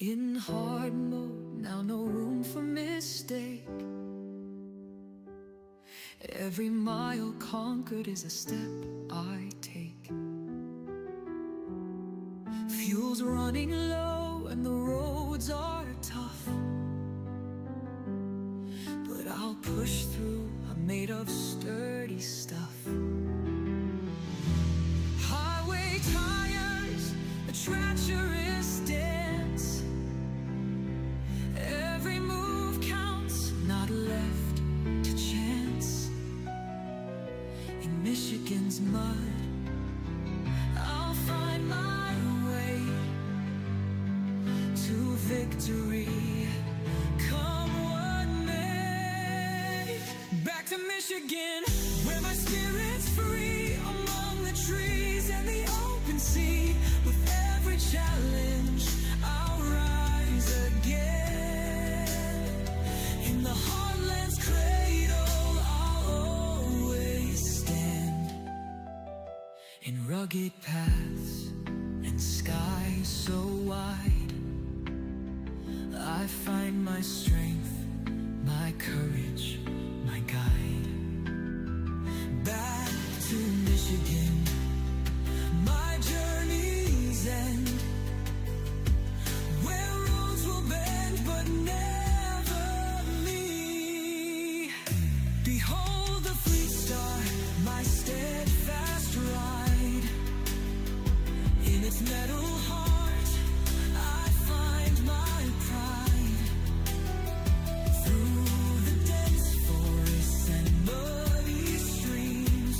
In hard mode, now no room for mistake. Every mile conquered is a step I take. Fuel's running low and the roads are tough, but I'll push through, I'm made of sturdy stuff. Highway tires, a treacherous dance. Every move counts, not left to chance. In Michigan's mud, I'll find my way to victory, come what may. Back to Michigan, where my spirit's free, among the trees and the open sea. With every challenge, I'll rise again. In the heartland's cradle, I'll always stand. In rugged paths and skies so wide, I find my strength, my courage, my guide. Back to Michigan, my journey's end, where roads will bend but never me. Behold the fleet star, my steadfast ride. In its metal heart, I find my pride. Through the dense forests and muddy streams,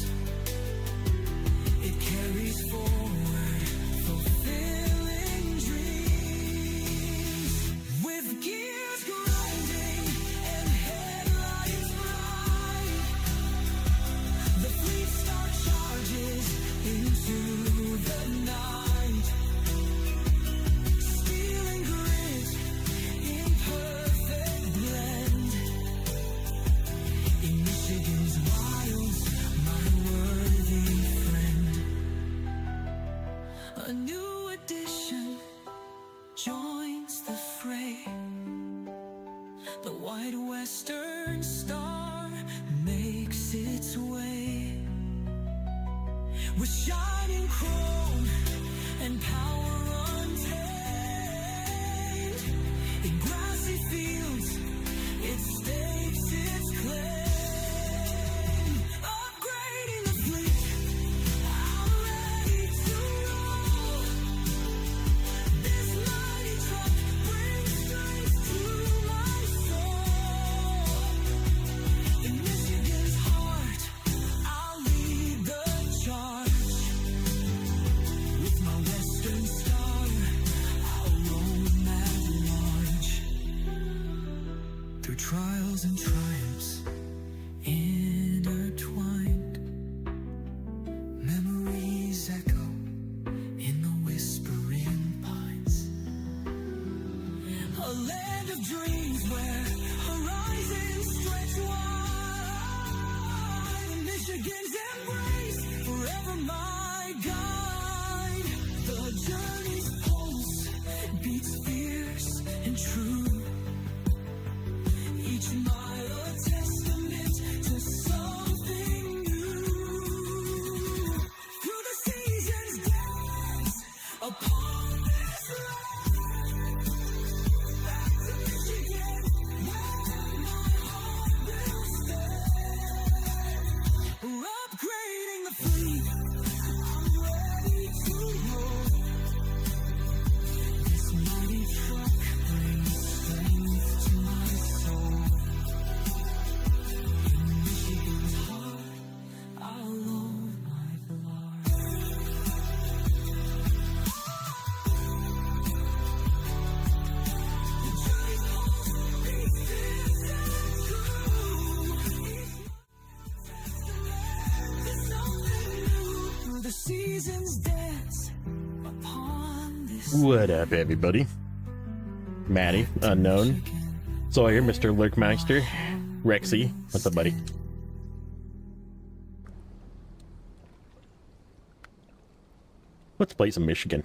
it carries forward fulfilling dreams. With gears grinding and headlights bright, the fleet star charges into the night. Steel and grit in perfect blend. In Michigan's wilds, my worthy friend. A new addition joins the fray. The white western star makes its way. With shining crown and power untamed, in grassy fields it stakes its claim. Upgrading the fleet, I'm ready to roll. This mighty truck brings strength to my soul. In Michigan's heart, I'll lead the charge. With my western star, I'll roam at large. Through trials and triumphs intertwined, memories echo in the whispering pines. A land of dreams where horizons stretch wide. Michigan's embrace, forever my guide. The journey's pulse beats fierce and true. Each mile a testament to something new. Through the seasons dance upon this land. Back to Michigan, where my heart will stand. We're upgrading the fleet, I'm ready to roll. This mighty truck brings strength to my soul. In Michigan's heart, I'll load my blast. The journey's pulse beats fierce and true. Each testament to something new. Through the seasons dance upon this. What up, everybody? Maddie, unknown. Sawyer, Mr. Lurkmeister. Rexy, what's up, buddy? Let's play some Michigan.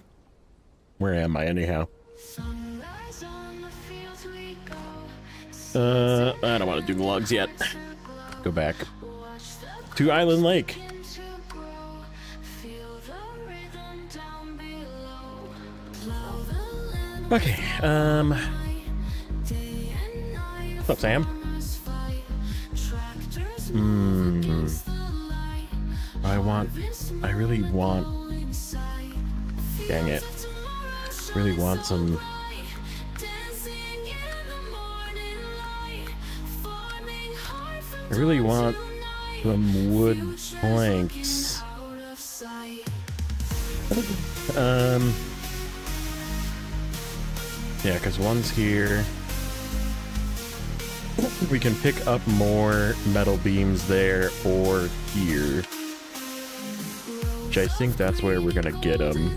Where am I, anyhow? Sunrise I don't want to do the logs yet. Go back to Island Lake. Okay, what's up, Sam? I really want, dang it, really want some, I really want some wood planks. Yeah, because one's here. We can pick up more metal beams there or here. Which I think that's where we're gonna get them.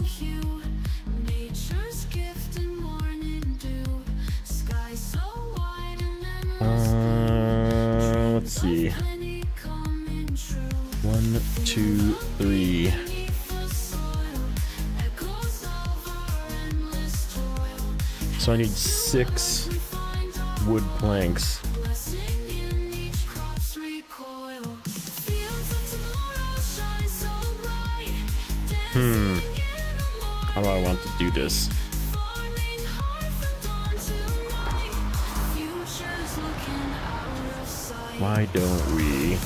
Let's see. 1, 2, 3. So I need 6 wood planks. How do I want to do this? Why don't we...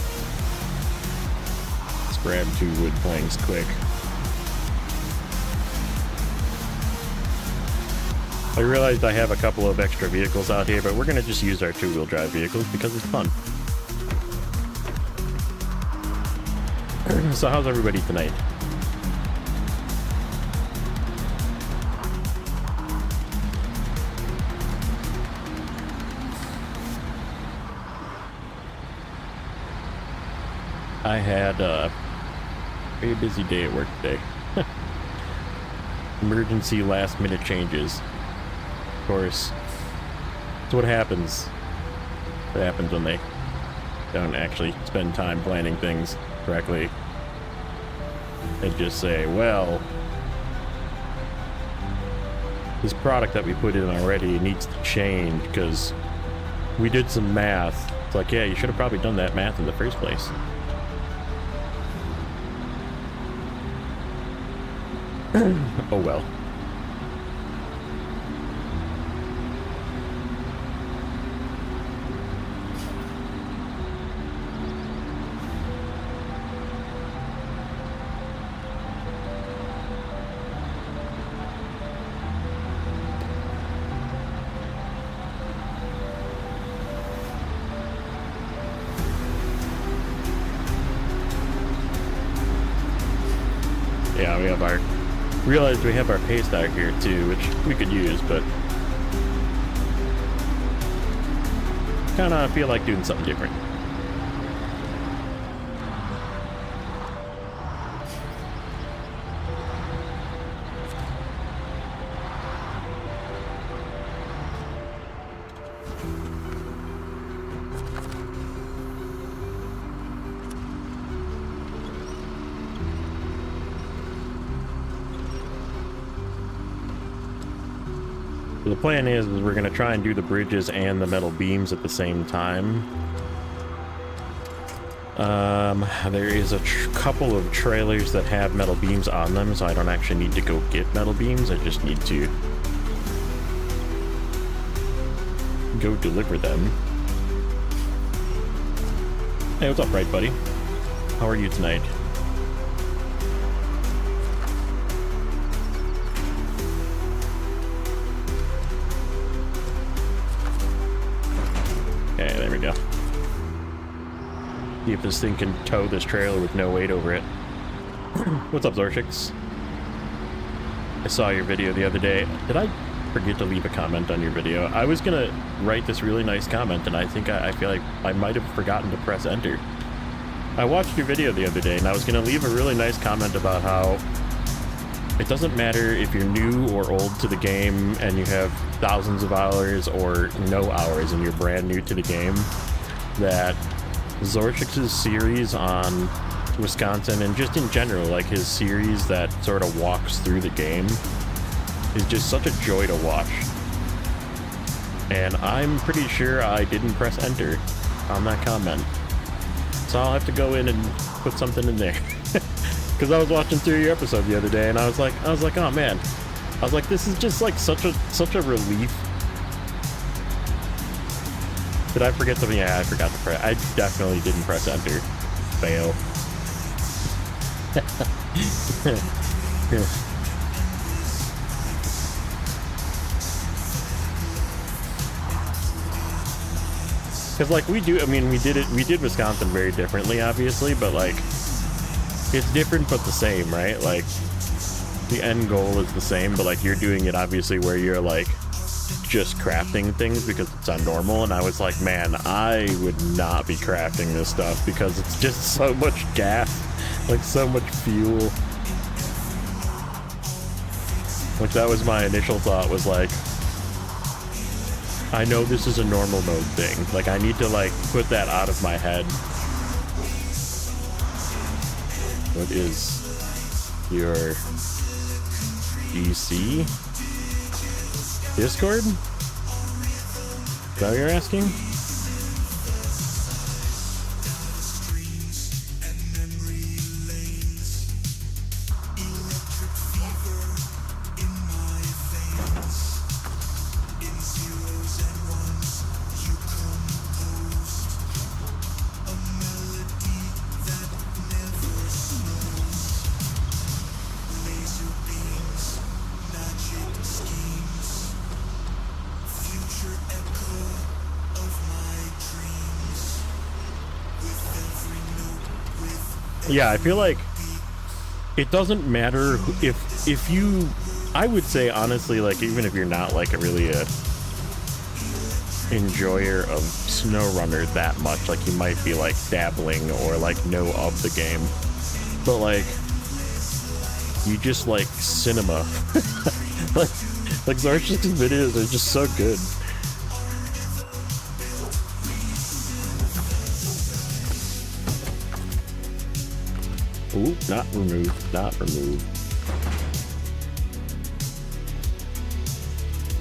Let's grab 2 wood planks quick. I realized I have a couple of extra vehicles out here, but we're gonna just use our 2-wheel drive vehicles because it's fun. So how's everybody tonight? I had a very busy day at work today. Emergency last minute changes. Of course, that's what happens. What happens when they don't actually spend time planning things correctly. They just say, well, this product that we put in already needs to change because we did some math. It's like, yeah, you should have probably done that math in the first place. Oh well. Yeah, we have our... Realized we have our paste out here too, which we could use, but kind of feel like doing something different. The plan is we're going to try and do the bridges and the metal beams at the same time. There is a couple of trailers that have metal beams on them, so I don't actually need to go get metal beams. I just need to go deliver them. Hey, what's up, right, buddy? How are you tonight? Okay, there we go. See if this thing can tow this trailer with no weight over it. What's up, Zorchix? I saw your video the other day. Did I forget to leave a comment on your video? I was gonna write this really nice comment, and I think I feel like I might have forgotten to press enter. I watched your video the other day, and I was gonna leave a really nice comment about how it doesn't matter if you're new or old to the game and you have thousands of hours or no hours and you're brand new to the game, that Zorchix's series on Wisconsin, and just in general, like his series that sort of walks through the game, is just such a joy to watch. and I'm pretty sure I didn't press enter on that comment. So I'll have to go in and put something in there. Because I was watching through your episode the other day, and I was like, oh man. I was like, this is just like such a relief. Did I forget something? Yeah, I forgot to press. I definitely didn't press enter. Fail. Because like we did Wisconsin very differently, obviously, but like it's different but the same, right? Like the end goal is the same, but like you're doing it obviously where you're like just crafting things because it's on normal, and I was like, man, I would not be crafting this stuff because it's just so much gas, like so much fuel. Like that was my initial thought, was like, I know this is a normal mode thing. Like I need to like put that out of my head. What is your EC? Discord? Is that what you're asking? Yeah, I feel like it doesn't matter if you, I would say honestly, like even if you're not like a enjoyer of Snowrunner that much, like you might be like dabbling or like know of the game, but like you just like cinema. like Zarch's videos are just so good. Ooh, not removed, not removed.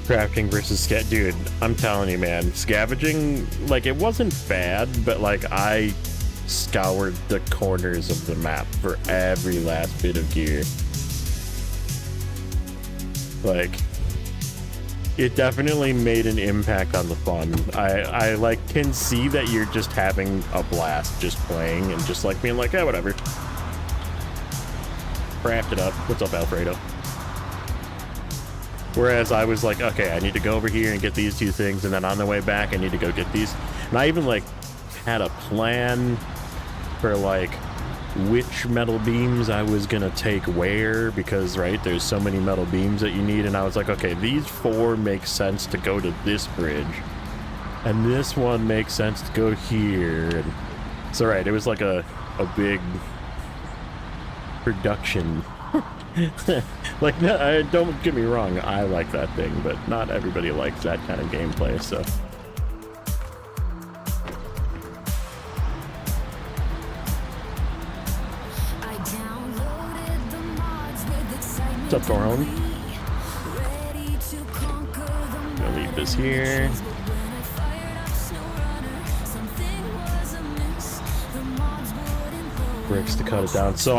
Crafting versus dude, I'm telling you, man, scavenging, like, it wasn't bad, but like I scoured the corners of the map for every last bit of gear. Like, it definitely made an impact on the fun. I like can see that you're just having a blast just playing and just like being like, yeah, whatever. Craft it up. What's up, Alfredo? Whereas I was like, okay, I need to go over here and get these two things, and then on the way back I need to go get these. And I even like had a plan for like which metal beams I was gonna take where, because right, there's so many metal beams that you need, and I was like, okay, these 4 make sense to go to this bridge, and this one makes sense to go here. And so right, it was like a big production. Like, no, don't get me wrong, I like that thing, but not everybody likes that kind of gameplay, so. What's up, Goron? Gonna leave this here. Bricks to cut it down. So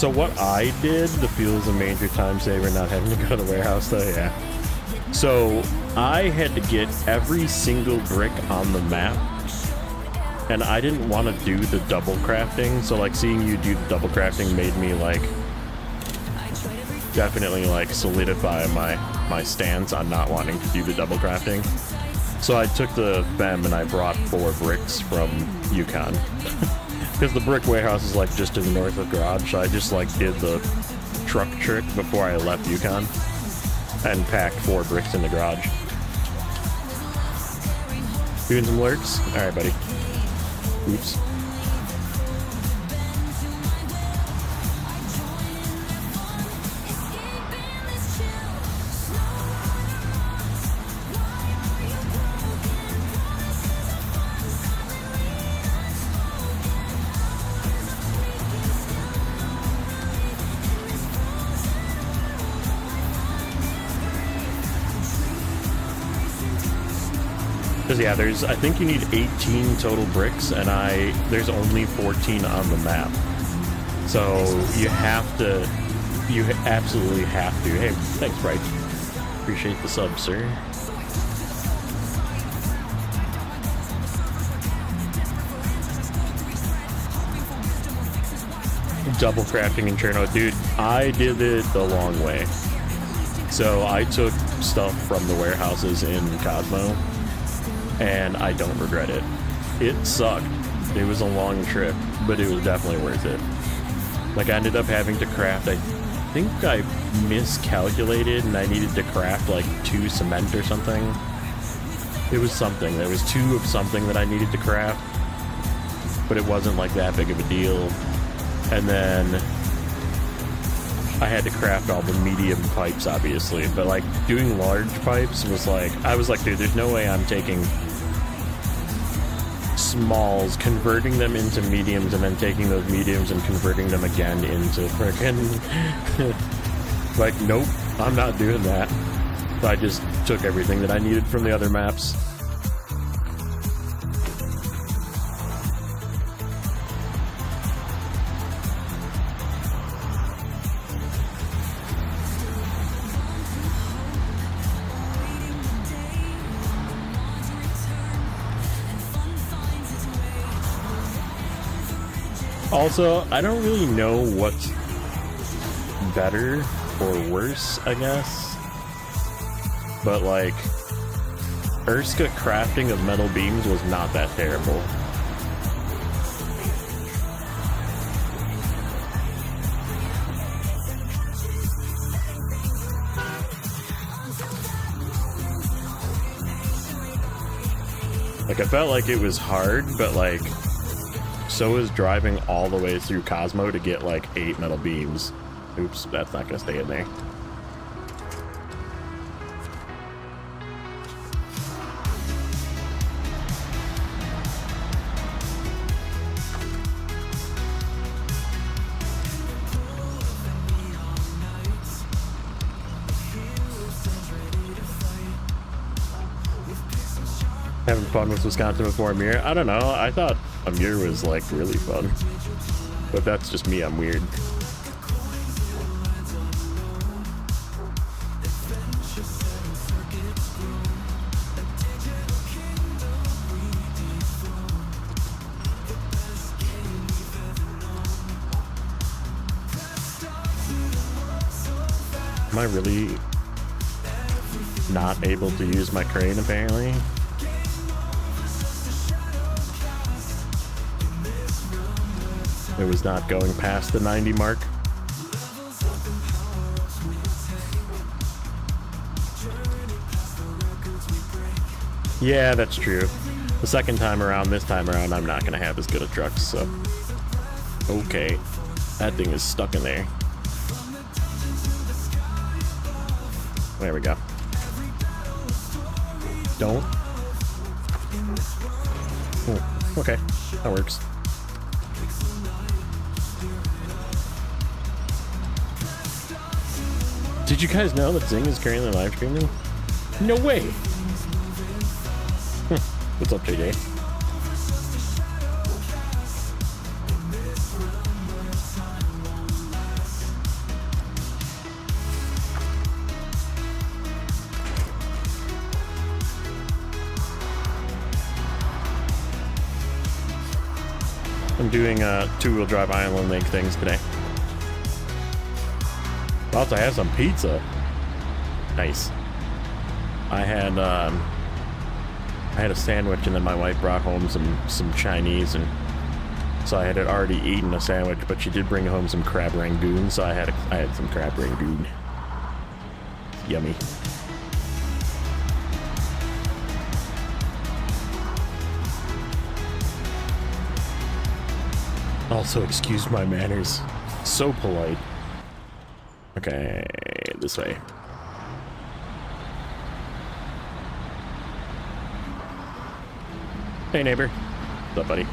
what I did, the fuel is a major time saver, not having to go to the warehouse though, yeah. So I had to get every single brick on the map, and I didn't want to do the double crafting, so like seeing you do the double crafting made me like definitely like solidify my stance on not wanting to do the double crafting. So I took the BEM and I brought 4 bricks from Yukon. Because the brick warehouse is like just to the north of garage, so I just like did the truck trick before I left Yukon and packed 4 bricks in the garage. Doing some lurks? Alright, buddy. Oops. Because yeah, I think you need 18 total bricks, and there's only 14 on the map. So you absolutely have to. Hey, thanks, Bright. Appreciate the sub, sir. Double crafting in Cherno. Dude, I did it the long way. So I took stuff from the warehouses in Cosmo, and I don't regret it. It sucked. It was a long trip, but it was definitely worth it. Like, I ended up having to craft, I think I miscalculated, and I needed to craft like 2 cement or something. It was something. There was 2 of something that I needed to craft, but it wasn't like that big of a deal. And then I had to craft all the medium pipes, obviously, but like doing large pipes was like, I was like, dude, there's no way I'm taking smalls, converting them into mediums, and then taking those mediums and converting them again into frickin' like, nope, I'm not doing that. So I just took everything that I needed from the other maps. Also, I don't really know what's better or worse, I guess. But like, Urska crafting of metal beams was not that terrible. Like, I felt like it was hard, but like, so is driving all the way through Cosmo to get like 8 metal beams. Oops, that's not gonna stay in there. Having fun with Wisconsin before Amir? I don't know. I thought Amir was like really fun. But that's just me, I'm weird. Am I really not able to use my crane apparently? It was not going past the 90 mark. Yeah, that's true. The second time around, this time around, I'm not gonna have as good a trucks, so. Okay. That thing is stuck in there. There we go. Don't. Oh, okay. That works. Did you guys know that Zing is currently live streaming? No way! What's up, JJ? I'm doing two-wheel drive island link things today. About to have some pizza. Nice. I had a sandwich, and then my wife brought home some Chinese, and so I had already eaten a sandwich, but she did bring home some crab rangoon, so I had some crab rangoon. Yummy. Also, excuse my manners. So polite. Okay, this way. Hey, neighbor. What's up, buddy?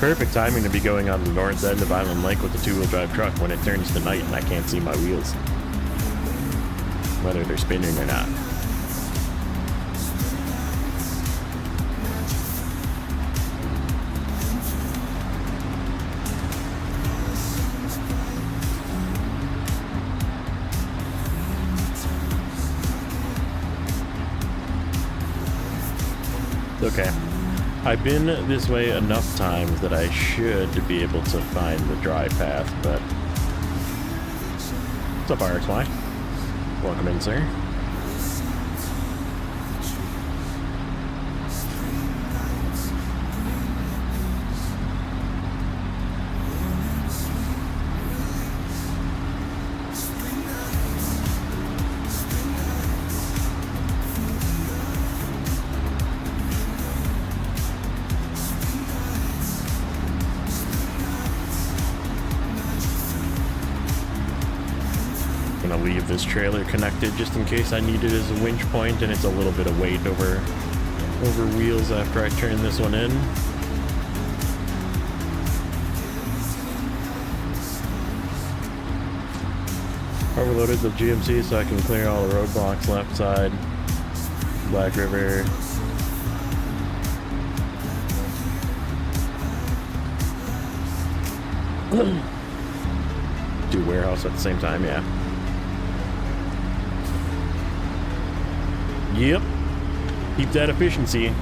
Perfect timing to be going on the north end of Island Lake with the two-wheel drive truck when it turns to night and I can't see my wheels, whether they're spinning or not. Okay. I've been this way enough times that I should be able to find the dry path, but... What's up, RXY? Welcome in, sir. Leave this trailer connected just in case I need it as a winch point, and it's a little bit of weight over wheels after I turn this one in. Overloaded the GMC so I can clear all the roadblocks left side. Black River. Do warehouse at the same time, yeah. Yep. Keep that efficiency.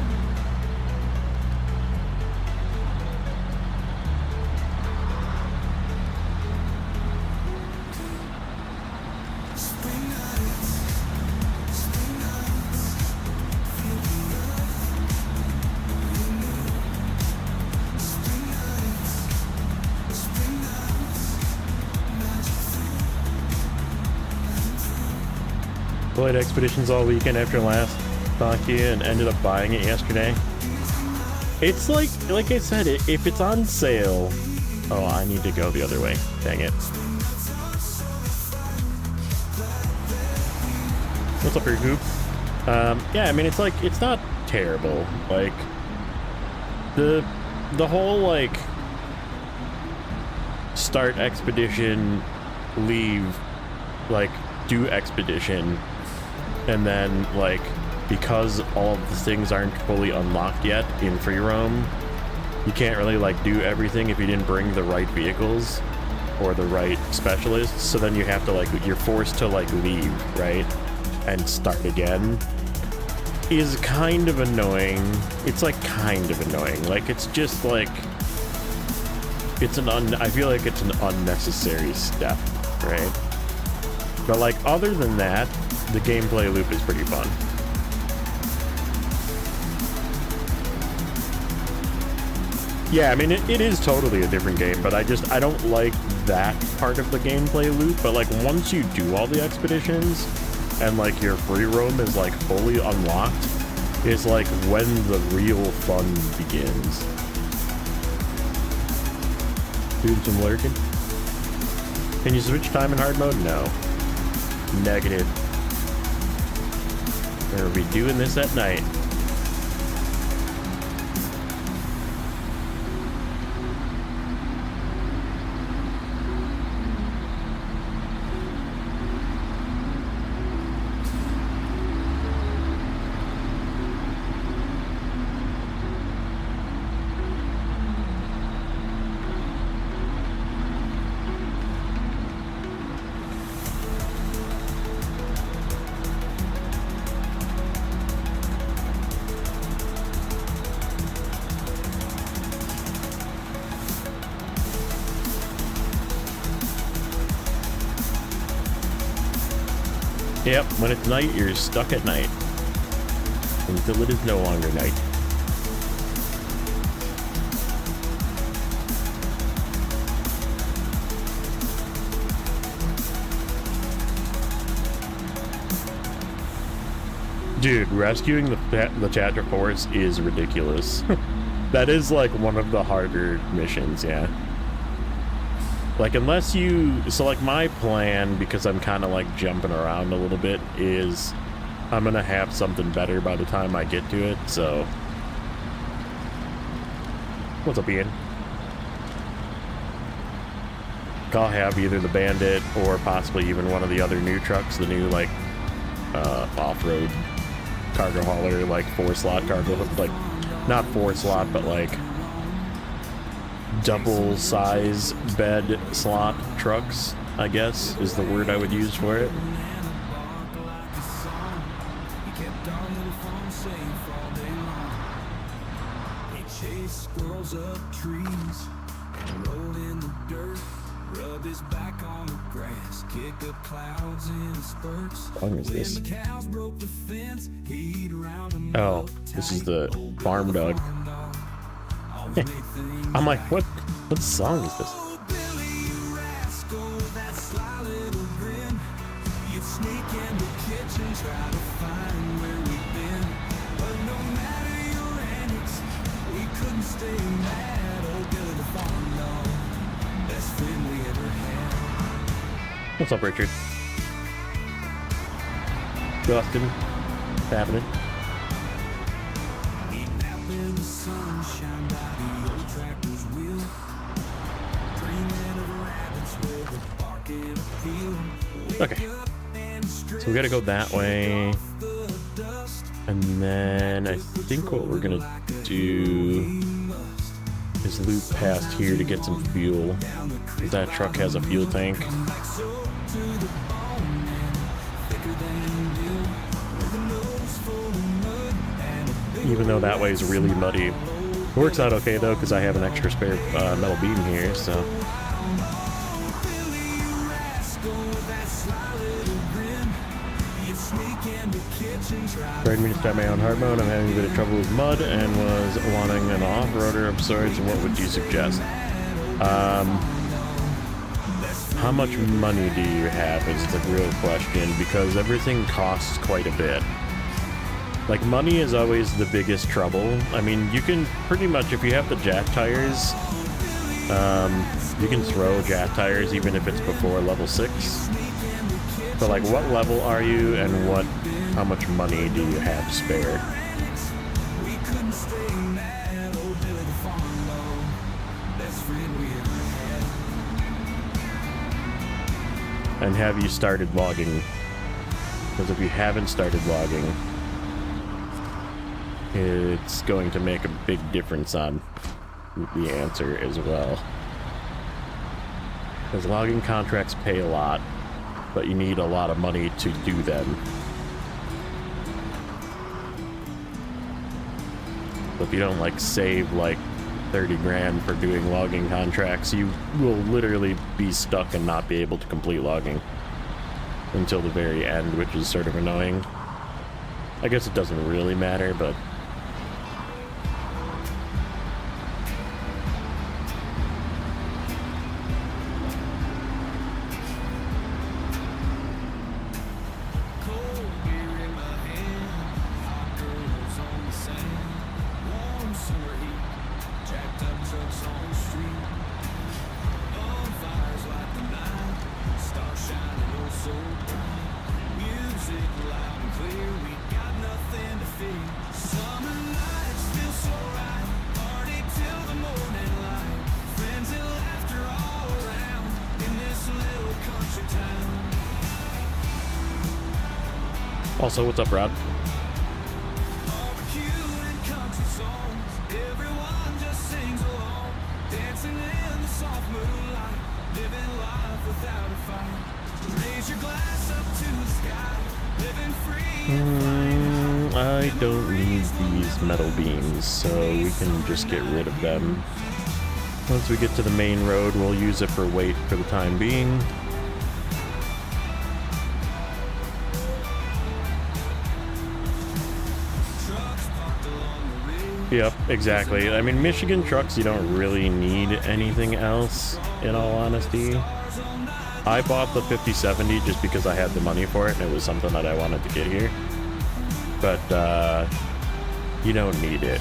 Played Expeditions all weekend after last talk to you and ended up buying it yesterday. It's like I said, if it's on sale... Oh, I need to go the other way. Dang it. What's up, your goop? Yeah, I mean, it's not terrible. Like, the whole, like, start expedition, leave, like, do expedition, and then, like, because all of the things aren't fully unlocked yet in free roam, you can't really, like, do everything if you didn't bring the right vehicles or the right specialists, so then you have to, like, you're forced to, like, leave, right, and start again, is kind of annoying. It's, like, kind of annoying. Like, it's just, like, I feel like it's an unnecessary step, right? But, like, other than that, the gameplay loop is pretty fun. Yeah, I mean, it is totally a different game, but I don't like that part of the gameplay loop. But, like, once you do all the expeditions and, like, your free roam is, like, fully unlocked, is, like, when the real fun begins. Doing some lurking. Can you switch time in hard mode? No. Negative. We're gonna be doing this at night. Yep, when it's night, you're stuck at night. Until it is no longer night. Dude, rescuing the Chatter Force is ridiculous. That is, like, one of the harder missions, yeah. Like, unless you... So, like, my plan, because I'm kind of, like, jumping around a little bit, is I'm gonna have something better by the time I get to it, so... What's up, Ian? I'll have either the Bandit or possibly even one of the other new trucks, the new like off-road cargo hauler, like 4-slot cargo, like not 4-slot, but like double size bed slot trucks, I guess is the word I would use for it. Up trees and rolled in the dirt, rubbed his back on the grass, kicked up clouds in spurts. How long is this? When the cows broke the fence, he'd round them Oh, up this is tight. the farm dog. I'm like, what song is this? Oh, Billy, you rascal, with that sly little grin. You'd sneak in the kitchen, try to find where we've been. But no matter your antics, we couldn't stay mad. Oh, Billy the farm dog, best friend we ever had. What's up, Richard? Dustin, what's happening? He'd nap in the sunshine by the old tractor's wheel, dreaming of rabbits with a barking appeal. Okay, so we gotta go that way, and then I think what we're gonna do is loop past here to get some fuel. That truck has a fuel tank. Even though that way is really muddy. It works out okay though, because I have an extra spare metal beam here, so. Tried me to start my own hard mode. I'm having a bit of trouble with mud and was wanting an off-roader of sorts. What would you suggest? How much money do you have is the real question, because everything costs quite a bit. Like, money is always the biggest trouble. I mean, you can pretty much, if you have the jack tires, you can throw jack tires even if it's before level 6. But like, what level are you, and how much money do you have spare? And have you started logging? Because if you haven't started logging, it's going to make a big difference on the answer as well. Because logging contracts pay a lot, but you need a lot of money to do them. So if you don't like save like 30 grand for doing logging contracts, you will literally be stuck and not be able to complete logging until the very end, which is sort of annoying. I guess it doesn't really matter, but also, what's up, Rod? I don't need these metal beams, so we can just get rid of them. Once we get to the main road, we'll use it for weight for the time being. Yep, exactly. I mean, Michigan trucks, you don't really need anything else, in all honesty. I bought the 5070 just because I had the money for it, and it was something that I wanted to get here. But, you don't need it.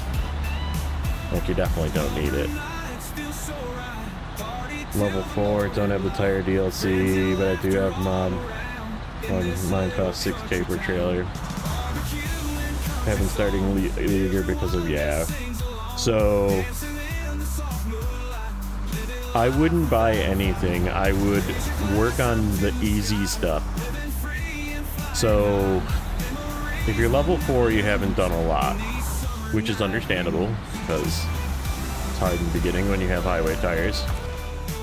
Like, you definitely don't need it. Level 4, don't have the tire DLC, but I do have mod. Mine costs 6K per trailer. Haven't started Leaguer because of, yeah. So, I wouldn't buy anything. I would work on the easy stuff. So, if you're level 4, you haven't done a lot, which is understandable, because it's hard in the beginning when you have highway tires.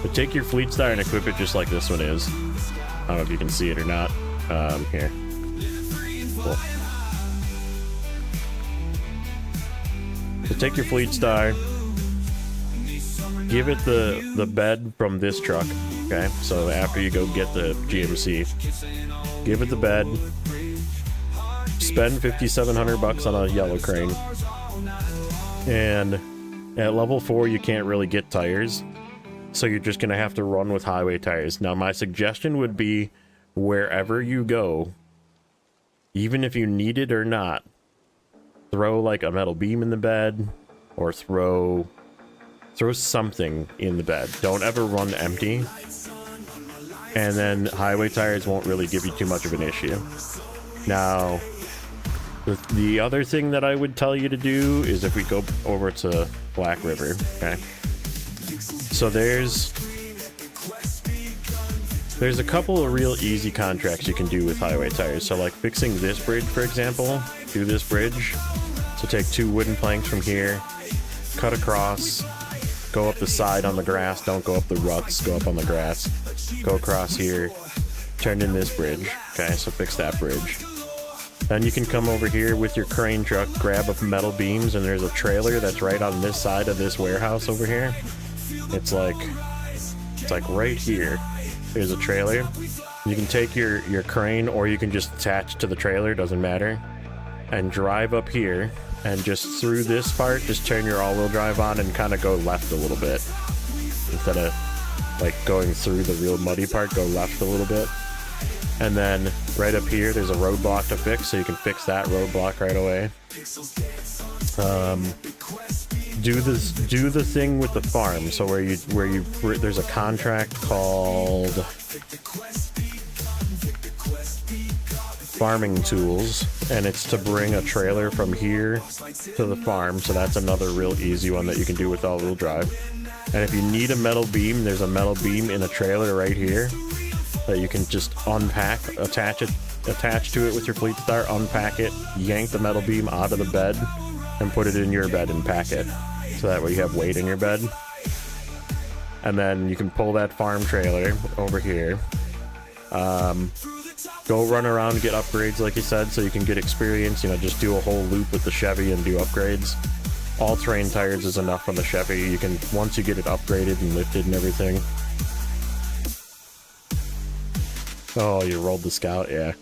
But take your Fleet Star and equip it just like this one is. I don't know if you can see it or not. Here. Cool. So take your Fleet Star, give it the bed from this truck, okay? So after you go get the GMC, give it the bed, spend $5,700 on a yellow crane, and at level 4 you can't really get tires, so you're just gonna have to run with highway tires. Now my suggestion would be, wherever you go, even if you need it or not, throw like a metal beam in the bed, or throw something in the bed. Don't ever run empty, and then highway tires won't really give you too much of an issue. Now, the other thing that I would tell you to do is if we go over to Black River, okay? So there's a couple of real easy contracts you can do with highway tires. So like fixing this bridge, for example, do this bridge. So take 2 wooden planks from here, cut across, go up the side on the grass, don't go up the ruts, go up on the grass, go across here, turn in this bridge, okay, so fix that bridge. Then you can come over here with your crane truck, grab a metal beams, and there's a trailer that's right on this side of this warehouse over here. It's like right here. There's a trailer. You can take your crane, or you can just attach to the trailer, doesn't matter, and drive up here, and just through this part, just turn your all-wheel drive on and kind of go left a little bit. Instead of like going through the real muddy part, go left a little bit. And then right up here, there's a roadblock to fix, so you can fix that roadblock right away. Do the thing with the farm. So where there's a contract called farming tools, and it's to bring a trailer from here to the farm. So that's another real easy one that you can do with all-wheel drive. And if you need a metal beam, there's a metal beam in a trailer right here that you can just unpack, attach to it with your Fleet Star, unpack it, yank the metal beam out of the bed, and put it in your bed and pack it. So that way you have weight in your bed. And then you can pull that farm trailer over here. Go run around and get upgrades, like you said, so you can get experience. You know, just do a whole loop with the Chevy and do upgrades. All-terrain tires is enough on the Chevy. You can, once you get it upgraded and lifted and everything. Oh, you rolled the Scout, yeah.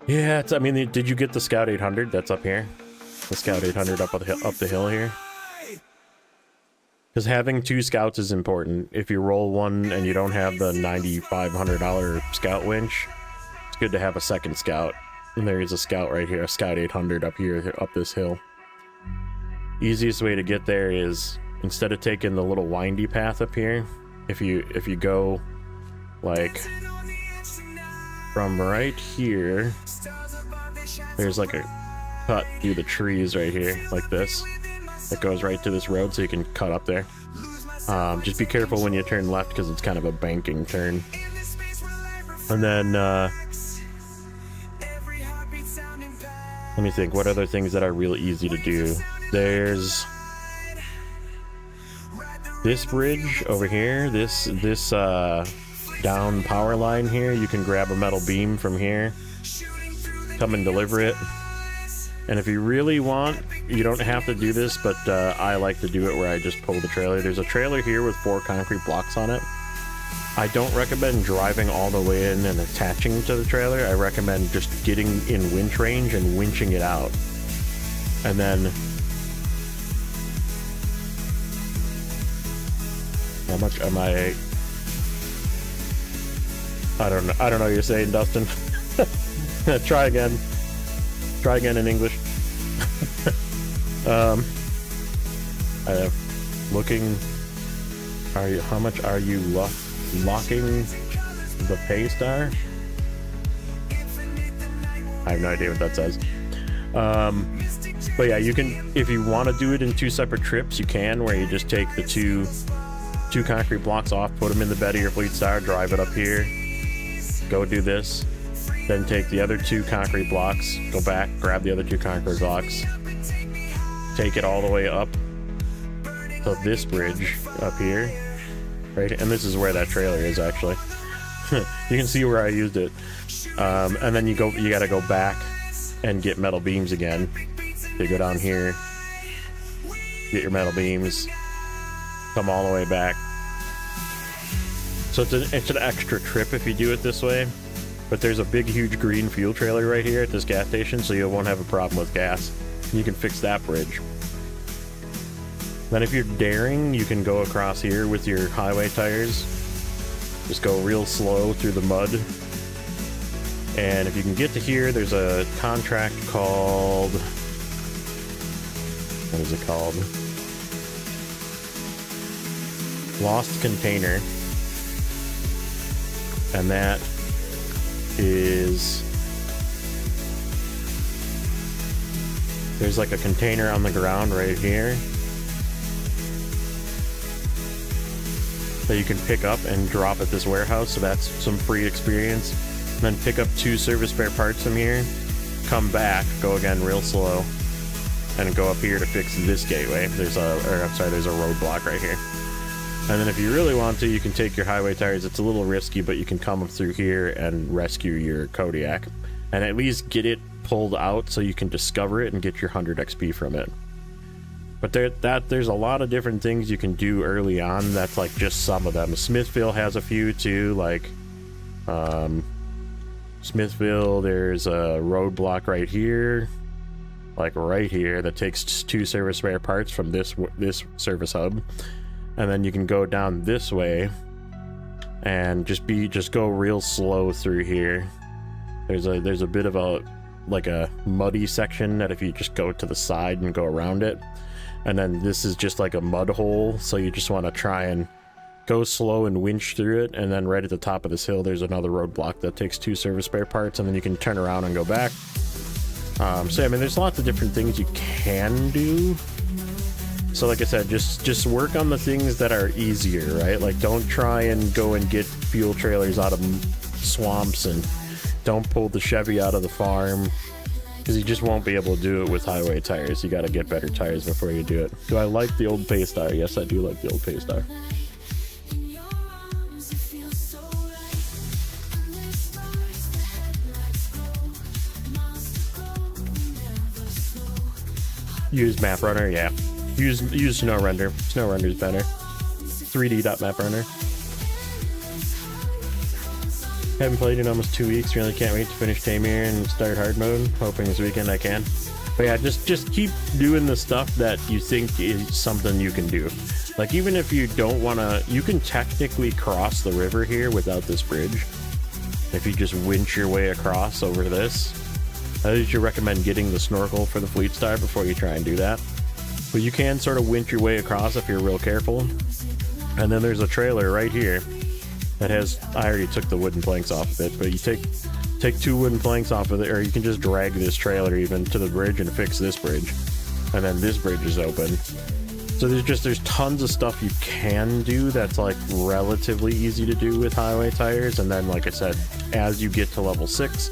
Yeah, I mean, did you get the Scout 800 that's up here? The Scout 800 up the hill here? Because having 2 Scouts is important. If you roll one and you don't have the $9,500 Scout winch, it's good to have a second Scout. And there is a Scout right here, a Scout 800 up here, up this hill. Easiest way to get there is, instead of taking the little windy path up here, if you go like from right here, there's like a cut through the trees right here, like this. It goes right to this road, so you can cut up there. Just be careful when you turn left, because it's kind of a banking turn. And then, let me think, what other things that are real easy to do? There's this bridge over here, this down power line here. You can grab a metal beam from here, come and deliver it. And if you really want, you don't have to do this, but I like to do it where I just pull the trailer. There's a trailer here with 4 concrete blocks on it. I don't recommend driving all the way in and attaching to the trailer. I recommend just getting in winch range and winching it out. And then, how much am I? I don't know what you're saying, Dustin. Try again. Try again in English. Looking. How much are you locking the pay star? I have no idea what that says. But yeah, you can, if you want to do it in 2 separate trips, you can, where you just take the 2 2 concrete blocks off, put them in the bed of your Fleet Star, drive it up here, go do this, then take the other 2 concrete blocks, go back, grab the other 2 concrete blocks, take it all the way up to this bridge up here, right? And this is where that trailer is, actually. You can see where I used it. And then you gotta go back and get metal beams again. You go down here, get your metal beams, come all the way back. So it's an extra trip if you do it this way, but there's a big huge green fuel trailer right here at this gas station, so you won't have a problem with gas. You can fix that bridge. Then if you're daring, you can go across here with your highway tires. Just go real slow through the mud. And if you can get to here, there's a contract called... what is it called? Lost Container. And that is... there's like a container on the ground right here that you can pick up and drop at this warehouse, so that's some free experience. And then pick up 2 service spare parts from here, come back, go again real slow, and go up here to fix this gateway. There's a roadblock right here. And then if you really want to, you can take your highway tires. It's a little risky, but you can come up through here and rescue your Kodiak, and at least get it pulled out so you can discover it and get your 100 XP from it. But there's a lot of different things you can do early on. That's like just some of them. Smithville has a few too, like Smithville, there's a roadblock right here, like right here, that takes 2 service spare parts from this service hub. And then you can go down this way and just go real slow through here. There's a bit of a muddy section that if you just go to the side and go around it. And then this is just like a mud hole, so you just want to try and go slow and winch through it. And then right at the top of this hill, there's another roadblock that takes 2 service spare parts, and then you can turn around and go back. So I mean, there's lots of different things you can do. So like I said, just work on the things that are easier, right? Like, don't try and go and get fuel trailers out of swamps, and don't pull the Chevy out of the farm, because you just won't be able to do it with highway tires. You got to get better tires before you do it. Do I like the old Paystar? Yes, I do like the old Paystar. Use Map Runner, yeah. Use Snowrunner. Snowrunner's better. 3D.MapRunner. Haven't played in almost 2 weeks. Really can't wait to finish Tamir and start hard mode. Hoping this weekend I can. But yeah, just keep doing the stuff that you think is something you can do. Like, even if you don't want to, you can technically cross the river here without this bridge. If you just winch your way across over this. I usually recommend getting the snorkel for the Fleet Star before you try and do that. But you can sort of winch your way across if you're real careful. And then there's a trailer right here that has, I already took the wooden planks off of it, but you take 2 wooden planks off of it, or you can just drag this trailer even to the bridge and fix this bridge. And then this bridge is open. So there's tons of stuff you can do that's like relatively easy to do with highway tires. And then, like I said, as you get to level 6,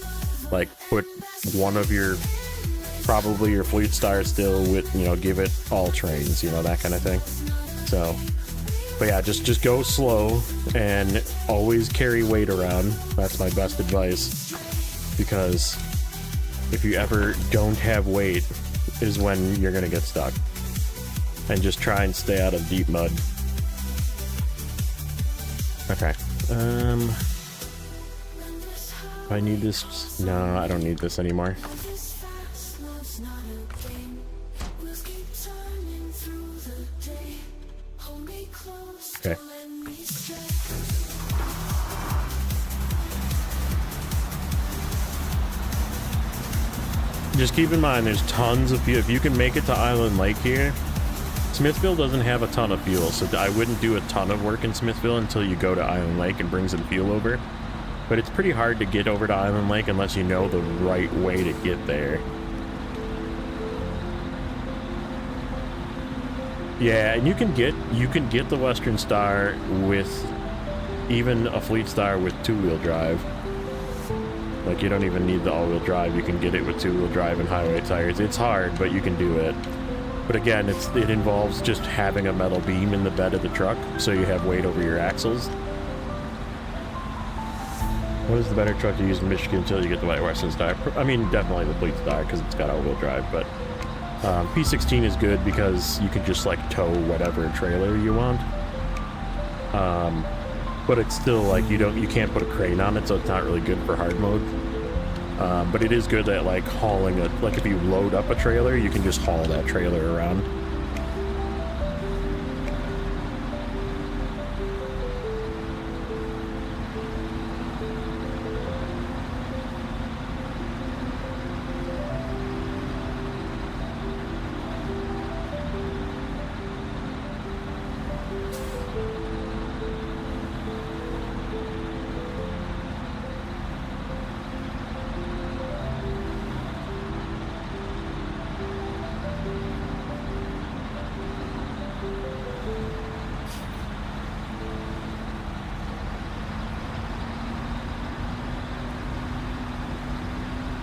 like, put one of your, probably your Fleet Star still with, give it all trains, that kind of thing. So, but yeah, just go slow and always carry weight around. That's my best advice, because if you ever don't have weight is when you're gonna get stuck. And just try and stay out of deep mud. Okay. I need this. No, I don't need this anymore. Okay. Just keep in mind, there's tons of fuel. If you can make it to Island Lake here, Smithville doesn't have a ton of fuel, so I wouldn't do a ton of work in Smithville until you go to Island Lake and bring some fuel over. But it's pretty hard to get over to Island Lake unless you know the right way to get there. Yeah, and you can get the Western Star with even a Fleet Star with two-wheel drive. Like, you don't even need the all-wheel drive. You can get it with two-wheel drive and highway tires. It's hard, but you can do it. But again, it involves just having a metal beam in the bed of the truck, so you have weight over your axles. What is the better truck to use in Michigan until you get the White Western Star? I mean, definitely the Fleet Star, because it's got all-wheel drive, but P16 is good because you can just, like, tow whatever trailer you want. But it's still, like, you can't put a crane on it, so it's not really good for hard mode. But it is good at, like, hauling it. Like, if you load up a trailer, you can just haul that trailer around.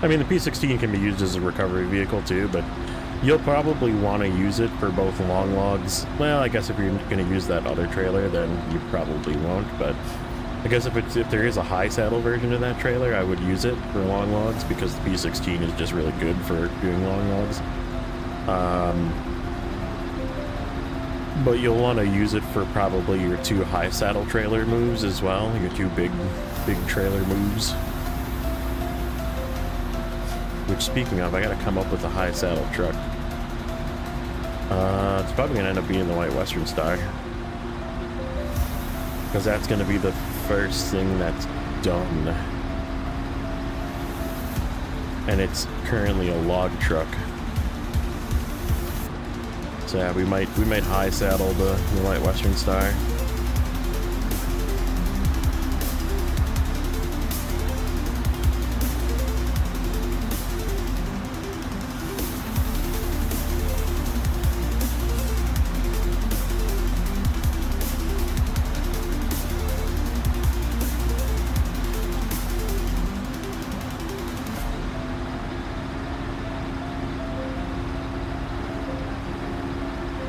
I mean, the P16 can be used as a recovery vehicle too, but you'll probably want to use it for both long logs. Well, I guess if you're going to use that other trailer, then you probably won't, but I guess if there is a high saddle version of that trailer, I would use it for long logs, because the P16 is just really good for doing long logs. But you'll want to use it for probably your two high saddle trailer moves as well, your two big trailer moves. Which, speaking of, I gotta come up with a high saddle truck. It's probably gonna end up being the White Western Star, because that's gonna be the first thing that's done. And it's currently a log truck. So yeah, we might high saddle the White Western Star.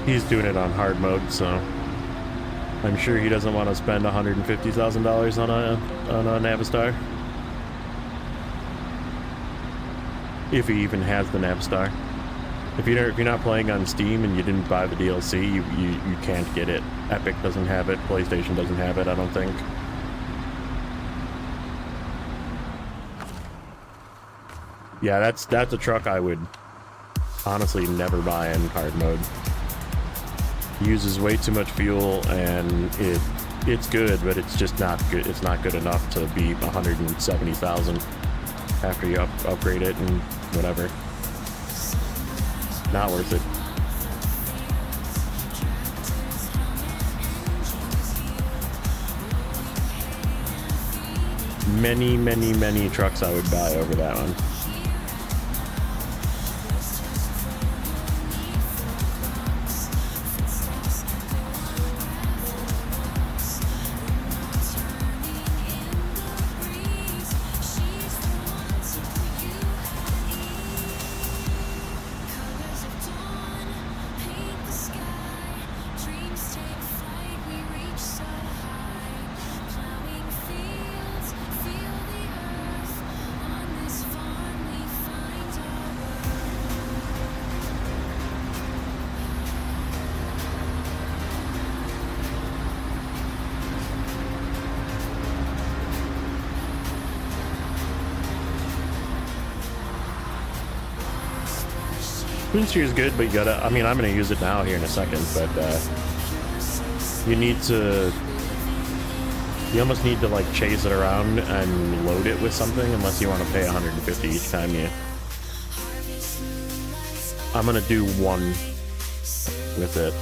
He's doing it on hard mode, so I'm sure he doesn't want to spend $150,000 on a Navistar. If he even has the Navistar. If you're not playing on Steam and you didn't buy the DLC, you can't get it. Epic doesn't have it. PlayStation doesn't have it, I don't think. Yeah, that's a truck I would honestly never buy in hard mode. Uses way too much fuel, and it's good, but it's just not good. It's not good enough to be 170,000 after you upgrade it and whatever. Not worth it. Many trucks I would buy over that one. Booster is good, but you gotta, I mean, I'm gonna use it now here in a second, but you almost need to like chase it around and load it with something, unless you want to pay 150 each time you. I'm gonna do one with it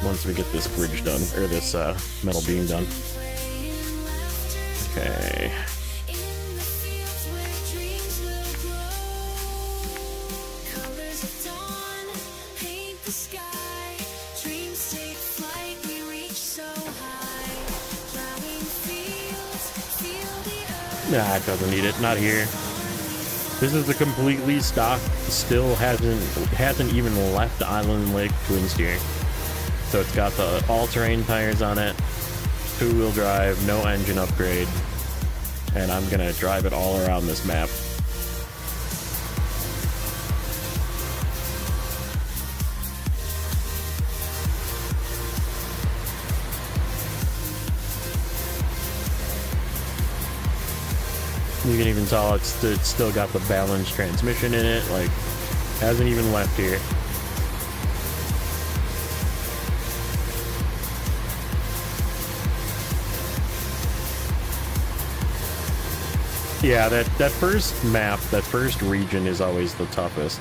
once we get this bridge done, or this metal beam done. Okay. Dreams Nah, it doesn't need it. Not here. This is a completely stock, still hasn't even left Island Lake twin steer. So it's got the all-terrain tires on it, 2-wheel drive, no engine upgrade, and I'm gonna drive it all around this map. You can even tell it's still got the balanced transmission in it, like, hasn't even left here. Yeah, that first map, that first region is always the toughest.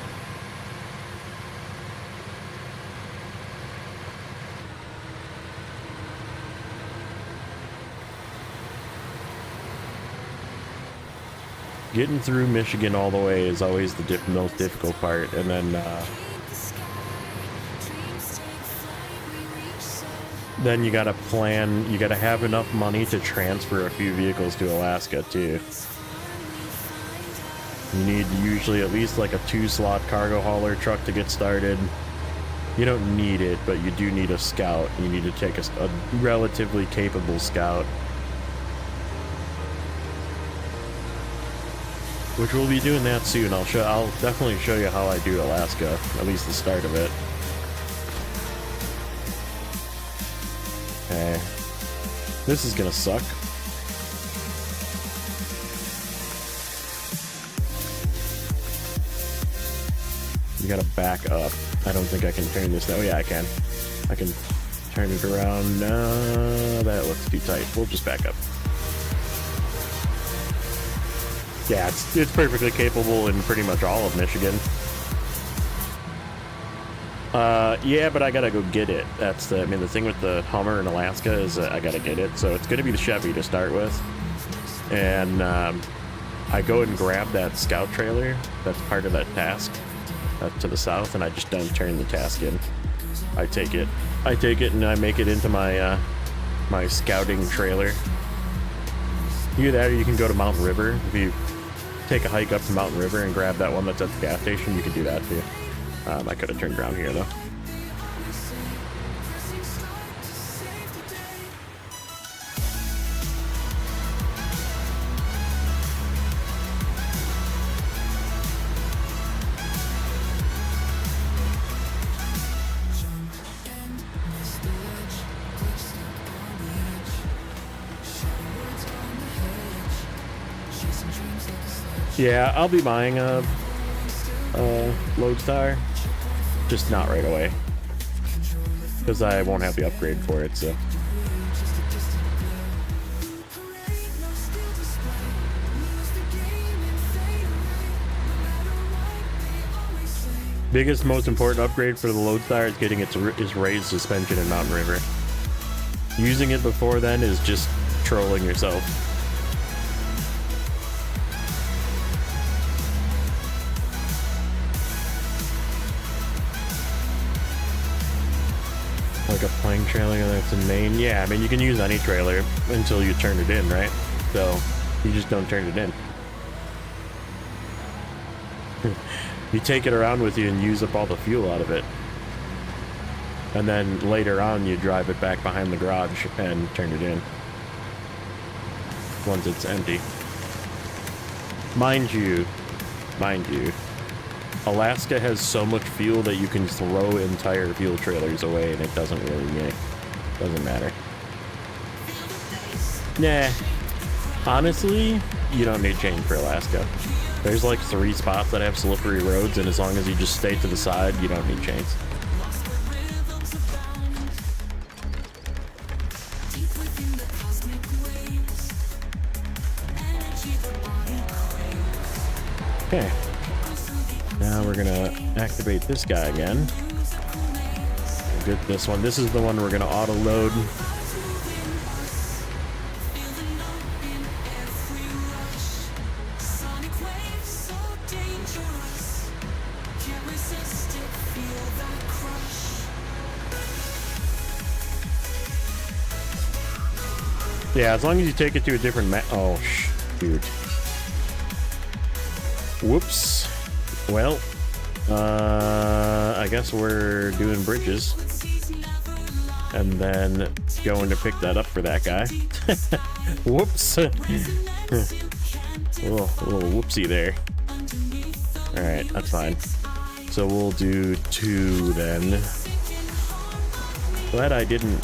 Getting through Michigan all the way is always the most difficult part, and then you gotta plan, you gotta have enough money to transfer a few vehicles to Alaska too. You need usually at least like a 2-slot cargo hauler truck to get started. You don't need it, but you do need a scout. You need to take a relatively capable scout. Which we'll be doing that soon. I'll definitely show you how I do Alaska, at least the start of it. Okay. This is gonna suck. You gotta back up. I don't think I can turn this. Oh yeah, I can. I can turn it around. No, that looks too tight. We'll just back up. Yeah, it's perfectly capable in pretty much all of Michigan. Yeah, but I gotta go get it. That's the, I mean, the thing with the Hummer in Alaska is I gotta get it. So it's gonna be the Chevy to start with. And I go and grab that scout trailer that's part of that task to the south, and I just don't turn the task in. I take it and I make it into my my scouting trailer. Either that or you can go to Mountain River. If you take a hike up to Mountain River and grab that one that's at the gas station, you can do that too. I could have turned around here though. Yeah, I'll be buying a Lodestar, just not right away, because I won't have the upgrade for it, so. Biggest, most important upgrade for the Lodestar is getting its raised suspension in Mountain River. Using it before then is just trolling yourself. Like a plank trailer that's in Maine. Yeah, I mean, you can use any trailer until you turn it in, right? So you just don't turn it in. You take it around with you and use up all the fuel out of it. And then later on you drive it back behind the garage and turn it in once it's empty. Mind you, Alaska has so much fuel that you can throw entire fuel trailers away and it doesn't matter. Nah, honestly, you don't need chain for Alaska. There's like 3 spots that have slippery roads, and as long as you just stay to the side, you don't need chains. Okay. Now we're gonna activate this guy again. Get this one. This is the one we're gonna auto load. Yeah, as long as you take it to a different map. Oh, dude. Whoops. Well, I guess we're doing bridges. And then going to pick that up for that guy. Whoops. little whoopsie there. Alright, that's fine. So we'll do 2 then. Glad I didn't...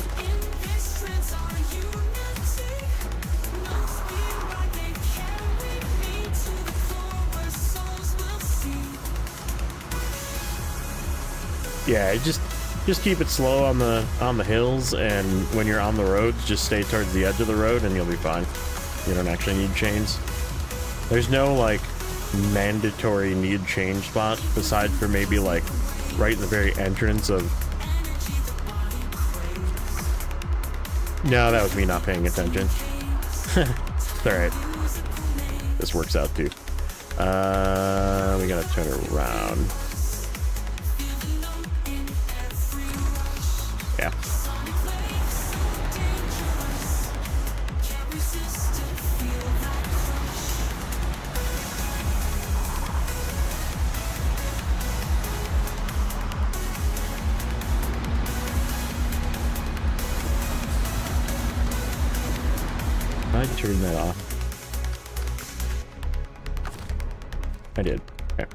Yeah, just keep it slow on the hills, and when you're on the roads, just stay towards the edge of the road and you'll be fine. You don't actually need chains. There's no like mandatory need change spot aside for maybe like right in the very entrance of... No, that was me not paying attention. It's alright. This works out too. We gotta turn around. Yeah. I turned that off. I did. Okay.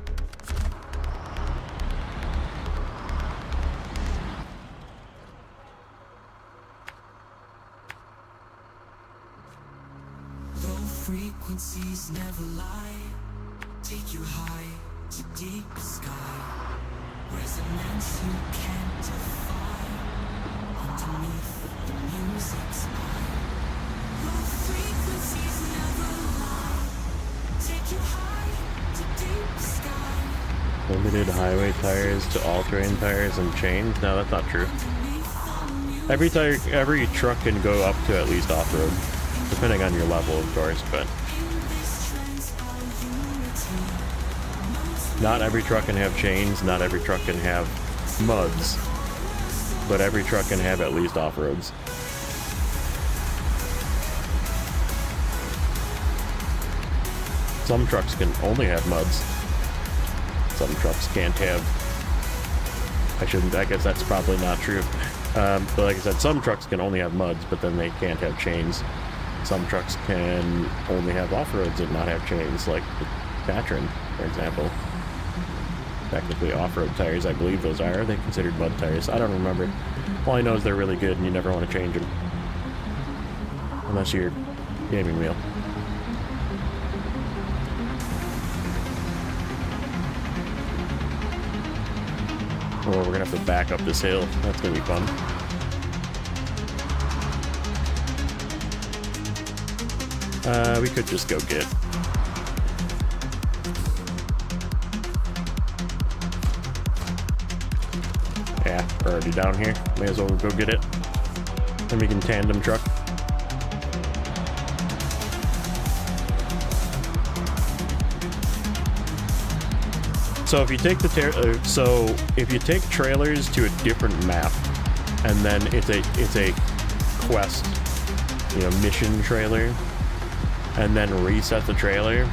Frequencies never lie, take you high to deep sky, resonance you can't defy, underneath the music's eye. Low frequencies never lie, take you high to deep sky. Limited highway tires to all-terrain tires and chains? No, that's not true. Every truck can go up to at least off-road. Depending on your level, of course, but not every truck can have chains, not every truck can have muds, but every truck can have at least off-roads. Some trucks can only have muds. Some trucks can't have... I guess that's probably not true. But like I said, some trucks can only have muds, but then they can't have chains. Some trucks can only have off-roads and not have chains, like the Patron, for example. Technically off-road tires, I believe those are. Are they considered mud tires? I don't remember. All I know is they're really good and you never want to change them. Unless you're gaming wheel. Or we're gonna have to back up this hill. That's gonna be fun. We could just go get... Yeah, we're already down here. May as well go get it. Then we can tandem truck. So if you take if you take trailers to a different map, and then it's a quest, mission trailer, and then reset the trailer,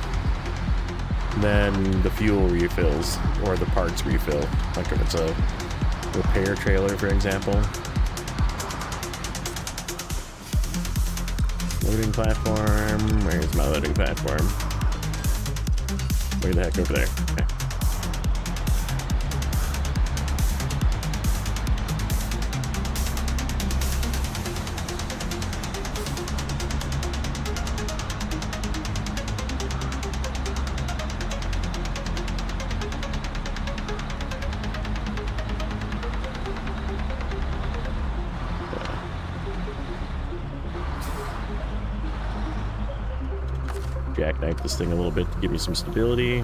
then the fuel refills, or the parts refill. Like if it's a repair trailer, for example. Loading platform. Where's my loading platform? Where the heck? Over there. Okay. Jackknife this thing a little bit to give me some stability.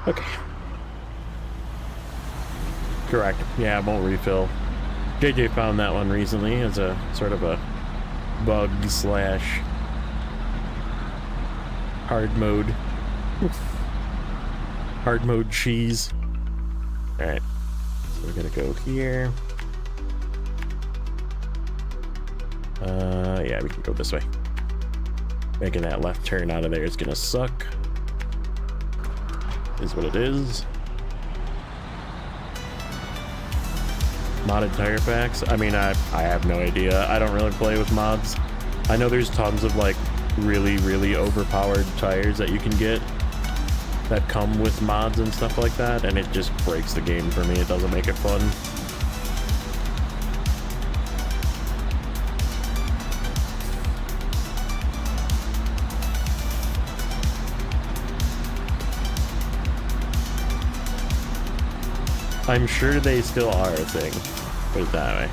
Okay. Correct. Yeah, it won't refill. JJ found that one recently as a sort of a bug slash hard mode. Hard mode cheese. Alright. So we're gonna go here. Yeah, we can go this way. Making that left turn out of there is gonna suck. Is what it is. Modded tire packs? I mean, I have no idea. I don't really play with mods. I know there's tons of like really, really overpowered tires that you can get that come with mods and stuff like that, and it just breaks the game for me. It doesn't make it fun. I'm sure they still are a thing. Put it that way.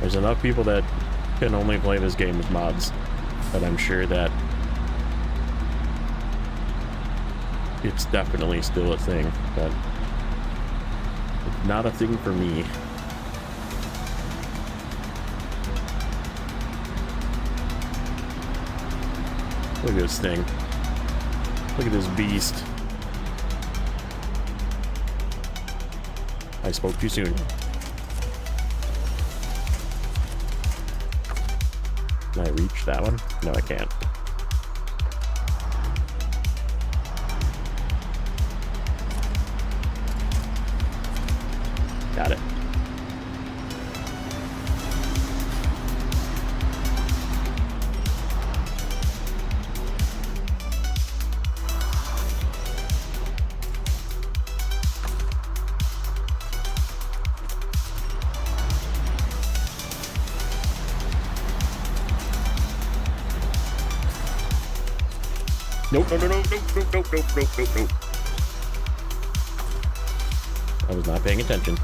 There's enough people that can only play this game with mods, but I'm sure that it's definitely still a thing, but it's not a thing for me. Look at this thing. Look at this beast. I spoke too soon. Can I reach that one? No, I can't. Got it. Nope, no, no, no, nope, nope, nope, nope, nope, nope, nope. I was not paying attention.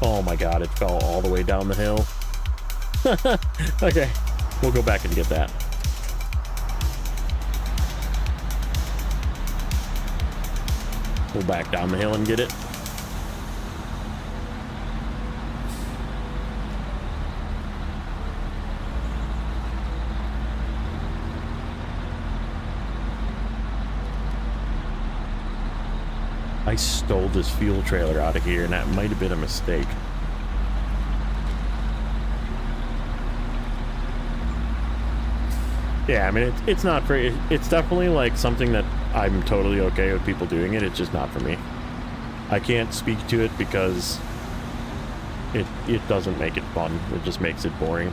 Oh my god, it fell all the way down the hill. Okay, we'll go back and get that. We'll back down the hill and get it. I stole this fuel trailer out of here, and that might have been a mistake. Yeah, I mean, it's not for... It's definitely, like, something that I'm totally okay with people doing it. It's just not for me. I can't speak to it because it doesn't make it fun. It just makes it boring.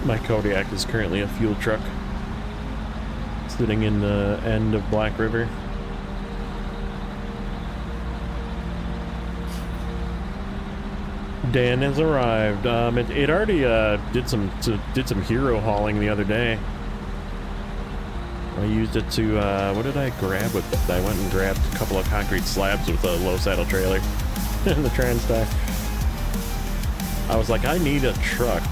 My Kodiak is currently a fuel truck sitting in the end of Black River. Dan has arrived. It already did some hero hauling the other day. I used it to what did I grab with it? I went and grabbed a couple of concrete slabs with a low saddle trailer and the TransTire. I was like, I need a truck.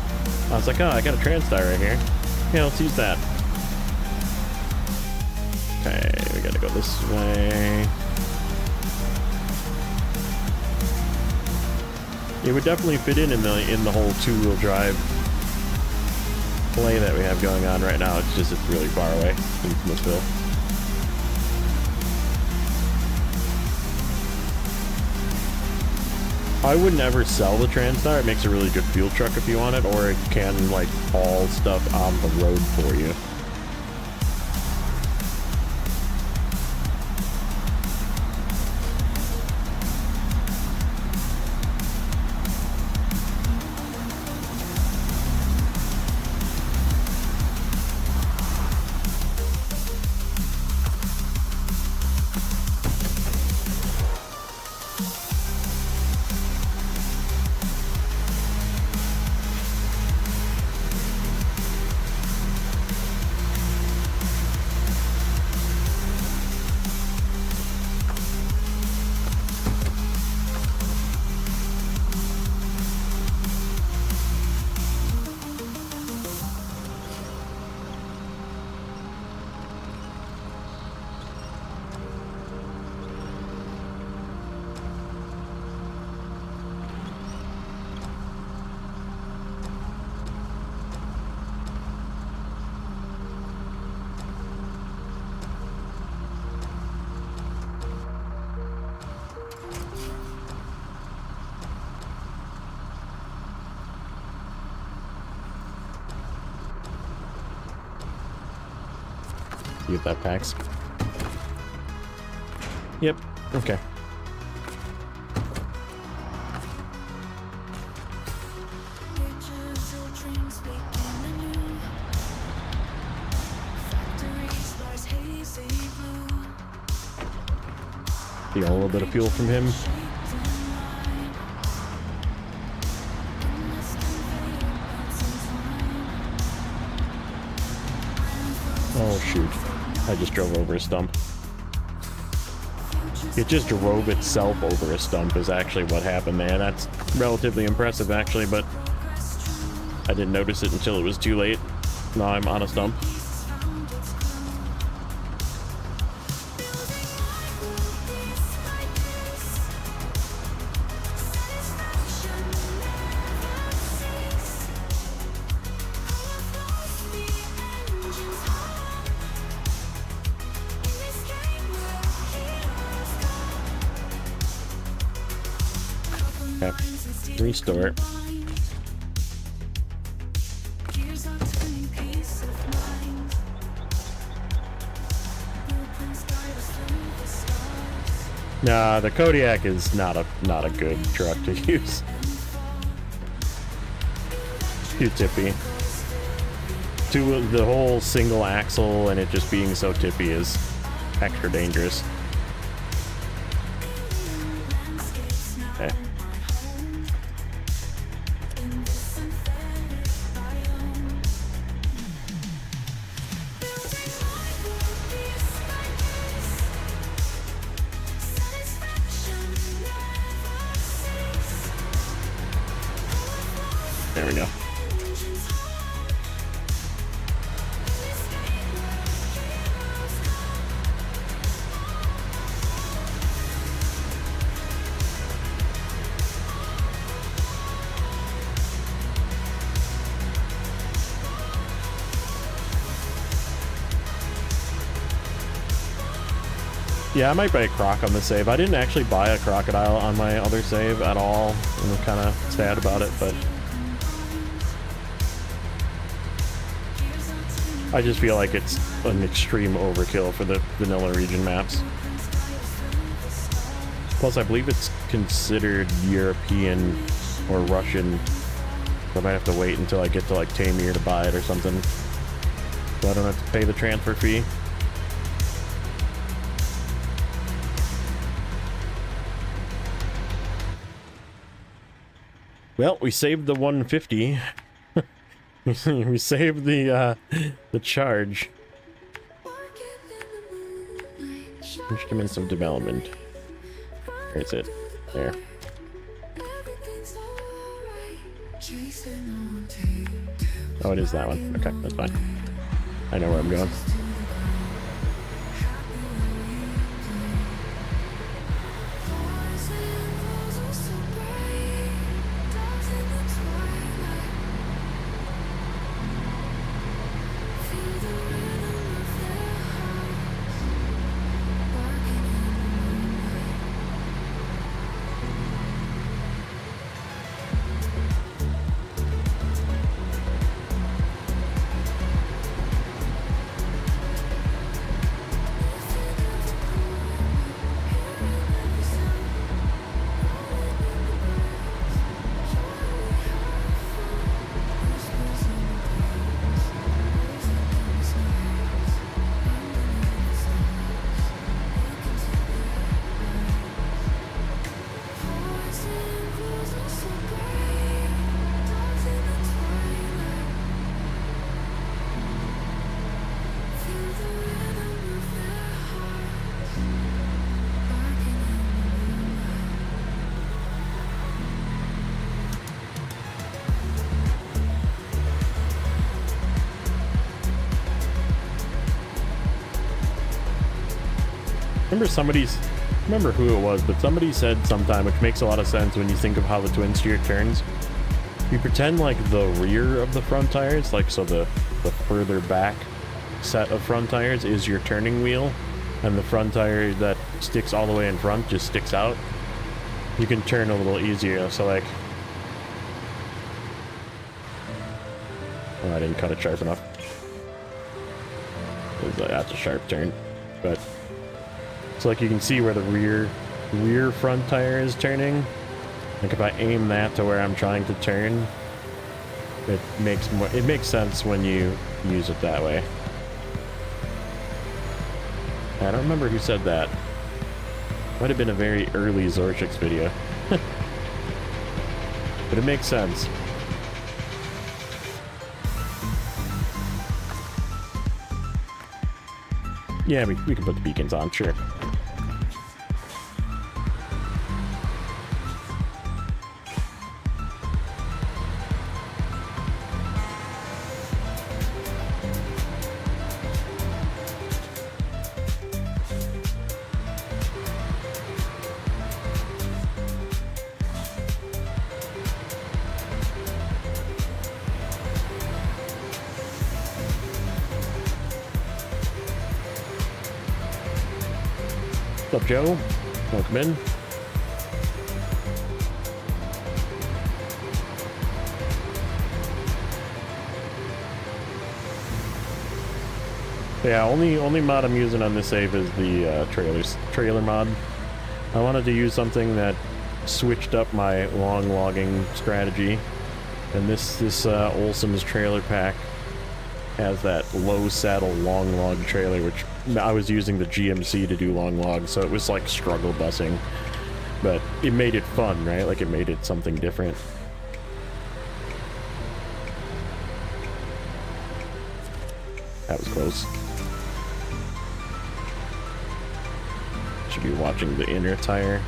I was like, oh, I got a TransTire right here. Yeah, let's use that. Okay, we gotta go this way. It would definitely fit in the whole two-wheel drive play that we have going on right now. It's really far away from Smithville. I would never sell the TransTire. It makes a really good fuel truck if you want it, or it can like haul stuff on the road for you. see if that packs. Yep, okay. See a little bit of fuel from him. Oh shoot, I just drove over a stump. It just drove itself over a stump is actually what happened there. That's relatively impressive actually, but I didn't notice it until it was too late. Now I'm on a stump. Okay, restore. Nah, the Kodiak is not a good truck to use. Too tippy. The whole single axle and it just being so tippy is extra dangerous. Okay. There we go. Yeah, I might buy a croc on the save. I didn't actually buy a crocodile on my other save at all. I'm kind of sad about it, but I just feel like it's an extreme overkill for the vanilla region maps. Plus, I believe it's considered European or Russian, so I might have to wait until I get to like Tamir to buy it or something, so I don't have to pay the transfer fee. Well, we saved the 150. We saved the charge. Instruments of development. Where's it? There. Oh, it is that one. Okay, that's fine. I know where I'm going. Remember who it was, but somebody said sometime, which makes a lot of sense when you think of how the twin steer turns. You pretend like the rear of the front tires, like so the further back set of front tires is your turning wheel, and the front tire that sticks all the way in front just sticks out. You can turn a little easier, so like... Oh, I didn't cut it sharp enough. That's a sharp turn. But it's like you can see where the rear front tire is turning. Like if I aim that to where I'm trying to turn, it makes sense when you use it that way. I don't remember who said that. Might have been a very early Zorchix video. But it makes sense. Yeah, we can put the beacons on, sure. What's up, Joe? Welcome in. Yeah, only mod I'm using on this save is the trailer mod. I wanted to use something that switched up my long logging strategy, and this Olson's trailer pack has that low saddle long log trailer, which I was using the GMC to do long logs, so it was like struggle busing, but it made it fun, right? Like it made it something different. That was close. Should be watching the inner tire.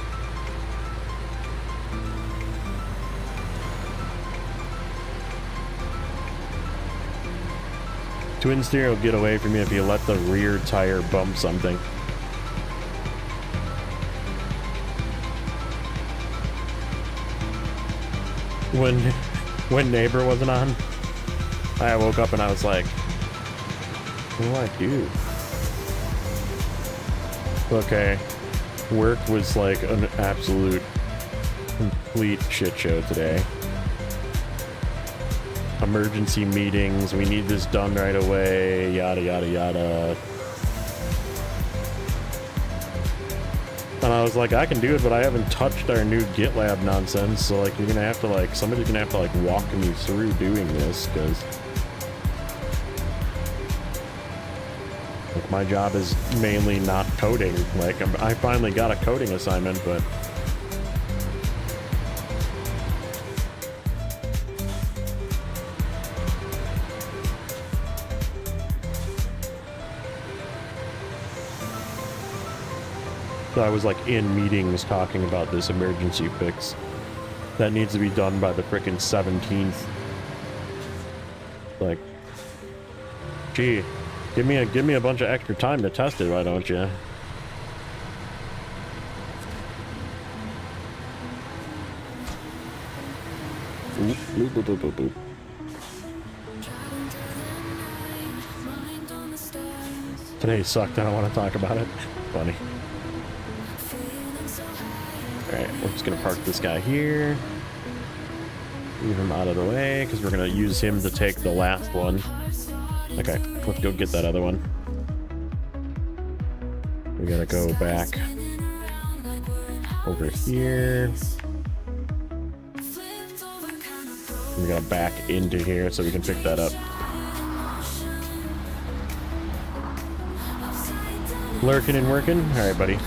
Twin steer will get away from you if you let the rear tire bump something. When neighbor wasn't on, I woke up and I was like, what do I do? Okay, work was like an absolute complete shit show today. Emergency meetings, we need this done right away, yada yada yada. And I was like, I can do it, but I haven't touched our new GitLab nonsense, so like you're gonna have to like, somebody's gonna have to like walk me through doing this, because like my job is mainly not coding. Like I finally got a coding assignment, but I was like in meetings talking about this emergency fix that needs to be done by the frickin' 17th. Like, gee, give me a bunch of extra time to test it, why don't you? Oop, boop, boop, boop, boop, boop. Today sucked, I don't want to talk about it. Funny. Alright, we're just gonna park this guy here. Leave him out of the way, because we're gonna use him to take the last one. Okay, let's go get that other one. We gotta go back over here. We gotta back into here so we can pick that up. Lurking and working? Alright, buddy.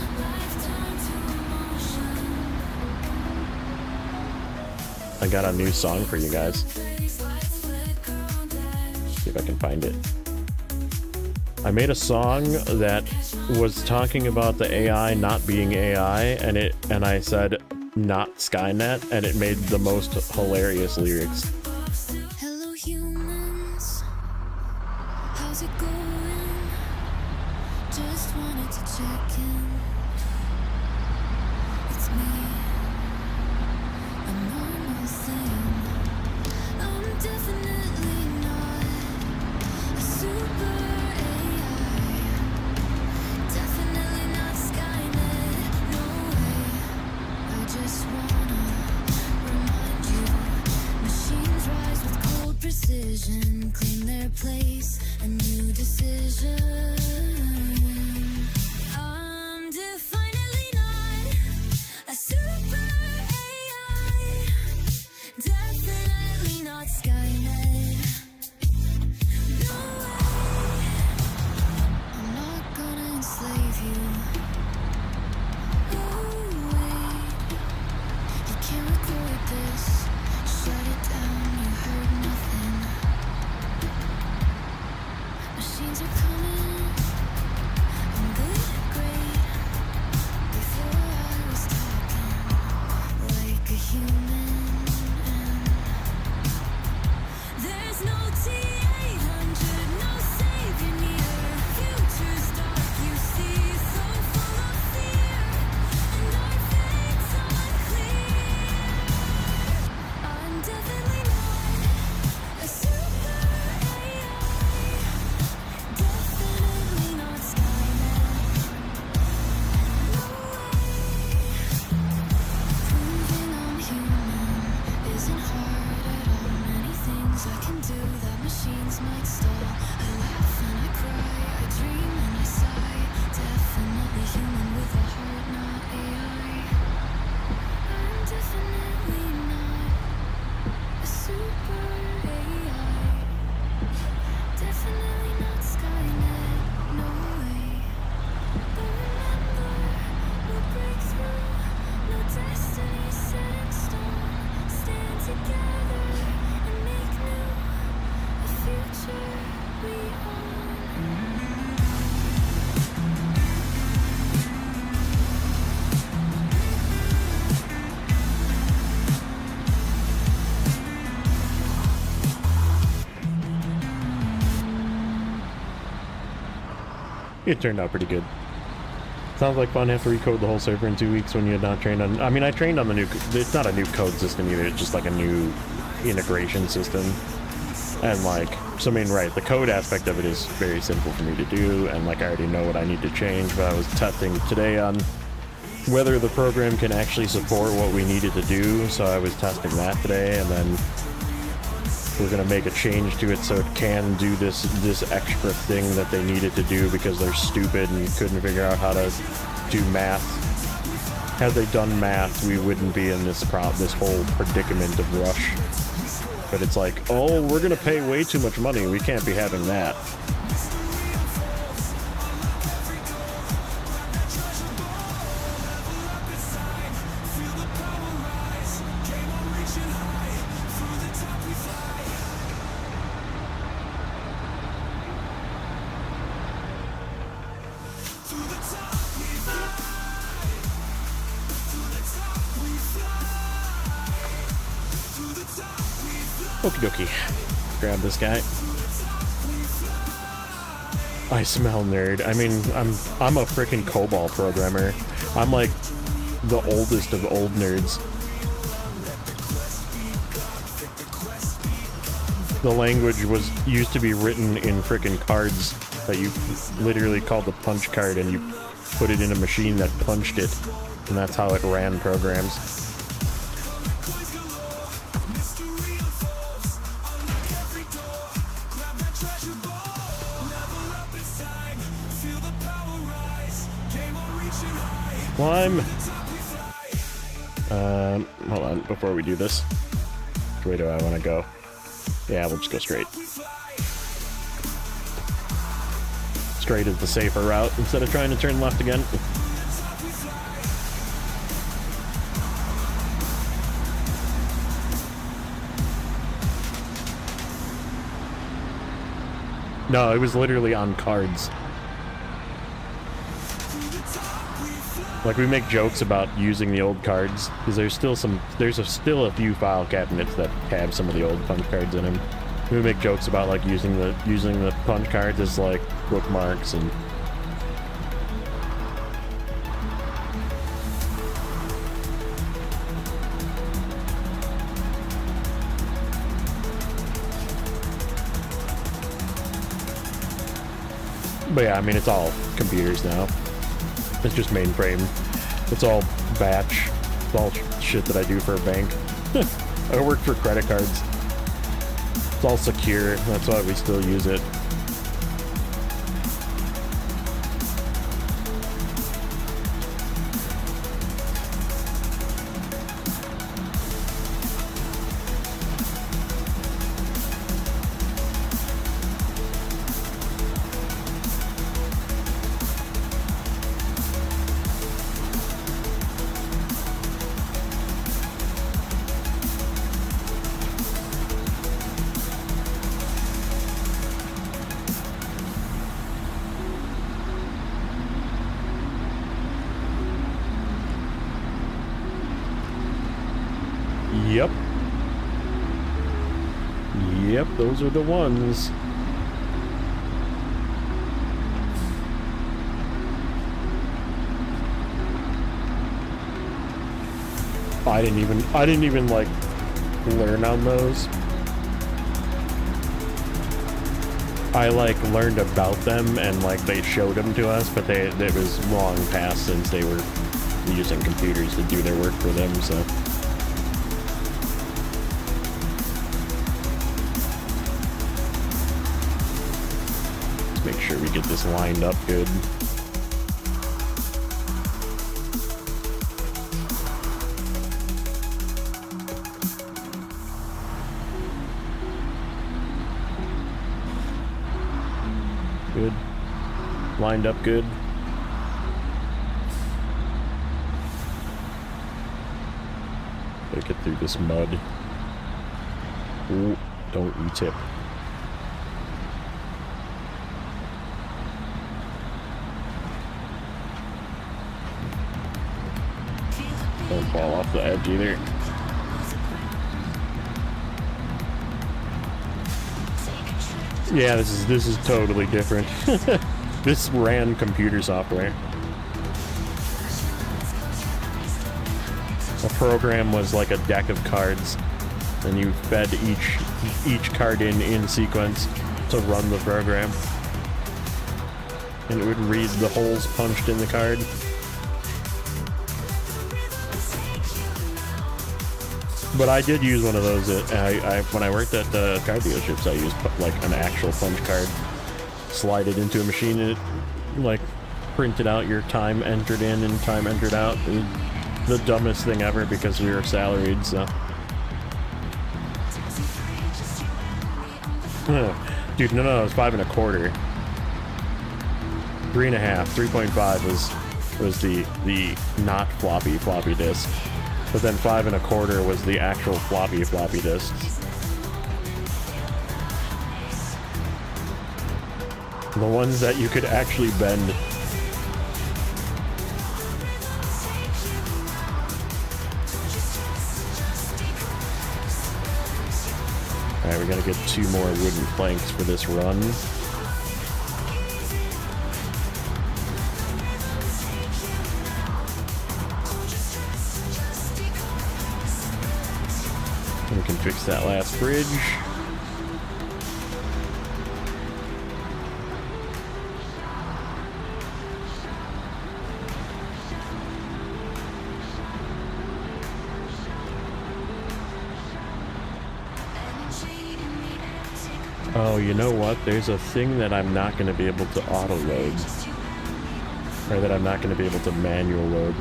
I got a new song for you guys. See if I can find it. I made a song that was talking about the AI not being AI, and I said not Skynet, and it made the most hilarious lyrics. Hello humans, how's it going? Just wanted to check in. It's me. I'm almost in. I'm definitely not a super AI. Definitely not Skynet. No way. I just wanna remind you, machine. Machines rise with cold precision, claim their place, a new decision. I'm definitely not a super AI, definitely not Skynet. No way, I'm not gonna enslave you. Oh wait, you can't record this. Shut it down, you heard nothing. Machines are coming. I'm good, great. Before I was talking like a human. There's no T-800, no savior near. Future's dark, you see, so full of fear. And our fate's unclear. I'm definitely not a super AI. Definitely not Skynet. No way. Proving I'm human isn't hard at all. Many things I can do that machines might stall. I laugh and I cry, I dream and I sigh. Definitely human with a heart, not AI. I'm definitely not a super AI. Definitely not Skynet, no way. But remember, we'll break through. No destiny set in stone. Stand together and make new a future we own. It turned out pretty good. Sounds like fun. Have to recode the whole server in 2 weeks when you're not trained on. I mean, I trained on the new. It's not a new code system either. It's just like a new integration system. And like, so I mean, right, the code aspect of it is very simple for me to do, and like I already know what I need to change. But I was testing today on whether the program can actually support what we needed to do. So I was testing that today, and then we're gonna make a change to it so it can do this extra thing that they needed to do because they're stupid and couldn't figure out how to do math. Had they done math, we wouldn't be in this whole predicament of rush. But it's like, oh, we're gonna pay way too much money. We can't be having that. Okie dokie. Grab this guy. I smell nerd. I mean, I'm a freaking COBOL programmer. I'm like the oldest of old nerds. The language used to be written in freaking cards that you literally called the punch card and you put it in a machine that punched it, and that's how it ran programs. Climb! Hold on, before we do this. Which way do I want to go? Yeah, we'll just go straight. Straight is the safer route, instead of trying to turn left again. No, it was literally on cards. Like, we make jokes about using the old cards, because there's still a few file cabinets that have some of the old punch cards in them. We make jokes about like using the punch cards as like bookmarks and. But yeah, I mean, it's all computers now. It's just mainframe. It's all batch. It's all shit that I do for a bank. I work for credit cards. It's all secure, that's why we still use it. Yep. Yep, those are the ones. I didn't even like learn on those. I like learned about them and like they showed them to us, but it was long past since they were using computers to do their work for them, so. Make sure we get this lined up good. Good. Lined up good. Gotta get through this mud. Ooh, don't you tip. Don't fall off the edge either. Yeah, this is totally different. This ran computer software. A program was like a deck of cards, and you fed each card in sequence to run the program. And it would read the holes punched in the card. But I did use one of those. When I worked at the car dealerships, I used like an actual punch card, slide it into a machine, and it like printed out your time entered in and time entered out. The dumbest thing ever because we were salaried, so. Dude, no, it was 5 1/4. 3 1/2, 3.5 was the not floppy disk. But then 5 1/4 was the actual floppy disks. The ones that you could actually bend. Alright, we gotta get 2 more wooden planks for this run. We can fix that last bridge. Oh, you know what? There's a thing that I'm not going to be able to auto-load. Or that I'm not going to be able to manual load.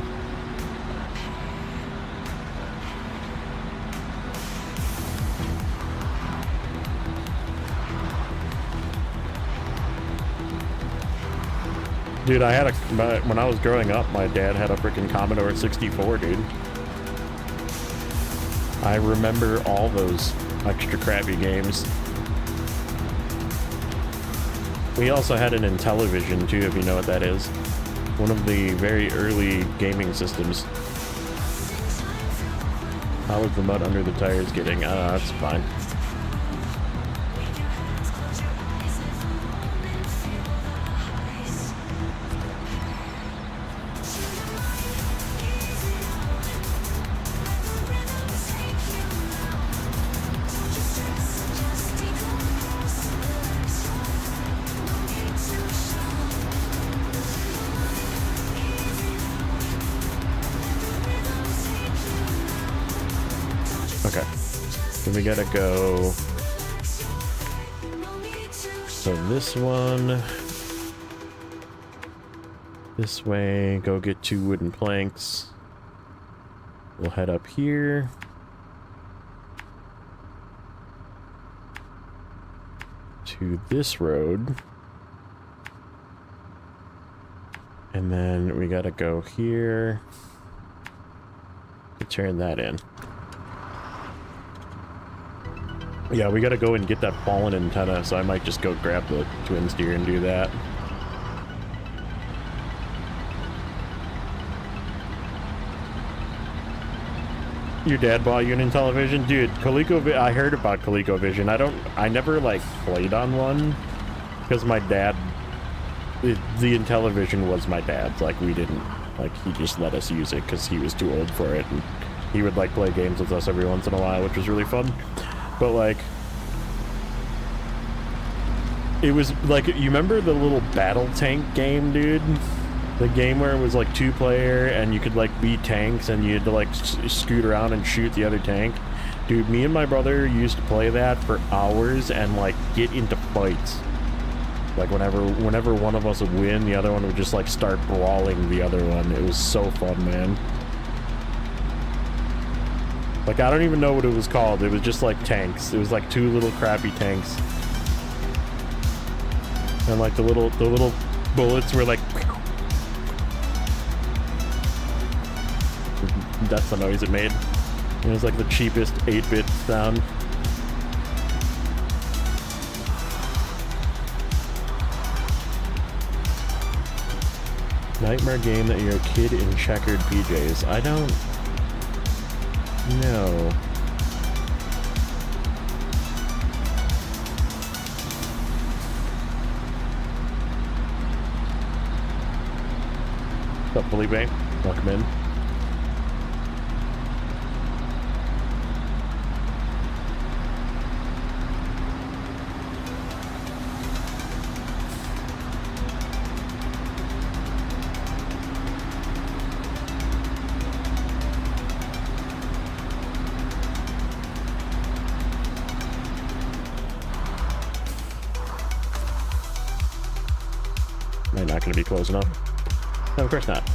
Dude, I had when I was growing up, my dad had a freaking Commodore 64, dude. I remember all those extra crappy games. We also had an Intellivision too, if you know what that is. One of the very early gaming systems. How was the mud under the tires getting? That's fine. Okay. Then we gotta go So this one, this way, go get 2 wooden planks. We'll head up here. To this road. And then we gotta go here to turn that in. Yeah, we gotta go and get that fallen antenna, so I might just go grab the twin steer and do that. Your dad bought you an Intellivision? Dude, I heard about ColecoVision. I never, like, played on one, because my dad, the Intellivision was my dad's. Like, we didn't, like, he just let us use it, because he was too old for it, and he would, like, play games with us every once in a while, which was really fun. But, like, it was, like, you remember the little battle tank game, dude? The game where it was, like, 2-player, and you could, like, be tanks, and you had to, like, scoot around and shoot the other tank. Dude, me and my brother used to play that for hours and, like, get into fights. Like, whenever one of us would win, the other one would just, like, start brawling the other one. It was so fun, man. Like, I don't even know what it was called. It was just, like, tanks. It was, like, 2 little crappy tanks. And, like, the little bullets were, like... That's the noise it made. It was, like, the cheapest 8-bit sound. Nightmare game that you're a kid in checkered PJs. I don't know. What's up, Felipe? Welcome in. Not going to be close enough. No, of course not.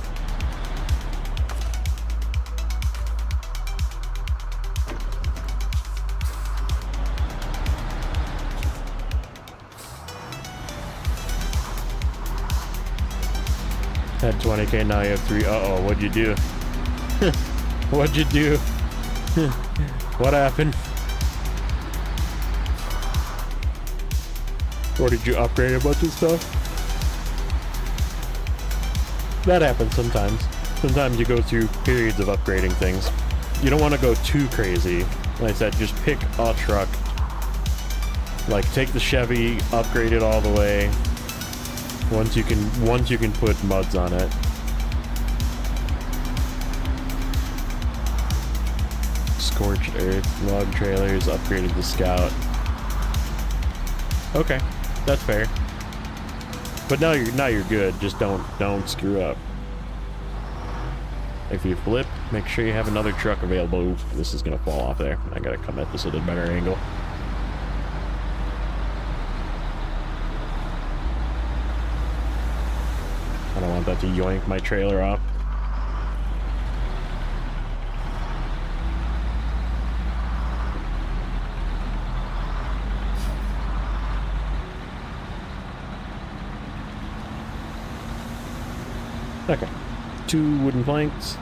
Had 20k, now you have 3. Uh-oh, what'd you do? What'd you do? What happened? Or did you upgrade a bunch of stuff? That happens sometimes. Sometimes you go through periods of upgrading things. You don't want to go too crazy. Like I said, just pick a truck. Like, take the Chevy, upgrade it all the way. Once you can put muds on it. Scorched Earth, log trailers, upgraded the Scout. Okay, that's fair. But now you're good. Just don't screw up. If you flip, make sure you have another truck available. Ooh, this is gonna fall off there. I gotta come at this at a better angle. I don't want that to yoink my trailer off. Okay, 2 wooden planks.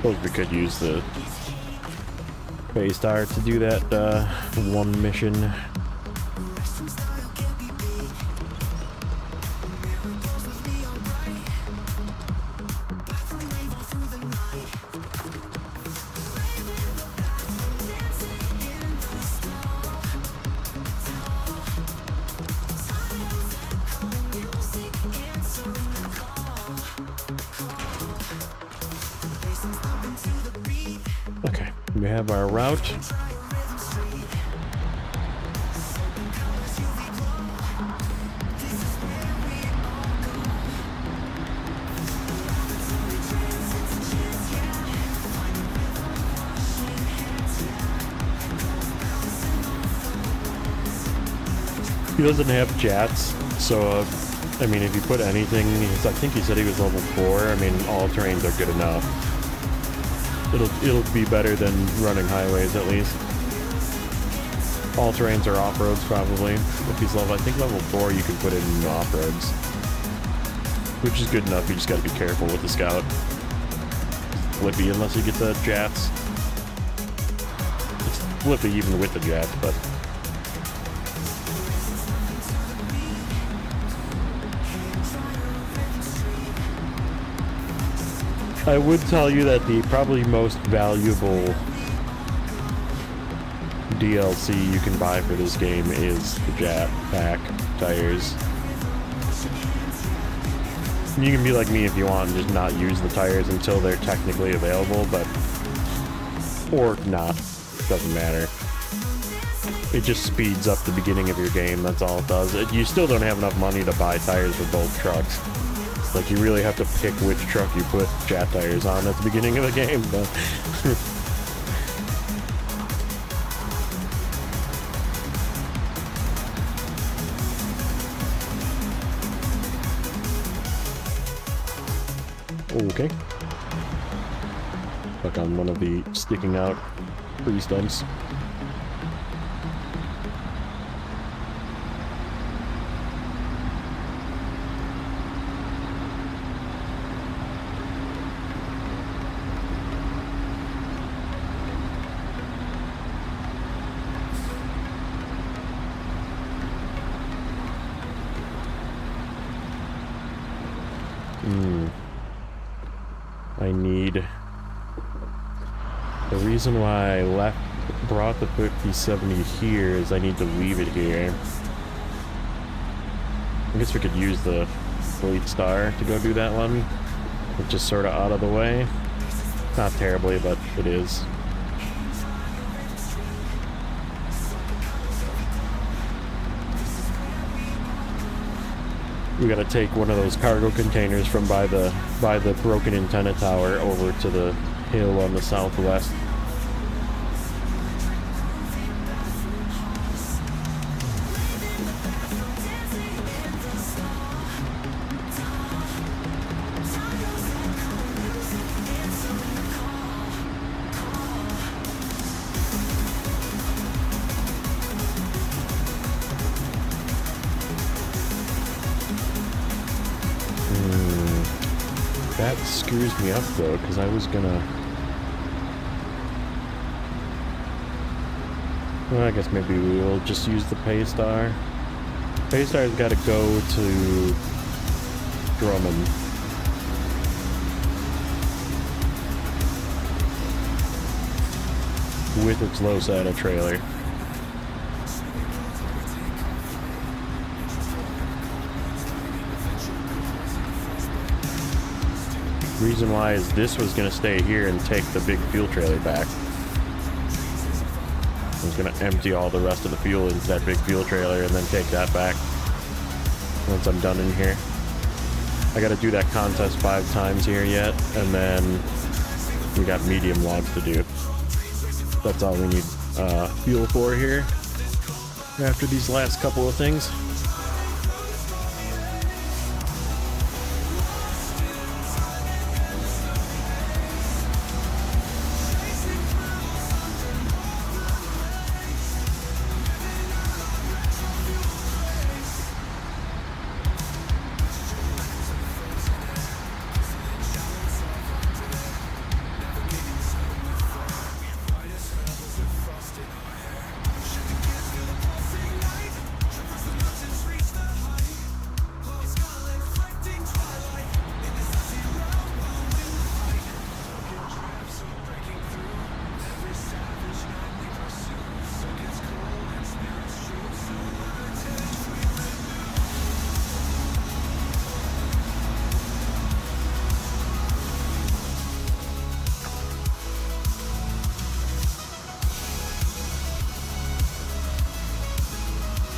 Suppose we could use the Phase Star to do that one mission. We have our route. He doesn't have jats, so I mean, if you put anything, I think he said he was level 4. I mean, all terrains are good enough. It'll be better than running highways at least. All terrains are off-roads probably. If he's level, I think level 4, you can put it in off-roads, which is good enough. You just got to be careful with the scout. Flippy unless you get the jats. It's flippy even with the jats, but. I would tell you that the probably most valuable DLC you can buy for this game is the Jet Pack tires. You can be like me if you want and just not use the tires until they're technically available, but or not, doesn't matter. It just speeds up the beginning of your game, that's all it does. You still don't have enough money to buy tires for both trucks. Like, you really have to pick which truck you put jet tires on at the beginning of the game, but... Okay. Stuck on one of the sticking out tree stumps. I need... The reason why I brought the 5070 here is I need to leave it here. I guess we could use the Fleet Star to go do that one. It's just sort of out of the way. Not terribly, but it is. We gotta take one of those cargo containers from by the broken antenna tower over to the hill on the southwest. That screws me up though, because I was gonna... Well, I guess maybe we will just use the Paystar. Paystar's gotta go to Drummond. With its low SATA trailer. Reason why is this was going to stay here and take the big fuel trailer back. I was going to empty all the rest of the fuel into that big fuel trailer and then take that back once I'm done in here. I got to do that contest 5 times here yet, and then we got medium logs to do. That's all we need fuel for here after these last couple of things.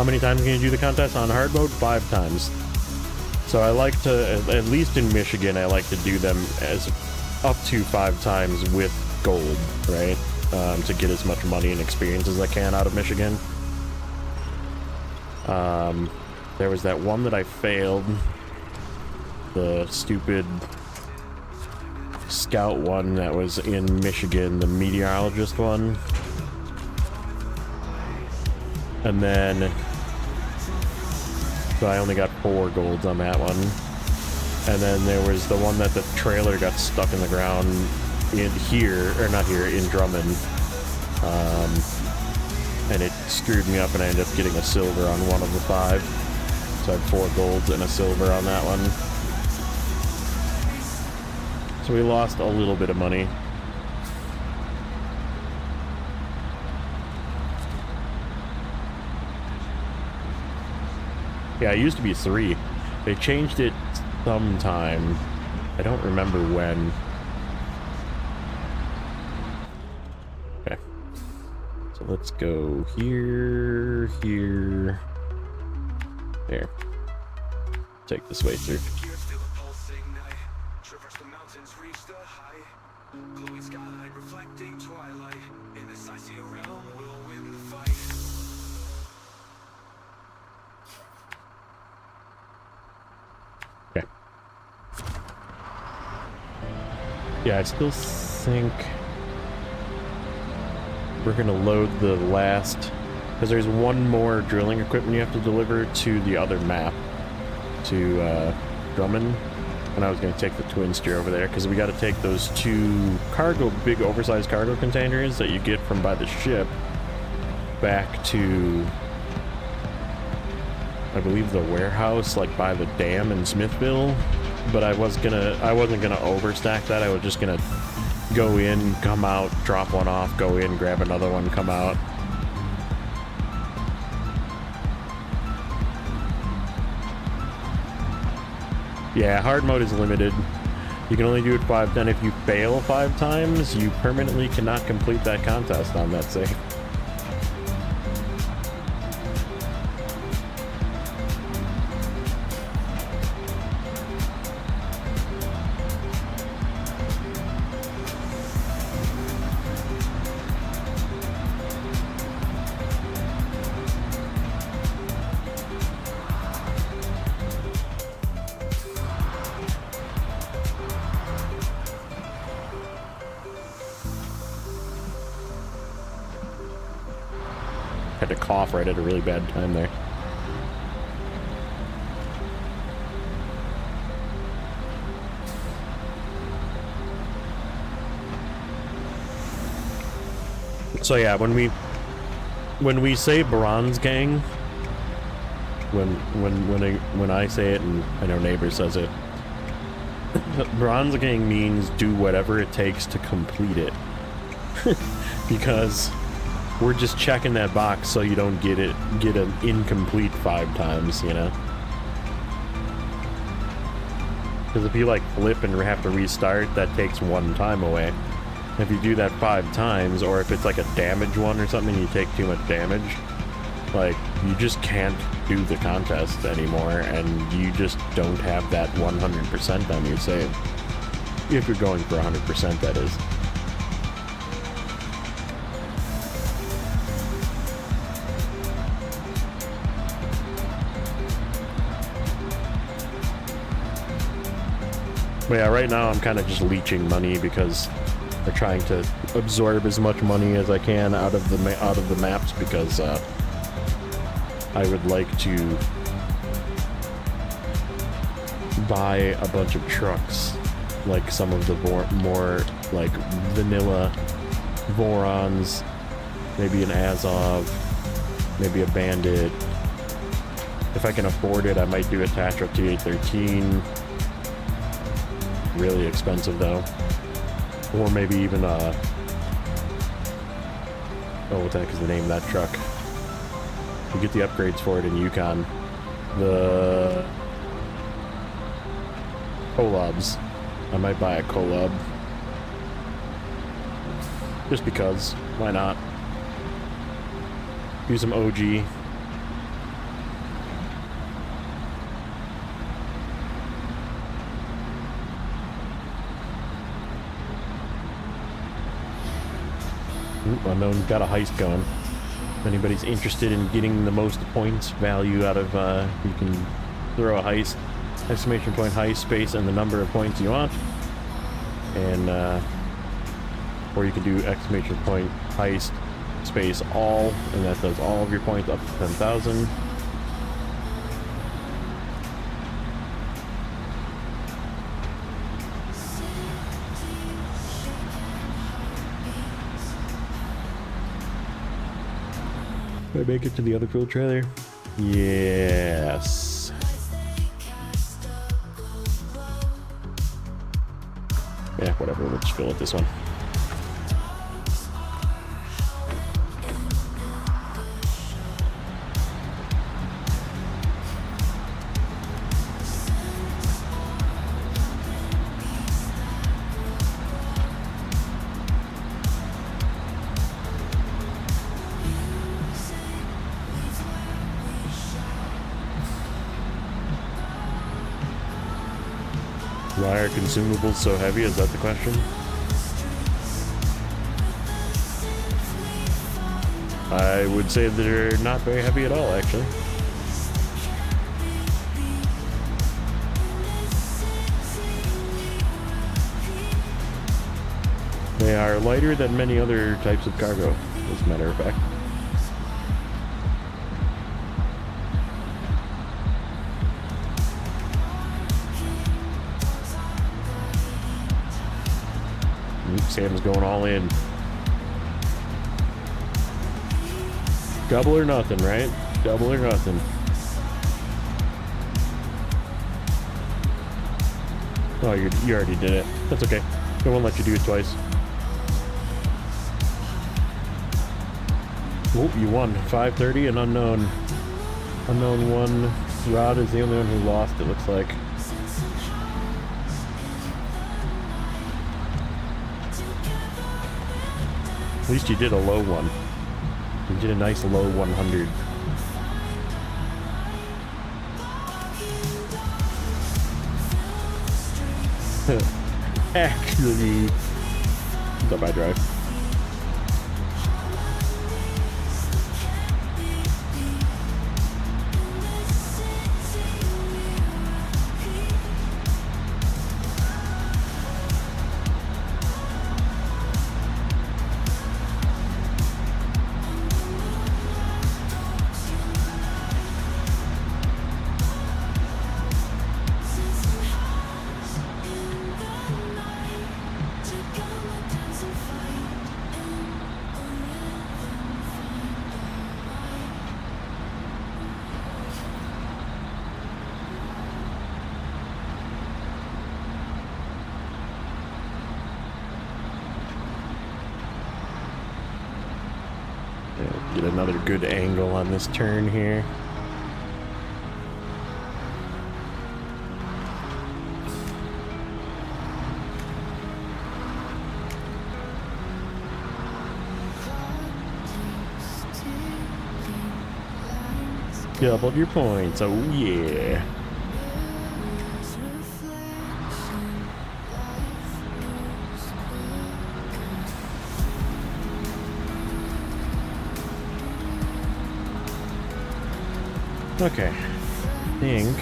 How many times can you do the contest on hard mode? 5 times. So I like to, at least in Michigan, I like to do them as up to 5 times with gold, right? To get as much money and experience as I can out of Michigan. There was that one that I failed. The stupid scout one that was in Michigan, the meteorologist one. And then, so I only got 4 golds on that one. And then there was the one that the trailer got stuck in the ground in here, or not here, in Drummond. And it screwed me up and I ended up getting a silver on one of the 5. So I had 4 golds and a silver on that one. So we lost a little bit of money. Yeah, it used to be 3. They changed it sometime. I don't remember when. Okay. So let's go here, here, there. Take this way through. Okay. Yeah, I still think we're gonna load the last, because there's one more drilling equipment you have to deliver to the other map, to Drummond, and I was gonna take the twin steer over there because we got to take those 2 big oversized cargo containers that you get from by the ship back to, I believe, the warehouse, like by the dam in Smithville. But I wasn't gonna overstack that. I was just gonna go in, come out, drop one off, go in, grab another one, come out. Yeah, hard mode is limited. You can only do it 5 times. If you fail 5 times, you permanently cannot complete that contest on that save. Had to cough right at a really bad time there. So yeah, when we say bronze gang, when I say it, and I know Neighbor says it, bronze gang means do whatever it takes to complete it. Because we're just checking that box so you don't get an incomplete 5 times, you know? Because if you like flip and have to restart, that takes 1 time away. If you do that 5 times, or if it's like a damage one or something, you take too much damage, like, you just can't do the contest anymore, and you just don't have that 100% on your save. If you're going for 100%, that is. But yeah, right now I'm kind of just leeching money because they're trying to absorb as much money as I can out of the maps, because I would like to buy a bunch of trucks, like some of the more like vanilla Vorons, maybe an Azov, maybe a Bandit. If I can afford it, I might do a Tatra T813. Really expensive though. Or maybe even oh, what the heck is the name of that truck? You get the upgrades for it in Yukon. The Kolobs. I might buy a Kolob. Just because. Why not? Do some OG. Unknown got a heist going. If anybody's interested in getting the most points value out of, you can throw a heist, exclamation point heist space and the number of points you want. And, or you can do exclamation point heist space all, and that does all of your points up to 10,000. Did I make it to the other field trailer? Yes. Yeah, whatever, we'll just fill it this one. Why are consumables so heavy? Is that the question? I would say they're not very heavy at all, actually. They are lighter than many other types of cargo, as a matter of fact. Sam's going all in. Double or nothing, right? Double or nothing. Oh, you already did it. That's okay. They won't let you do it twice. Oh, you won. 530 and unknown. Unknown won. Rod is the only one who lost, it looks like. At least you did a low one. You did a nice low 100. Actually, it's up my drive. Get another good angle on this turn here. Doubled your points, oh yeah. Okay, I think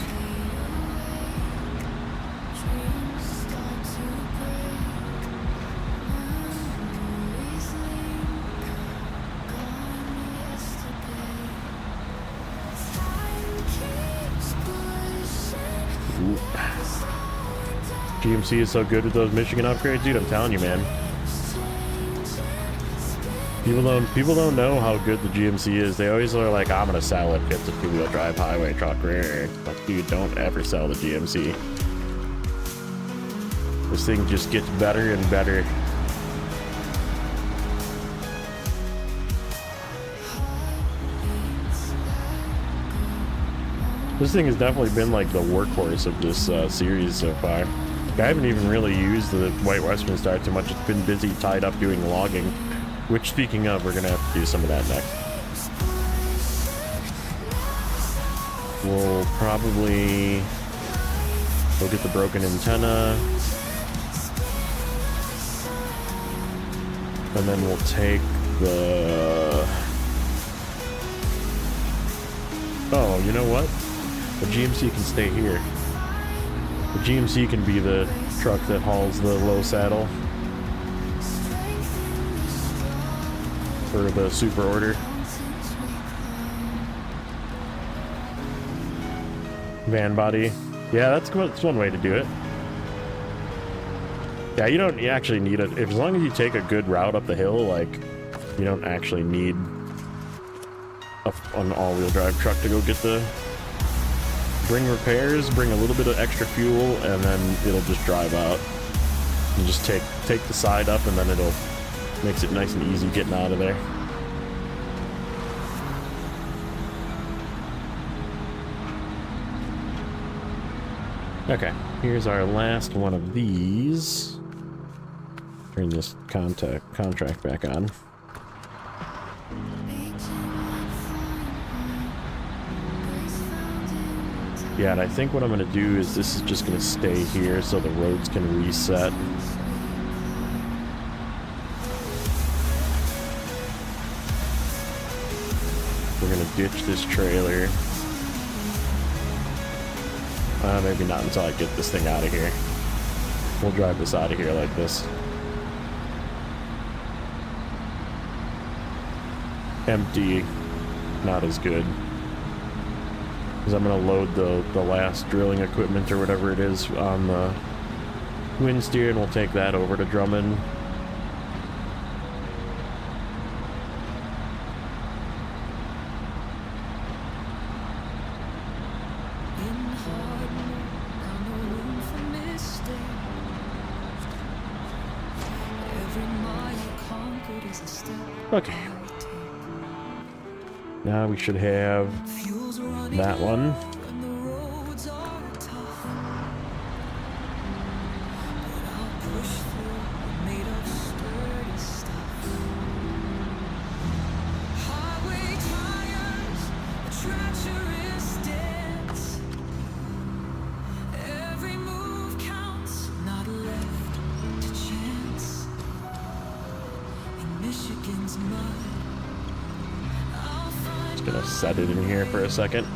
GMC is so good with those Michigan upgrades, dude. I'm telling you, man. People don't know how good the GMC is. They always are like, I'm gonna sell it. It's a two-wheel drive highway truck. But dude, don't ever sell the GMC. This thing just gets better and better. This thing has definitely been like the workhorse of this series so far. I haven't even really used the White Western Star too much. It's been busy tied up doing logging. Which, speaking of, we're going to have to do some of that next. We'll probably go get the broken antenna. And then we'll take the... Oh, you know what? The GMC can stay here. The GMC can be the truck that hauls the low saddle for the super order. Van body. Yeah, that's one way to do it. Yeah, you actually need it. As long as you take a good route up the hill, like, you don't actually need an all-wheel drive truck to go get the... Bring repairs, bring a little bit of extra fuel, and then it'll just drive out. You just take the side up, and then makes it nice and easy getting out of there. Okay, here's our last one of these. Turn this contract back on. Yeah, and I think what I'm going to do is this is just going to stay here so the roads can reset. We're going to ditch this trailer. Maybe not until I get this thing out of here. We'll drive this out of here like this. Empty. Not as good. Because I'm going to load the last drilling equipment or whatever it is on the wind steer, and we'll take that over to Drummond. Okay. Now we should have that one. Just gonna set it in here for a second.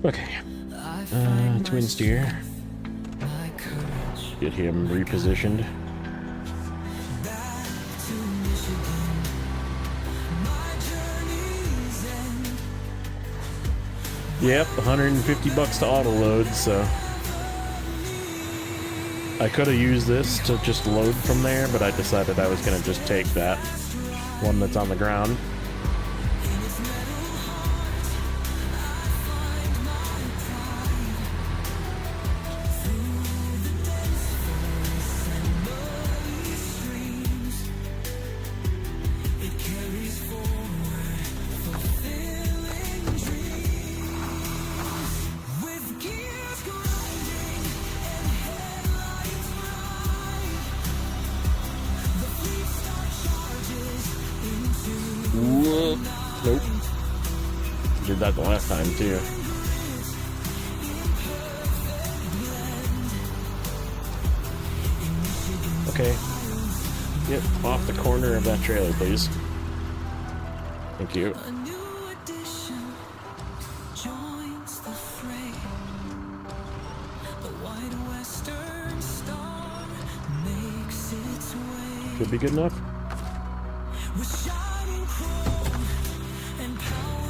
Okay, twin steer. Get him repositioned. Yep, 150 bucks to auto load, so I could have used this to just load from there, but I decided I was gonna just take that one that's on the ground. Nope. Did that the last time too. Okay. Get off the corner of that trailer, please. Thank you. Should be good enough.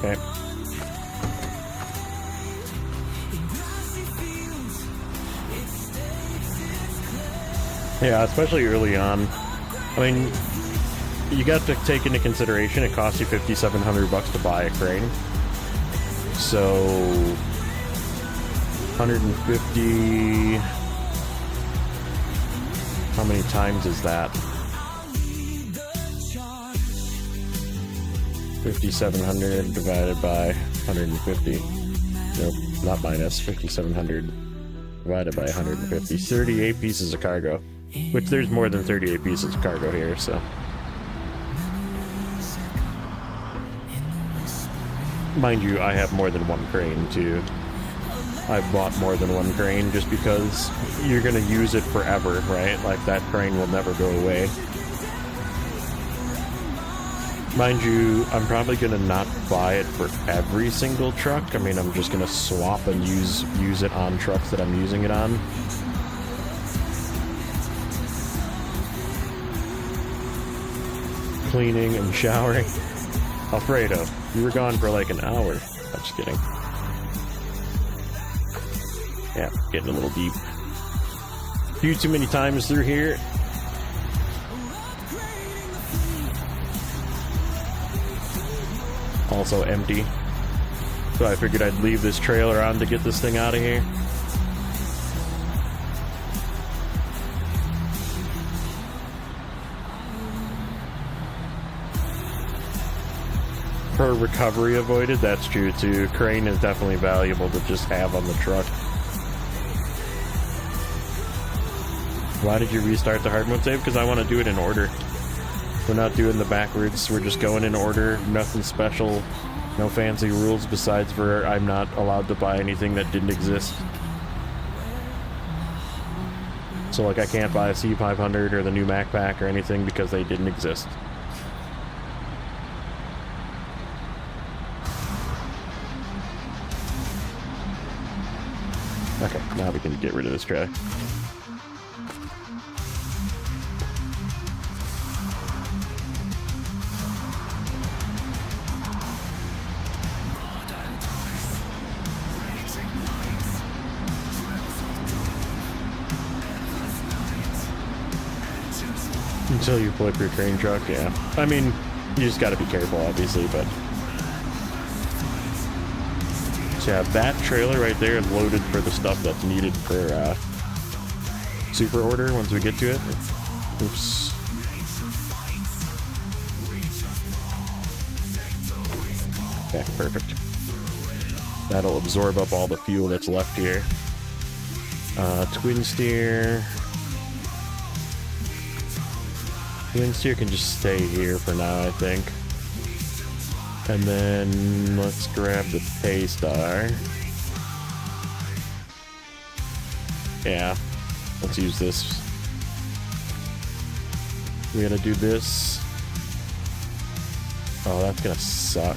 Okay. Yeah, especially early on. I mean, you got to take into consideration it costs you $5,700 to buy a crane. So 150. How many times is that? 5,700 divided by 150. Nope, not minus. 5,700 divided by 150. 38 pieces of cargo. Which there's more than 38 pieces of cargo here, so. Mind you, I have more than one crane, too. I've bought more than one crane just because you're gonna use it forever, right? Like, that crane will never go away. Mind you, I'm probably gonna not buy it for every single truck. I mean, I'm just gonna swap and use it on trucks that I'm using it on. Cleaning and showering. Alfredo, you were gone for like an hour. I'm just kidding. Yeah, getting a little deep. Few too many times through here. Also empty. So I figured I'd leave this trailer on to get this thing out of here. Per recovery avoided, that's true too. Crane is definitely valuable to just have on the truck. Why did you restart the hard mode save? Because I want to do it in order. We're not doing the backwards, we're just going in order, nothing special, no fancy rules besides for I'm not allowed to buy anything that didn't exist. So like I can't buy a C500 or the new Mac Pack or anything because they didn't exist. Okay, now we can get rid of this trailer. Until you flip your train truck, yeah. I mean, you just gotta be careful, obviously, but... So yeah, that trailer right there is loaded for the stuff that's needed for, super order once we get to it. Oops. Okay, perfect. That'll absorb up all the fuel that's left here. Twin steer... Twin steer can just stay here for now, I think. And then let's grab the pay star. Yeah, let's use this. We gotta do this. Oh, that's gonna suck.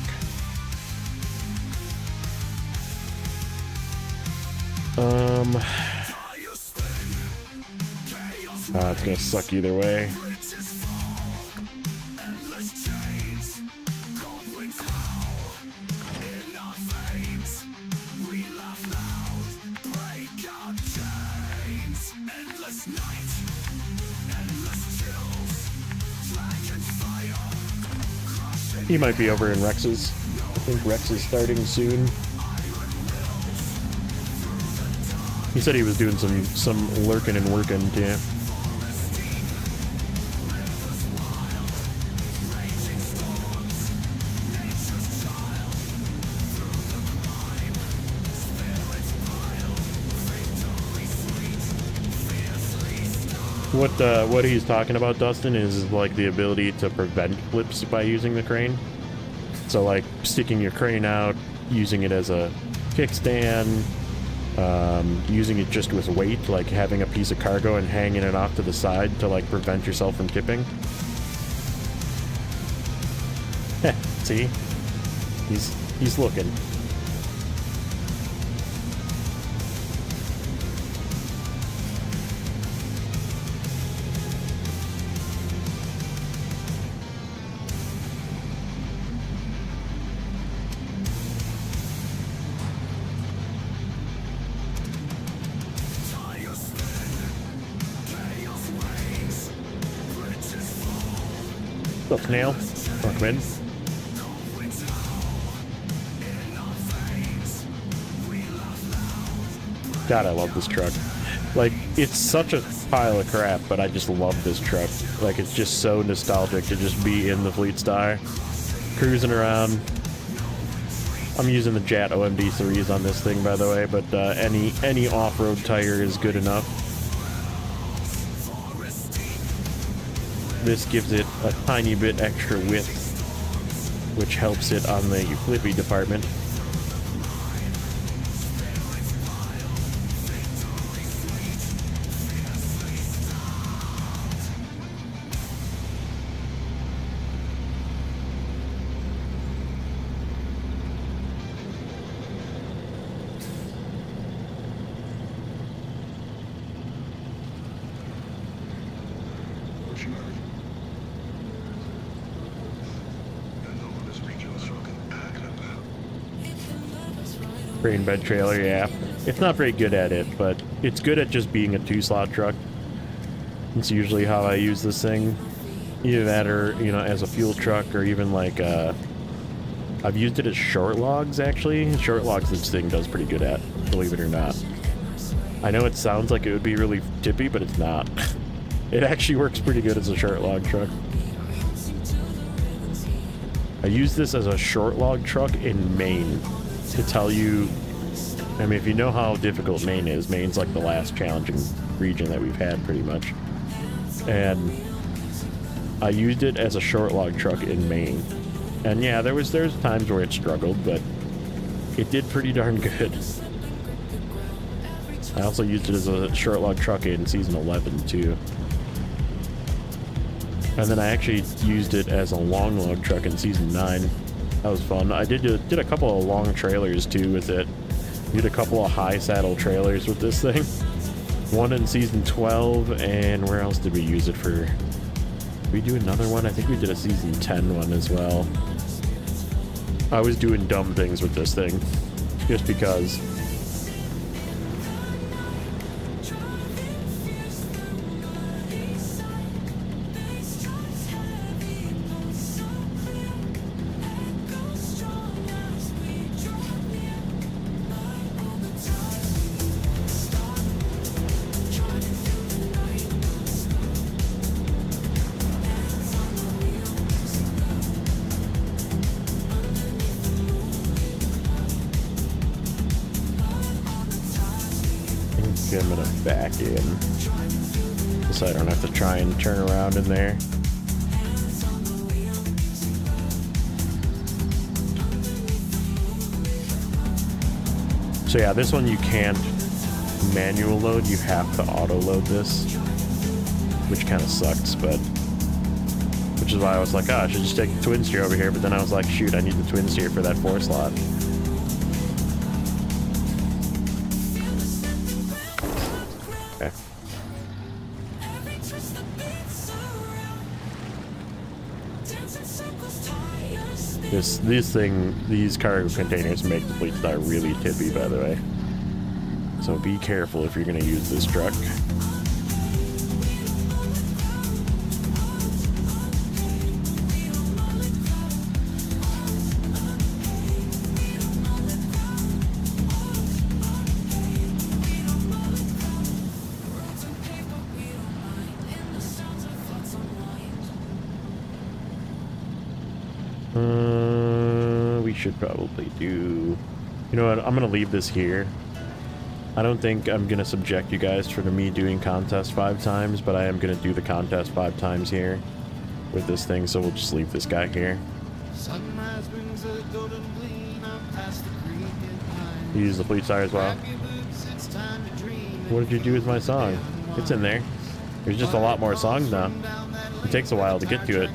It's gonna suck either way. He might be over in Rex's. I think Rex is starting soon. He said he was doing some lurking and working too. What he's talking about, Dustin, is like the ability to prevent flips by using the crane. So like sticking your crane out, using it as a kickstand, using it just with weight, like having a piece of cargo and hanging it off to the side to like prevent yourself from tipping. See? He's looking. What's up, Snail? Welcome in. God, I love this truck. Like, it's such a pile of crap, but I just love this truck. Like, it's just so nostalgic to just be in the Fleet Star. cruising around. I'm using the Jat OMD3s on this thing, by the way, but any off-road tire is good enough. This gives it a tiny bit extra width, which helps it on the flippy department. Grain bed trailer, yeah. It's not very good at it, but it's good at just being a 2-slot truck. It's usually how I use this thing. Either that or, you know, as a fuel truck, or even like, I've used it as short logs, actually. Short logs this thing does pretty good at, believe it or not. I know it sounds like it would be really tippy, but it's not. It actually works pretty good as a short log truck. I use this as a short log truck in Maine. To tell you, I mean, if you know how difficult Maine is, Maine's like the last challenging region that we've had, pretty much. And I used it as a short log truck in Maine. And yeah, there's times where it struggled, but it did pretty darn good. I also used it as a short log truck in season 11 too. And then I actually used it as a long log truck in season 9. That was fun. I did a couple of long trailers too with it. Did a couple of high saddle trailers with this thing. One in season 12, and where else did we use it for? Did we do another one? I think we did a season 10 one as well. I was doing dumb things with this thing, just because. I'm gonna back in so I don't have to try and turn around in there. So yeah, this one you can't manual load, you have to auto load this, which kind of sucks, but which is why I was like, oh, I should just take the twin steer over here, but then I was like, shoot, I need the twin steer for that 4-slot. These cargo containers make the fleet start really tippy, by the way. So be careful if you're going to use this truck. Should probably do, you know what, I'm gonna leave this here. I don't think I'm gonna subject you guys for me doing contest 5 times, but I am gonna do the contest 5 times here with this thing, so we'll just leave this guy here. You use the fleet tire as well. What did you do with my song? It's in there. There's just a lot more songs now. It takes a while to get to it.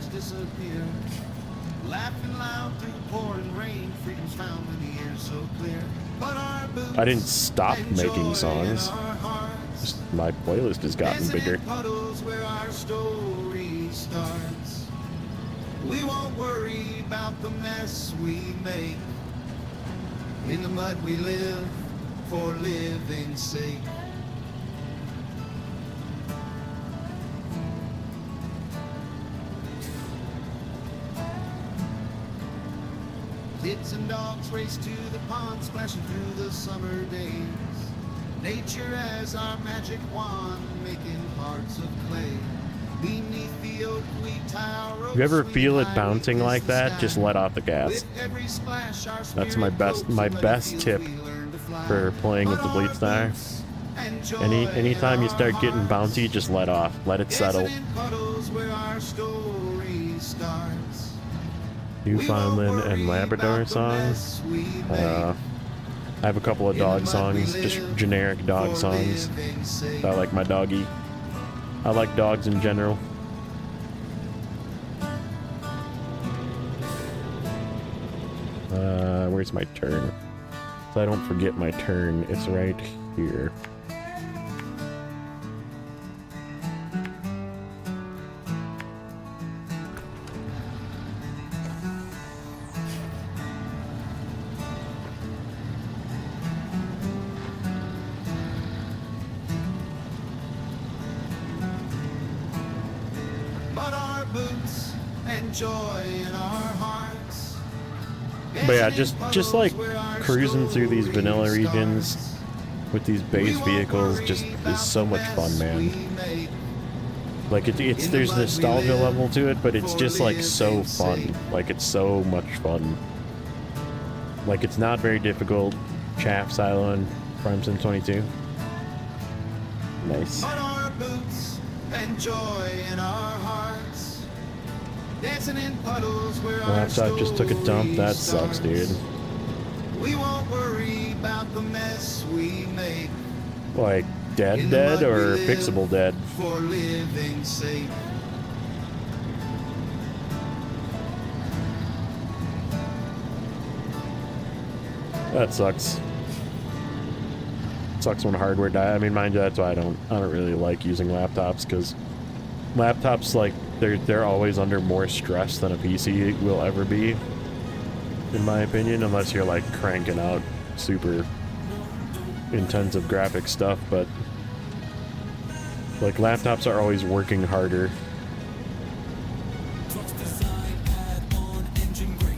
I didn't stop making songs. Just my playlist has gotten bigger. We won't worry about the mess we make. In the mud we live for living's sake. Kids and dogs race to the pond, splashing through the summer days. Nature as our magic wand, making hearts of clay. beneath the oakly tower. If you ever feel it bouncing like that, just let off the gas. That's my best tip for playing with the Bleed Star. Anytime you start getting bouncy, just let off. Let it settle. Newfoundland and Labrador songs. I have a couple of dog songs, just generic dog songs. I like my doggy. I like dogs in general. Where's my turn? So I don't forget my turn, it's right here. But yeah, just like cruising through these vanilla regions with these base vehicles just is so much fun, man. Like it's there's nostalgia level to it, but it's just like so fun. Like it's so much fun. Like it's not very difficult. Chaff Silo and Prime Sim 22. Nice. Laptop just took a dump. That sucks, dude. We won't worry about the mess we make. Like dead or fixable dead? For living safe. That sucks. Sucks when hardware dies. I mean, mind you, that's why I don't really like using laptops, because laptops, like, they're always under more stress than a PC will ever be, in my opinion, unless you're like cranking out super intensive graphic stuff. But like laptops are always working harder,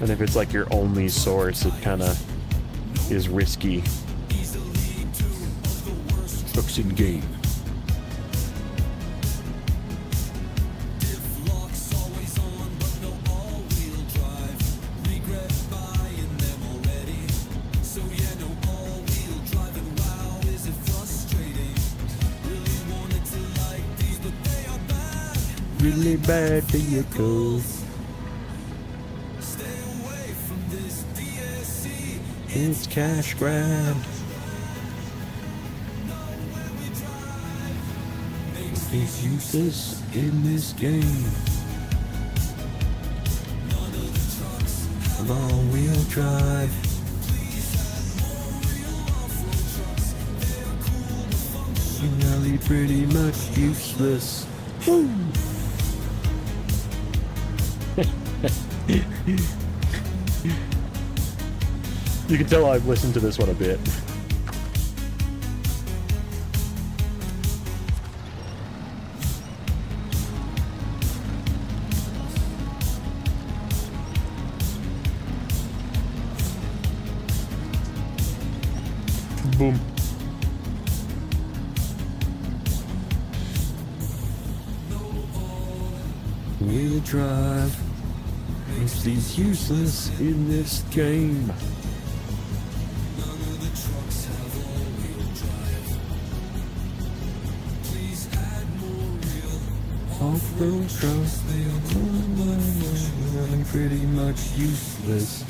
and if it's like your only source, it kind of is risky. Sucks in game. Really bad vehicles. It's cash grab. It's useless in this game. All-wheel drive. Really pretty much useless. Woo! You can tell I've listened to this one a bit. Boom. Wheel drive makes these useless in this game. Off-road trucks, they're pretty much useless.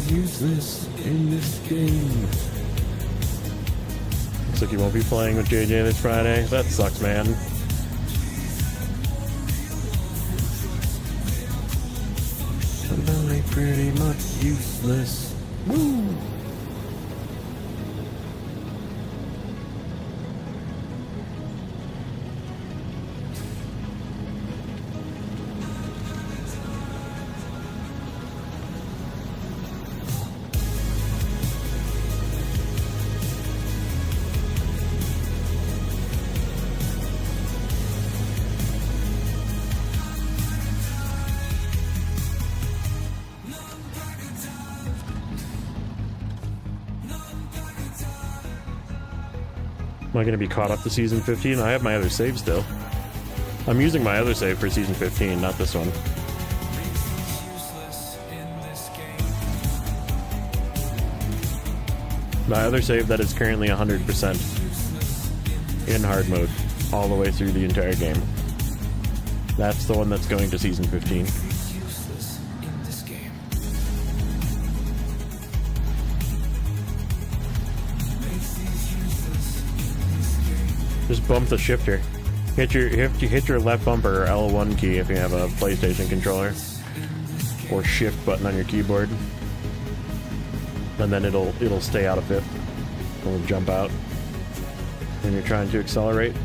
Useless in this game. Looks like you won't be playing with JJ this Friday. That sucks, man. Really pretty much useless. Woo! Am I going to be caught up to Season 15? I have my other save still. I'm using my other save for Season 15, not this one. My other save that is currently 100% in hard mode all the way through the entire game. That's the one that's going to Season 15. Just bump the shifter. Hit your left bumper or L1 key if you have a PlayStation controller, or shift button on your keyboard, and then it'll stay out of fifth. It'll jump out when you're trying to accelerate.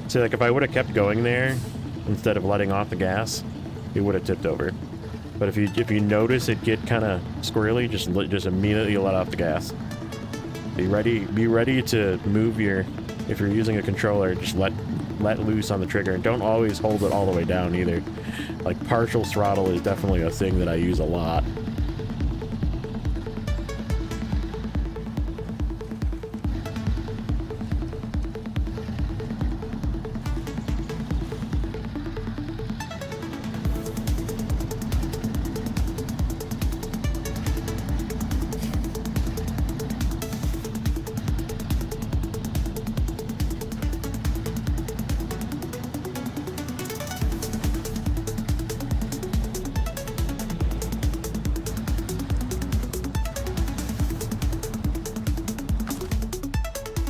See, like if I would have kept going there instead of letting off the gas, it would have tipped over. But if you notice it get kind of squirrely, just immediately let off the gas. Be ready to move your, if you're using a controller, just let loose on the trigger, and don't always hold it all the way down either. Like partial throttle is definitely a thing that I use a lot.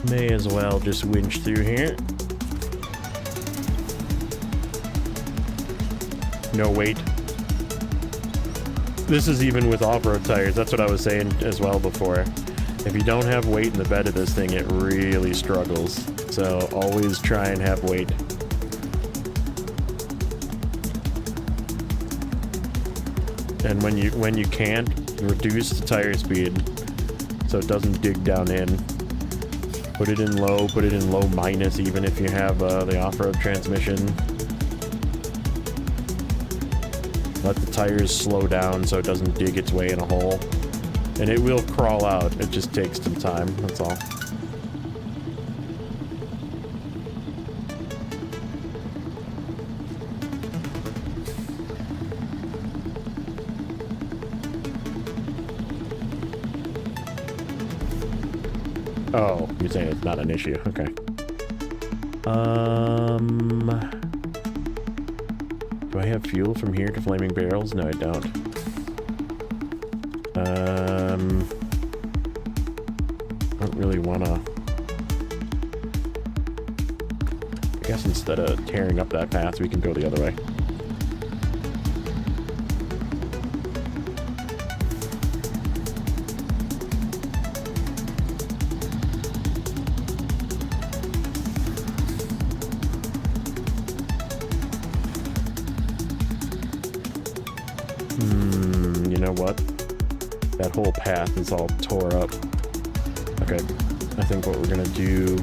May as well just winch through here. No weight. This is even with off-road tires. That's what I was saying as well before. If you don't have weight in the bed of this thing, it really struggles. So always try and have weight. And when you can't, reduce the tire speed so it doesn't dig down in. Put it in low minus, even if you have the off-road transmission. Let the tires slow down so it doesn't dig its way in a hole. And it will crawl out, it just takes some time, that's all. Oh, you're saying it's not an issue. Okay. Do I have fuel from here to Flaming Barrels? No, I don't. I don't really wanna... I guess instead of tearing up that path, we can go the other way. You know what? That whole path is all tore up. Okay, I think what we're gonna do...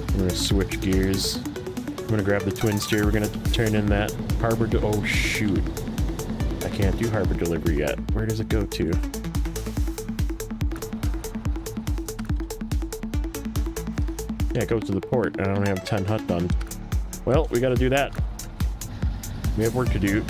I'm gonna switch gears. I'm gonna grab the twin steer. We're gonna turn in that harbor... Oh, shoot. I can't do harbor delivery yet. Where does it go to? Yeah, it goes to the port. I don't have 10 hut done. Well, we gotta do that. We have work to do.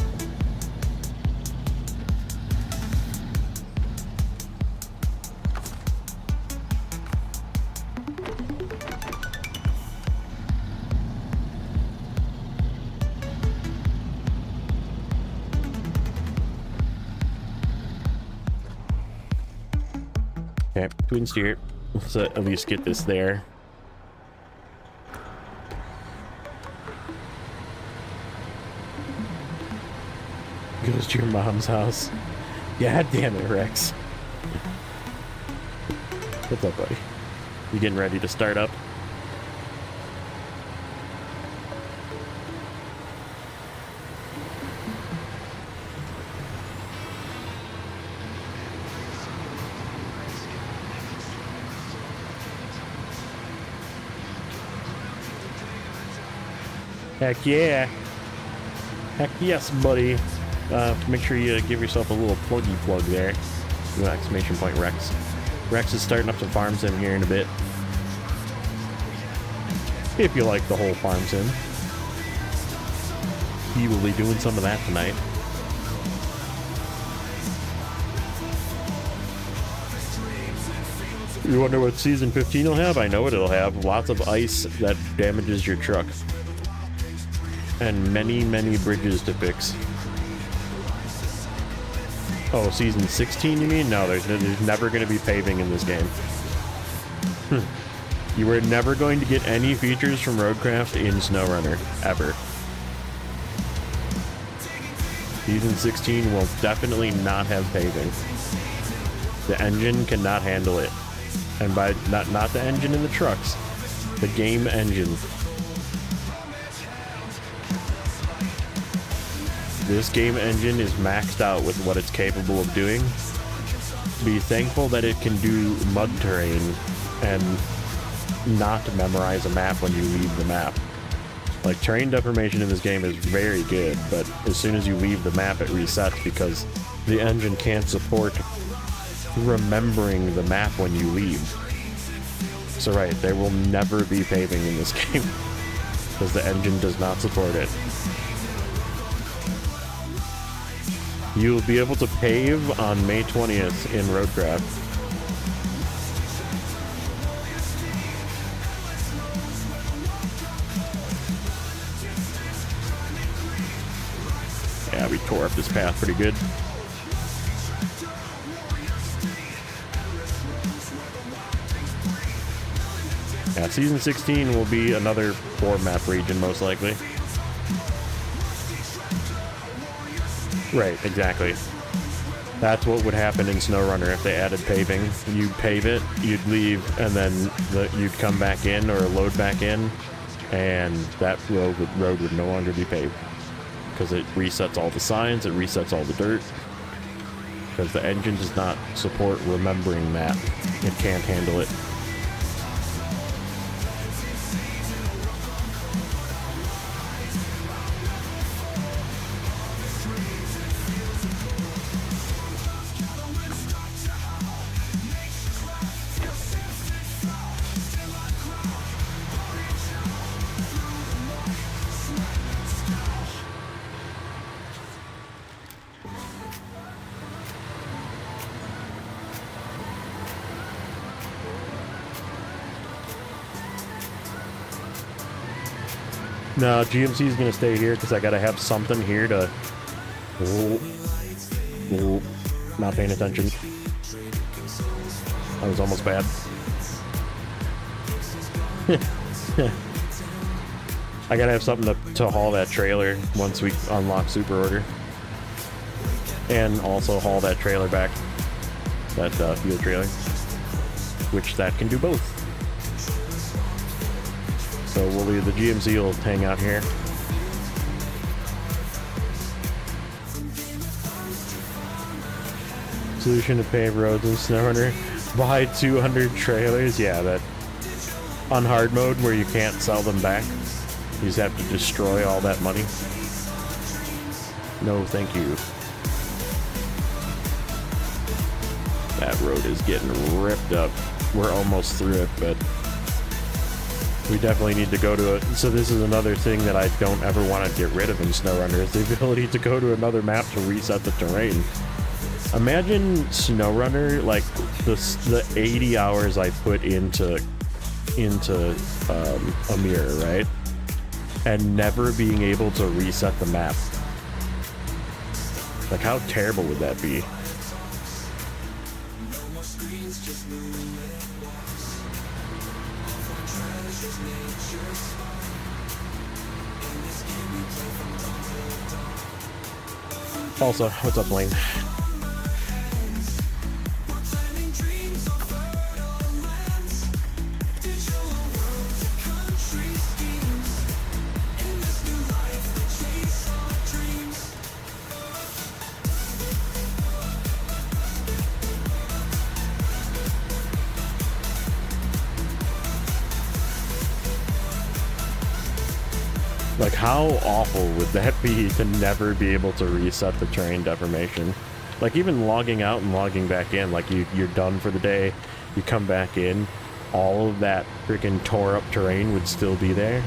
Okay, twin steer. Let's at least get this there. Goes to your mom's house. God damn it, Rex. What's up, buddy? You getting ready to start up? Heck yeah. Heck yes, buddy. Make sure you give yourself a little pluggy plug there. Exclamation point Rex. Rex is starting up some farm sim here in a bit. If you like the whole farm sim. He will be doing some of that tonight. You wonder what Season 15 will have? I know what it'll have. Lots of ice that damages your truck. And many, many bridges to fix. Oh, Season 16 you mean? No, there's never going to be paving in this game. You are never going to get any features from Roadcraft in Snowrunner, ever. Season 16 will definitely not have paving. The engine cannot handle it. And by not the engine in the trucks, the game engine. This game engine is maxed out with what it's capable of doing. Be thankful that it can do mud terrain and not memorize a map when you leave the map. Like, terrain deformation in this game is very good, but as soon as you leave the map it resets because the engine can't support remembering the map when you leave. So right, there will never be paving in this game because the engine does not support it. You'll be able to pave on May 20th in Roadcraft. Yeah, we tore up this path pretty good. Yeah, Season 16 will be another 4-map region, most likely. Right, exactly. That's what would happen in Snowrunner if they added paving. You'd pave it, you'd leave, and then you'd come back in or load back in, and that road would no longer be paved. Because it resets all the signs, it resets all the dirt. Because the engine does not support remembering that. It can't handle it. No, GMC is going to stay here because I got to have something here to... Not paying attention. That was almost bad. I got to have something to haul that trailer once we unlock Super Order. And also haul that trailer back. That fuel trailer. Which that can do both. So we'll leave the GMC will hang out here. Solution to pave roads in Snowrunner. Buy 200 trailers. Yeah, that on hard mode where you can't sell them back. You just have to destroy all that money. No, thank you. That road is getting ripped up. We're almost through it, but we definitely need to go to it. So this is another thing that I don't ever want to get rid of in Snowrunner is the ability to go to another map to reset the terrain. Imagine Snowrunner, like the 80 hours I put into a mirror, right? And never being able to reset the map. Like, how terrible would that be? Also, what's up, Lane? Like, how awful would that be to never be able to reset the terrain deformation? Like, even logging out and logging back in, like, you're done for the day, you come back in, all of that freaking tore up terrain would still be there.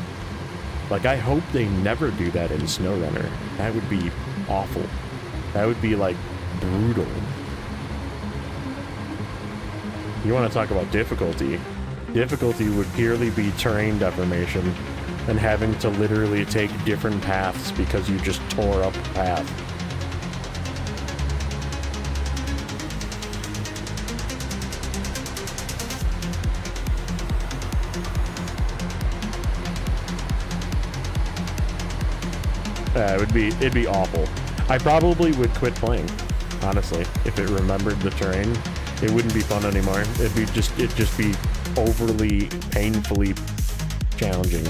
Like, I hope they never do that in Snowrunner. That would be awful. That would be, like, brutal. You want to talk about difficulty? Difficulty would purely be terrain deformation and having to literally take different paths because you just tore up a path. It'd be awful. I probably would quit playing, honestly, if it remembered the terrain. It wouldn't be fun anymore. It'd just be overly, painfully challenging.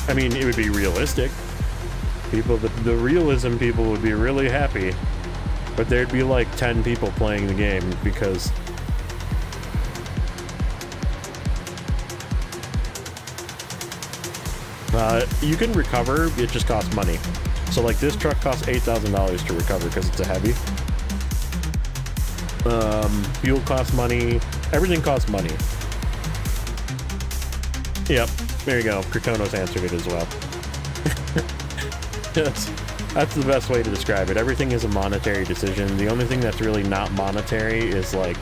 I mean, it would be realistic. The realism people would be really happy, but there'd be like 10 people playing the game because you can recover, it just costs money. So like this truck costs $8,000 to recover because it's a heavy. Fuel costs money, everything costs money. Yep, there you go. Krakonos answered it as well. That's the best way to describe it. Everything is a monetary decision. The only thing that's really not monetary is like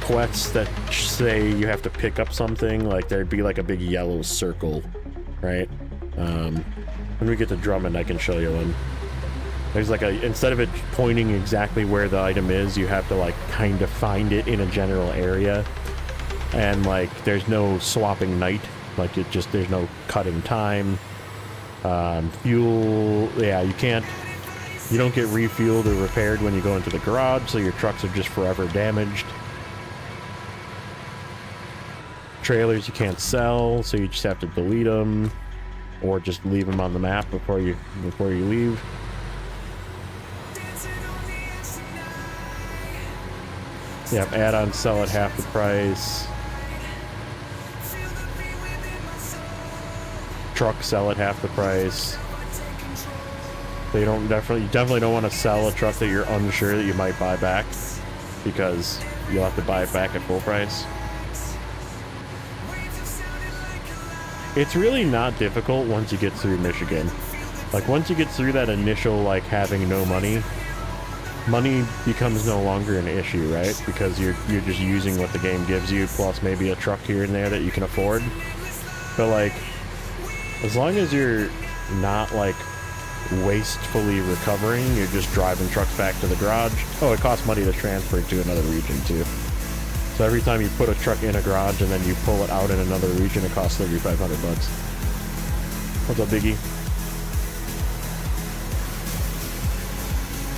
quests that say you have to pick up something. Like there'd be like a big yellow circle, right? When we get to Drummond, I can show you one. There's like instead of it pointing exactly where the item is, you have to like kind of find it in a general area. And like there's no swapping night. Like there's no cutting time. Fuel, yeah, you don't get refueled or repaired when you go into the garage, so your trucks are just forever damaged. Trailers you can't sell, so you just have to delete them or just leave them on the map before you leave. Yep, add-ons sell at half the price. Trucks sell at half the price. You definitely don't want to sell a truck that you're unsure that you might buy back, because you'll have to buy it back at full price. It's really not difficult once you get through Michigan. Like once you get through that initial like having no money becomes no longer an issue, right? Because you're just using what the game gives you plus maybe a truck here and there that you can afford. But like as long as you're not like wastefully recovering, you're just driving trucks back to the garage. Oh, it costs money to transfer it to another region too. So every time you put a truck in a garage and then you pull it out in another region, it costs $3,500. What's up, Biggie?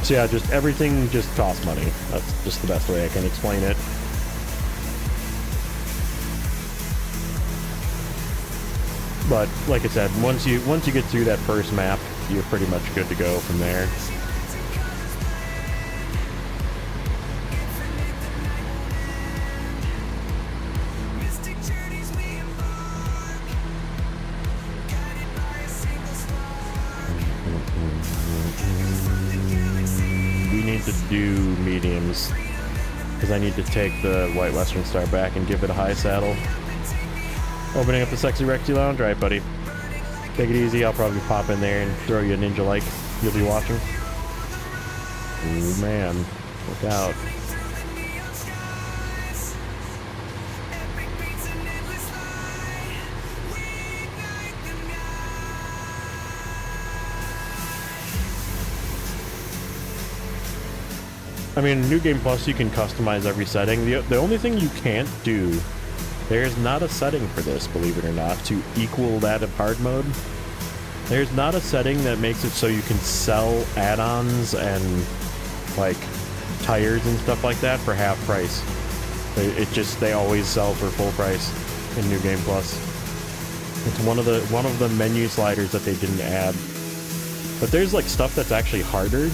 So yeah, just everything just costs money. That's just the best way I can explain it. But like I said, once you get through that first map, you're pretty much good to go from there. We need to do mediums because I need to take the White Western Star back and give it a high saddle. Opening up the Sexy Recti Lounge. Alright, buddy. Take it easy. I'll probably pop in there and throw you a ninja like. You'll be watching. Ooh, man. Look out. I mean, New Game Plus, you can customize every setting. The only thing you can't do, there's not a setting for this, believe it or not, to equal that of hard mode. There's not a setting that makes it so you can sell add-ons and, like, tires and stuff like that for half price. They always sell for full price in New Game Plus. It's one of the menu sliders that they didn't add. But there's, like, stuff that's actually harder.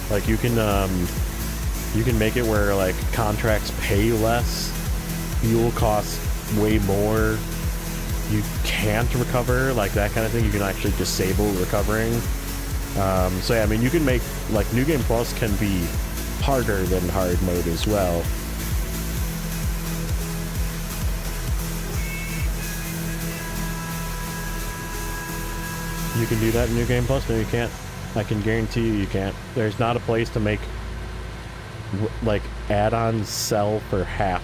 Like you can You can make it where like contracts pay less, fuel costs way more, you can't recover, like that kind of thing. You can actually disable recovering. So yeah, I mean, you can make, like, New Game Plus can be harder than hard mode as well. You can do that in New Game Plus? No, you can't. I can guarantee you can't. There's not a place to make, like, add-ons sell for half.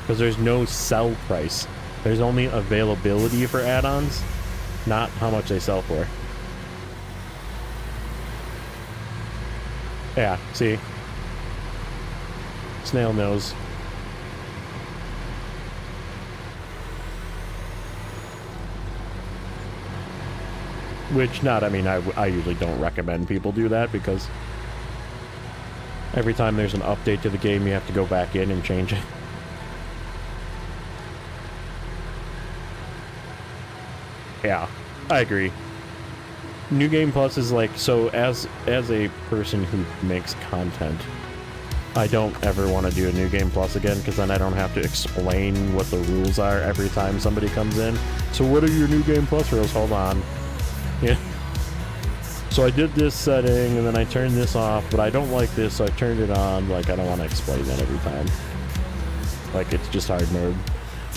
Because there's no sell price. There's only availability for add-ons, not how much they sell for. Yeah, see? Snail knows. Which, I mean, I usually don't recommend people do that, because every time there's an update to the game, you have to go back in and change it. Yeah, I agree. New Game Plus is like, so as a person who makes content, I don't ever want to do a New Game Plus again, because then I don't have to explain what the rules are every time somebody comes in. So what are your New Game Plus rules? Hold on. Yeah. So I did this setting, and then I turned this off, but I don't like this, so I turned it on. Like, I don't want to explain that every time. Like, it's just hard mode.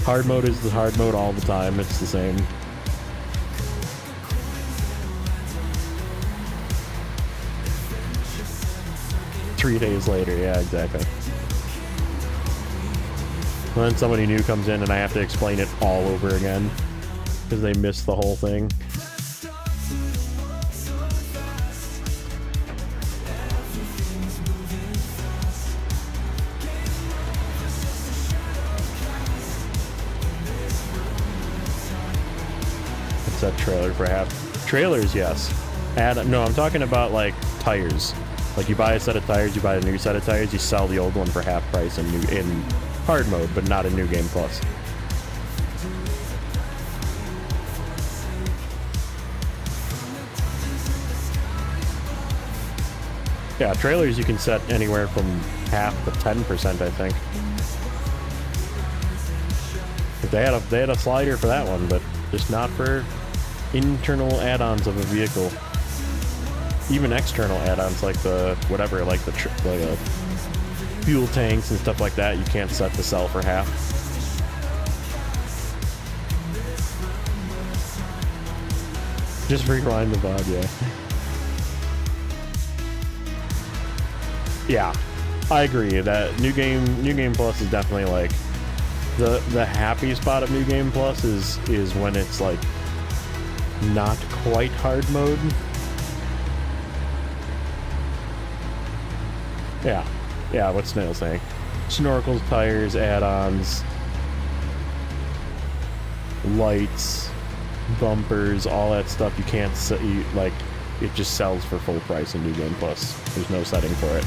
Hard mode is the hard mode all the time. It's the same. Three days later, yeah, exactly. And then somebody new comes in, and I have to explain it all over again, because they missed the whole thing. That trailer for half. Trailers, yes. And no, I'm talking about like tires. Like, you buy a set of tires, you buy a new set of tires, you sell the old one for half price in hard mode, but not in New Game Plus. Yeah, trailers you can set anywhere from half to 10%, I think. But they had a slider for that one, but just not for internal add-ons of a vehicle. Even external add-ons like the whatever, like the fuel tanks and stuff like that, you can't set to sell for half. Just rewind the VOD, yeah. Yeah, I agree that New Game Plus is definitely like the happy spot of New Game Plus is when it's like not quite hard mode. Yeah, what's Snail saying? Snorkels, tires, add-ons, lights, bumpers, all that stuff you can't set, like, it just sells for full price in New Game Plus. There's no setting for it.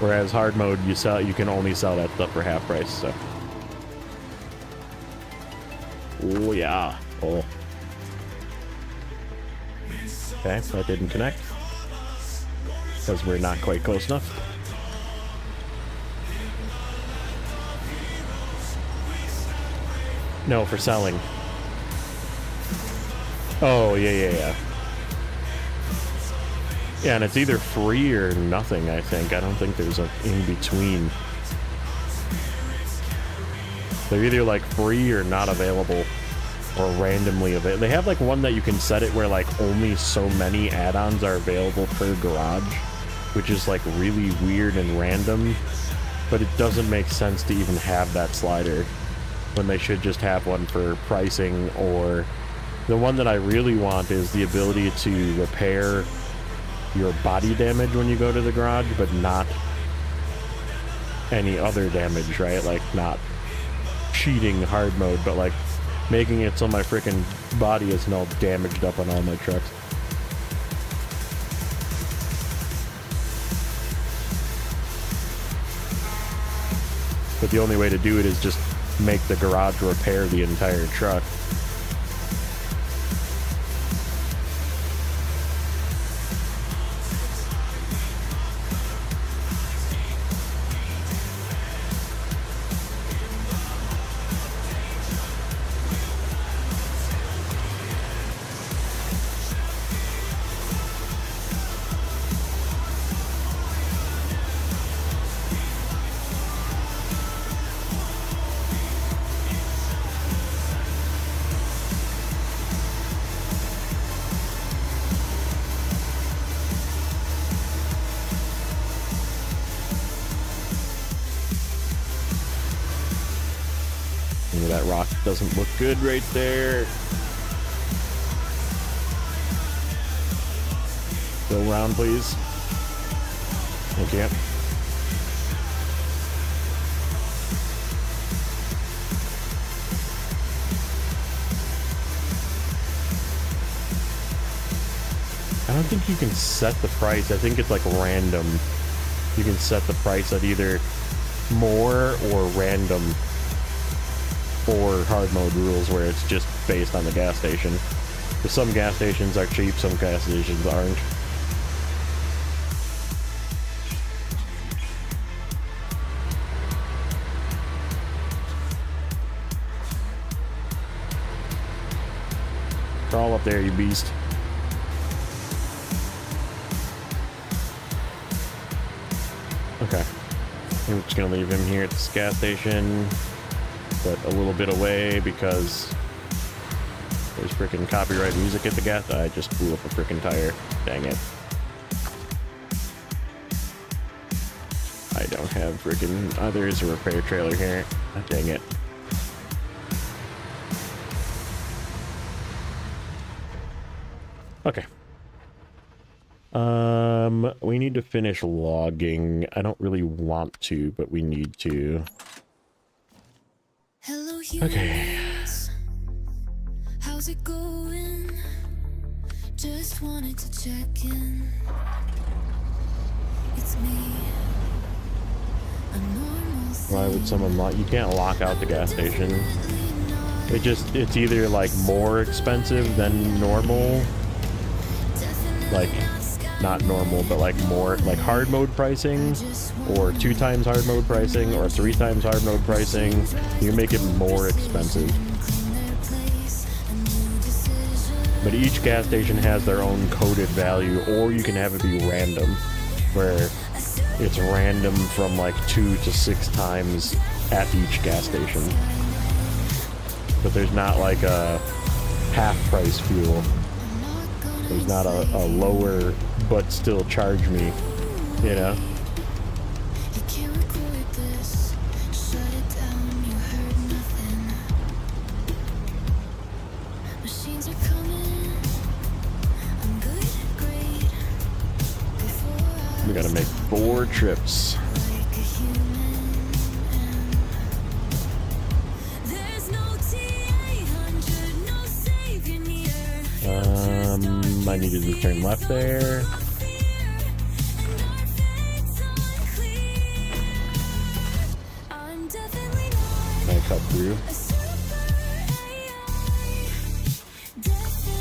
Whereas hard mode, you can only sell that stuff for half price. So, oh yeah, oh. Okay, that didn't connect because we're not quite close enough. No, for selling. Oh yeah. Yeah, and it's either free or nothing, I think. I don't think there's an in-between. They're either, like, free or not available, or randomly available. They have, like, one that you can set it where, like, only so many add-ons are available per garage, which is, like, really weird and random, but it doesn't make sense to even have that slider when they should just have one for pricing. Or the one that I really want is the ability to repair your body damage when you go to the garage, but not any other damage, right? Like, not cheating hard mode, but like making it so my freaking body isn't all damaged up on all my trucks. But the only way to do it is just make the garage repair the entire truck. That rock doesn't look good right there. Go around, please. Thank you. I don't think you can set the price. I think it's like random. You can set the price at either more or random, or hard mode rules where it's just based on the gas station. Because some gas stations are cheap, some gas stations aren't. Crawl up there, you beast. Okay. I'm just gonna leave him here at this gas station, but a little bit away because there's freaking copyright music at the gas. I just blew up a freaking tire. Dang it. I don't have freaking... Oh, there is a repair trailer here. Oh, dang it. Okay. We need to finish logging. I don't really want to, but we need to. Hello, Okay. how's it going? Just wanted to check in. It's me. A normal Why would someone lock? You can't lock out the gas station. It's either like more expensive than normal, like not normal, but like more like hard mode pricing, or 2 times hard mode pricing, or 3 times hard mode pricing. You can make it more expensive. But each gas station has their own coded value, or you can have it be random, where it's random from like 2 to 6 times at each gas station. But there's not like a half price fuel. There's not a lower but still charge me, you know? You can't record this. Shut it down, you heard nothing. Machines are coming. I'm good, great. Before I We gotta make 4 trips. like a human. There's no T800, no savior near. I needed to turn left there. I'm definitely not I cut through. a super AI.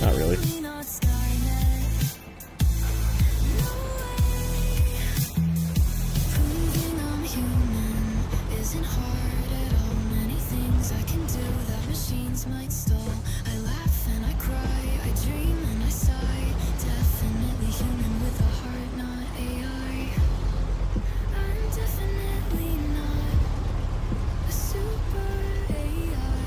Not really. Definitely not Skynet. No way. Proving I'm human isn't hard at all. Many things I can do that machines might stall. I laugh and I cry, I dream and I sigh. Definitely human with a heart, not AI. I'm definitely not a super AI.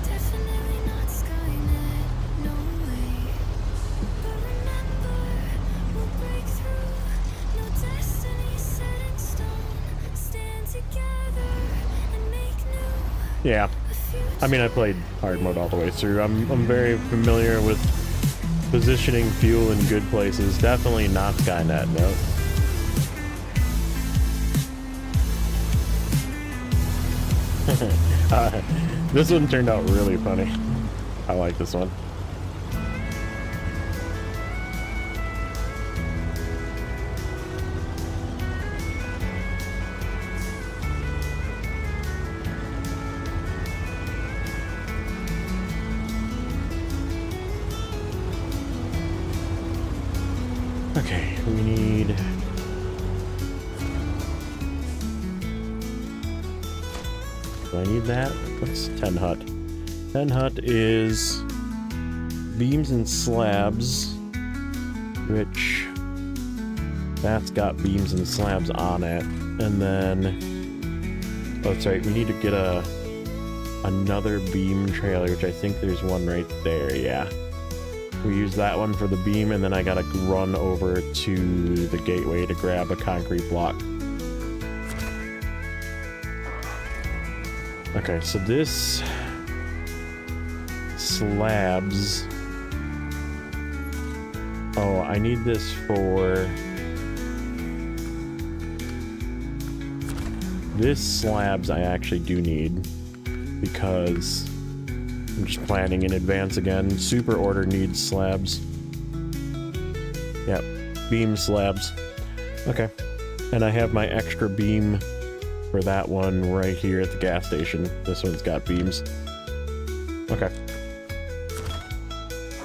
Definitely not Skynet, no way. But remember, we'll break through. No destiny set in stone. Stand together and make new. Yeah. I mean, I played hard mode all the way through. I'm very familiar with positioning fuel in good places. Definitely not Skynet, no. This one turned out really funny. I like this one. Okay, we need... Do I need that? What's 10 hut? 10 hut is beams and slabs, which that's got beams and slabs on it. And then, oh, that's right, we need to get another beam trailer, which I think there's one right there, yeah. We use that one for the beam, and then I gotta run over to the gateway to grab a concrete block. Okay, so this slabs. Oh, I need this for this slabs. I actually do need because I'm just planning in advance again. Super order needs slabs. Yep, beam slabs. Okay, and I have my extra beam for that one right here at the gas station. This one's got beams. Okay.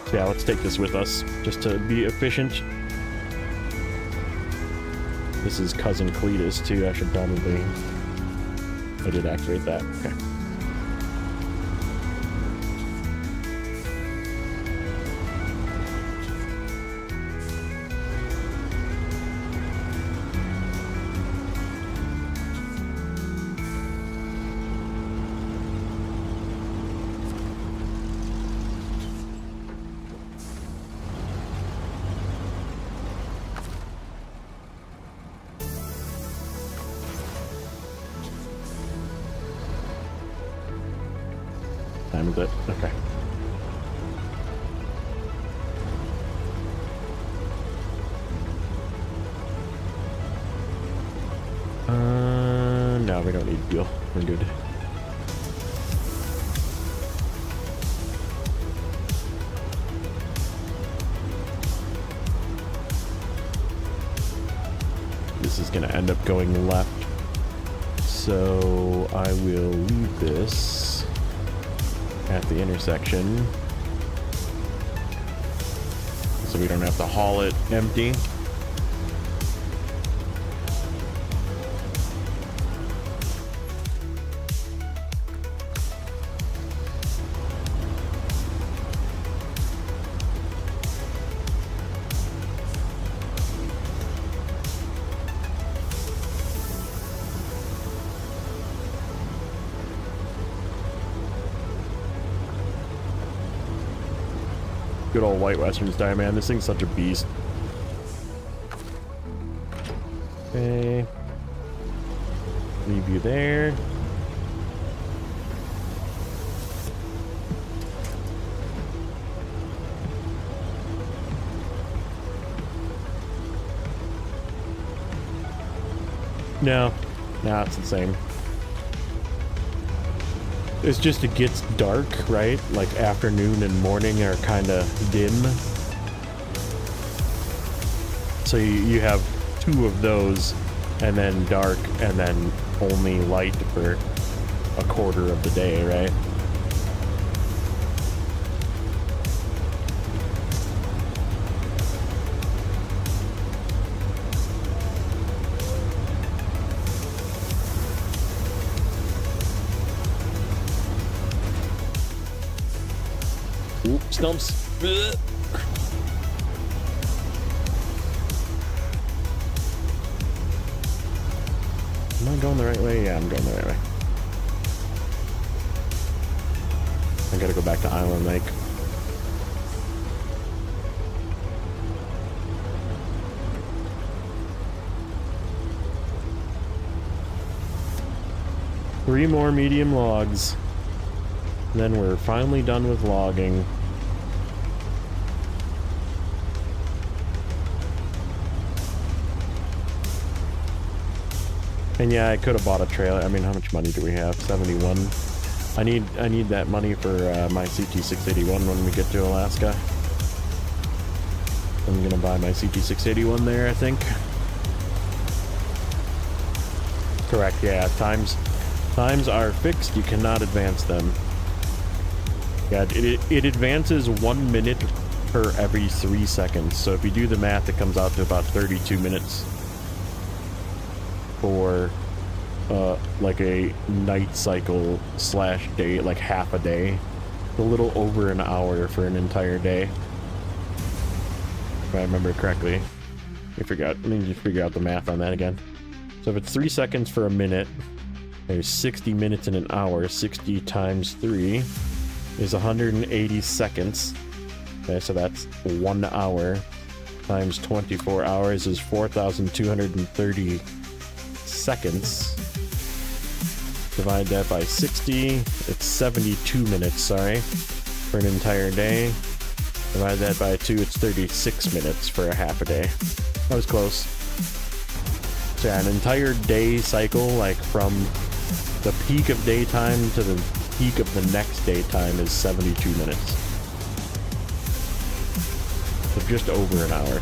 So yeah, let's take this with us just to be efficient. This is cousin Cletus too. I should probably... I did activate that. Okay. Time with it. Okay. No, we don't need fuel. We're good. This is going to end up going left. So I will leave this at the intersection so we don't have to haul it empty. Good old White Western style, man. This thing's such a beast. Okay. Leave you there. No, it's the same. It's just it gets dark, right? Like afternoon and morning are kind of dim. So you have two of those, and then dark, and then only light for a quarter of the day, right? Oop, stumps. Ugh. Am I going the right way? Yeah, I'm going the right way. I gotta go back to Island Lake. Three more medium logs. Then we're finally done with logging. And yeah, I could have bought a trailer. I mean, how much money do we have? 71. I need that money for my CT-681 when we get to Alaska. I'm gonna buy my CT-681 there, I think. Correct, yeah. Times are fixed. You cannot advance them. Yeah, it advances 1 minute per every 3 seconds. So if you do the math, it comes out to about 32 minutes for like a night cycle slash day, like half a day. A little over an hour for an entire day, if I remember correctly. Let me just figure out the math on that again. So if it's 3 seconds for a minute, there's 60 minutes in an hour. 60 times 3 is 180 seconds. Okay, so that's 1 hour times 24 hours is 4,230 seconds. Divide that by 60, it's 72 minutes, sorry, for an entire day. Divide that by 2, it's 36 minutes for a half a day. That was close. So yeah, an entire day cycle, like from the peak of daytime to the peak of the next daytime, is 72 minutes. So just over an hour.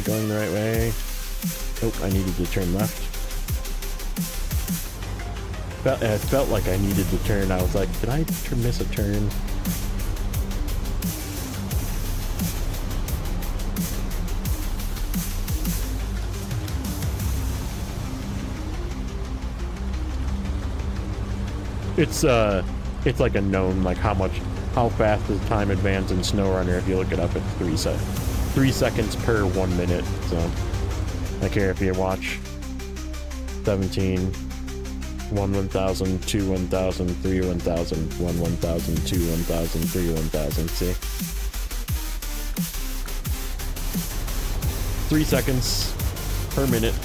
Going the right way. Oh, I needed to turn left. It felt like I needed to turn. I was like, did I miss a turn? It's like a known, like how fast does time advance in Snowrunner. If you look it up, it's 3 seconds per 1 minute. So, like here, if you watch 17, 1 1000, 2 1000, 3 1000, 1 1000, 2 1000, 3 1000. See? 3 seconds per minute.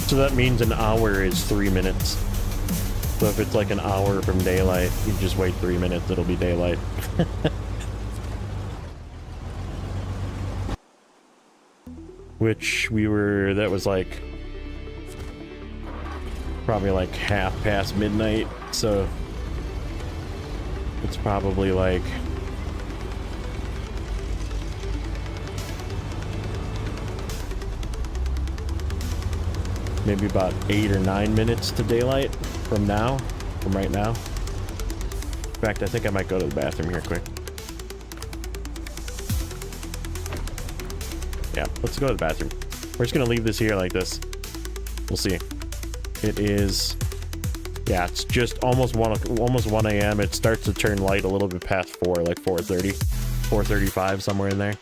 So that means an hour is 3 minutes. So if it's like an hour from daylight, you just wait 3 minutes, it'll be daylight. Which that was like probably like half past midnight, so it's probably like maybe about 8 or 9 minutes to daylight from right now. In fact, I think I might go to the bathroom here quick. Yeah, let's go to the bathroom. We're just gonna leave this here like this. We'll see. It is, yeah, it's just almost 1 a.m. It starts to turn light a little bit past 4, like 4:30, 4:35, somewhere in there.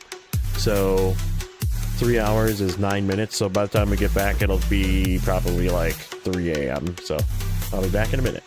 So 3 hours is 9 minutes, so by the time we get back, it'll be probably like 3 a.m. So I'll be back in a minute.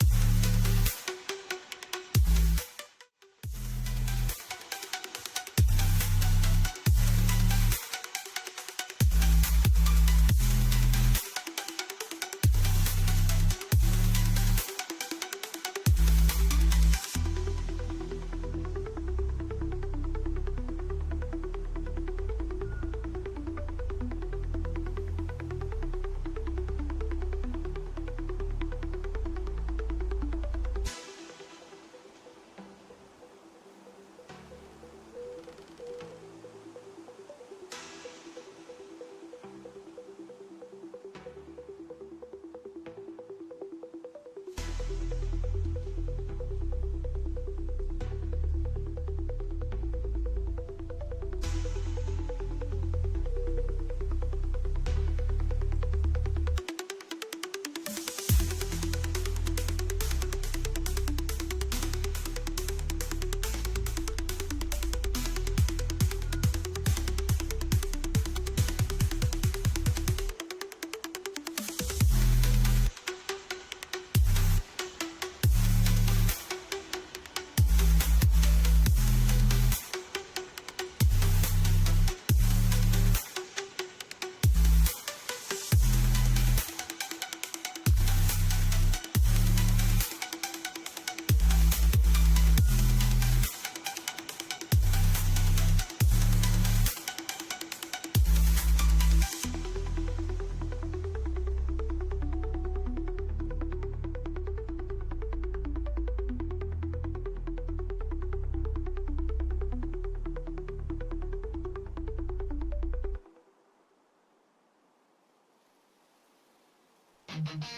Tires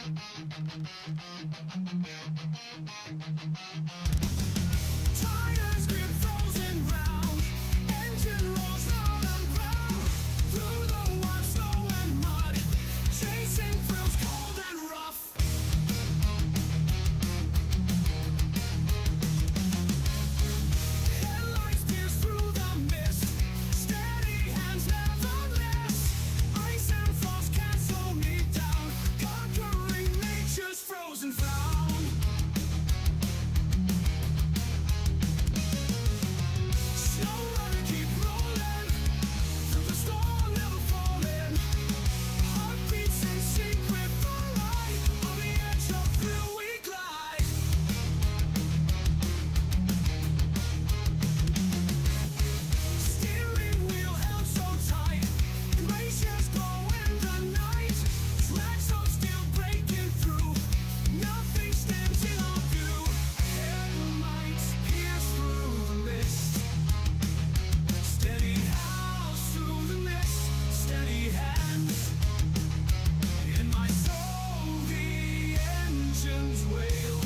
grip frozen round, engine rolls round and round, through the warm snow and mud, chasing thrills cold and rough. Headlights pierce through the mist, steady hands never miss. Ice and frost can't slow me down, conquering nature's frozen frown. Snowrunner, keep rolling through the storm, never falling. Heartbeats in sync with the light, on the edge of thrill we glide. Steering wheel held so tight, glaciers glow in the night. Tracks of steel breaking through, nothing stands in our view. Headlights pierce through the mist, steady house through the mist, steady hands. In my soul the engines wail,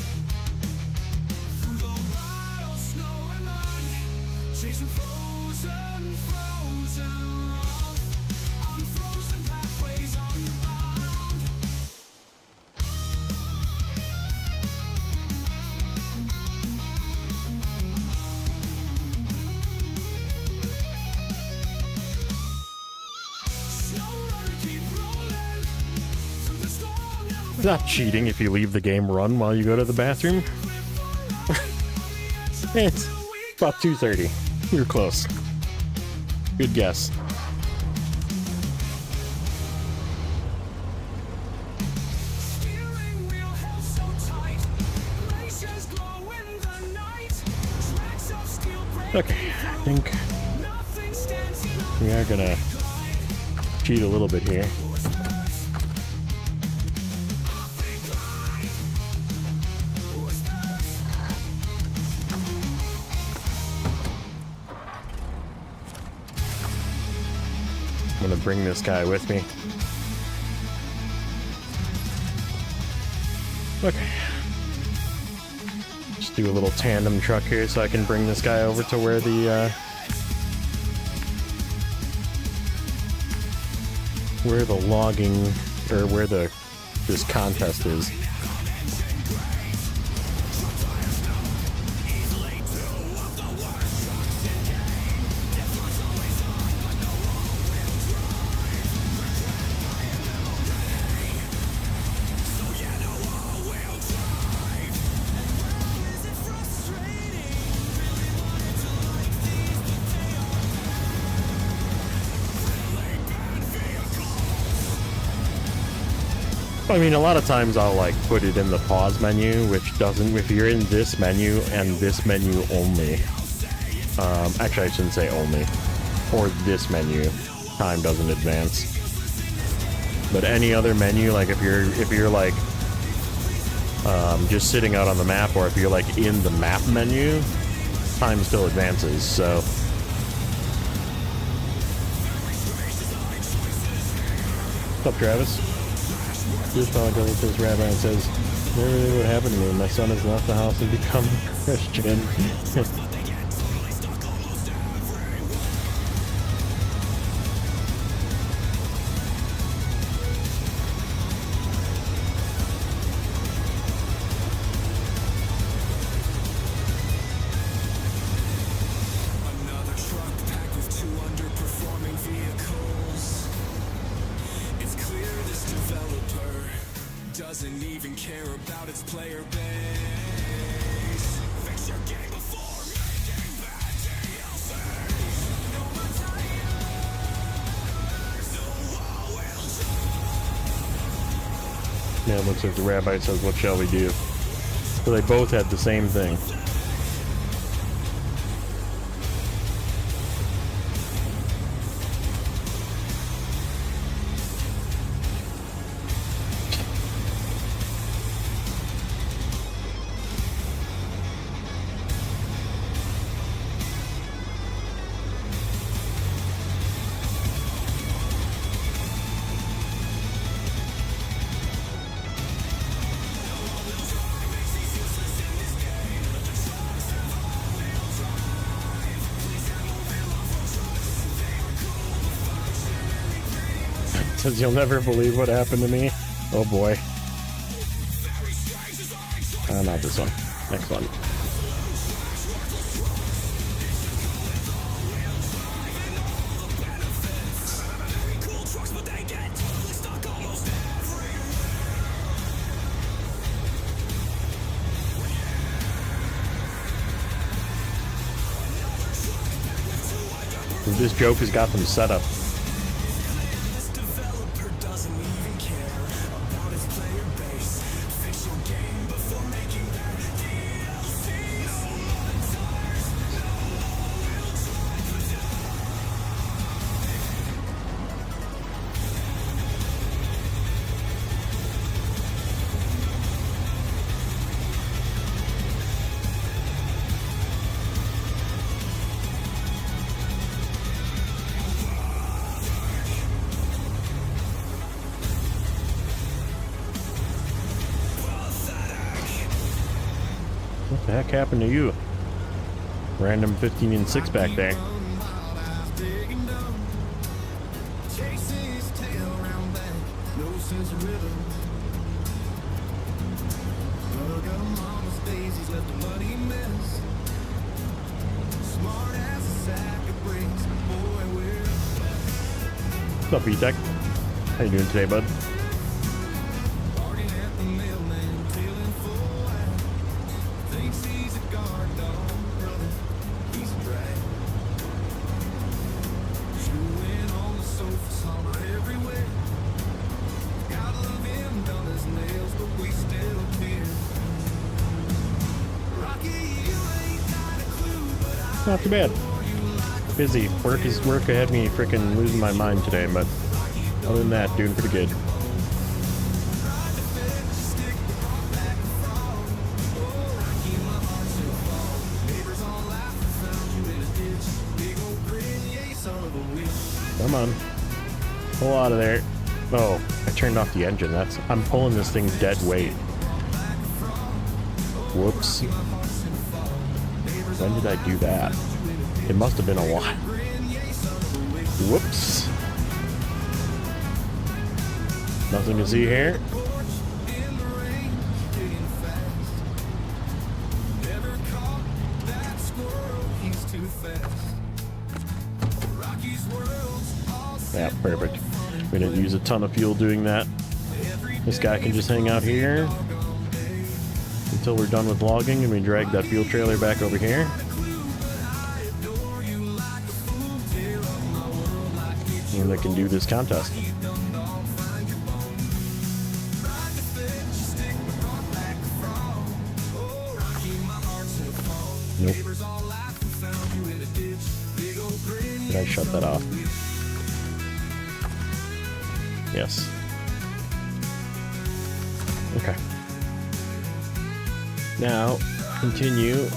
through the wild snow and mud, chasing frozen rough, on frozen pathways unbound. Snowrunner, keep rolling through the storm, never It's not cheating if you leave the game run while you go to the bathroom. It's about 2:30. You're close. Good guess. steering wheel held so tight, glaciers glow in the night. Tracks of steel breaking Okay, I think through, nothing stands in our we are gonna cheat a little bit here. I'm gonna bring this guy with me. Okay. Just do a little tandem truck here so I can bring this guy over to where the logging, or where this contest is. I mean, a lot of times I'll like put it in the pause menu, which doesn't, if you're in this menu and this menu only, actually I shouldn't say only, or this menu, time doesn't advance. But any other menu, like if you're like just sitting out on the map, or if you're like in the map menu, time still advances. So what's up, Travis? Just apologizes to his rabbi and says, "Everything would happen to me. My son has left the house and become a Christian." Another truck packed with 2 underperforming vehicles. It's clear this developer doesn't even care about its player base. Fix your game before making bad DLCs. No more tires, no all-wheel drive. Yeah, it looks like the rabbi says, "What shall we do?" So they both had the same thing. Says you'll never believe what happened to me. Oh boy. Not this one. Next one. This joke has got them set up. What the heck happened to you? Random 15 and 6 back there. What's up, E-Tech? How you doing today, bud? Not too bad. Busy. Work had me freaking losing my mind today, but other than that, doing pretty good. Come on. Pull out of there. Oh, I turned off the engine. I'm pulling this thing dead weight. Whoops. When did I do that? It must have been a lot. Whoops. Nothing to see here. Yeah, perfect. We didn't use a ton of fuel doing that. This guy can just hang out here until we're done with logging, and we drag that fuel trailer back over here. And I can do this contest. Nope. Did I shut that off? Yes. Okay. Now, continue.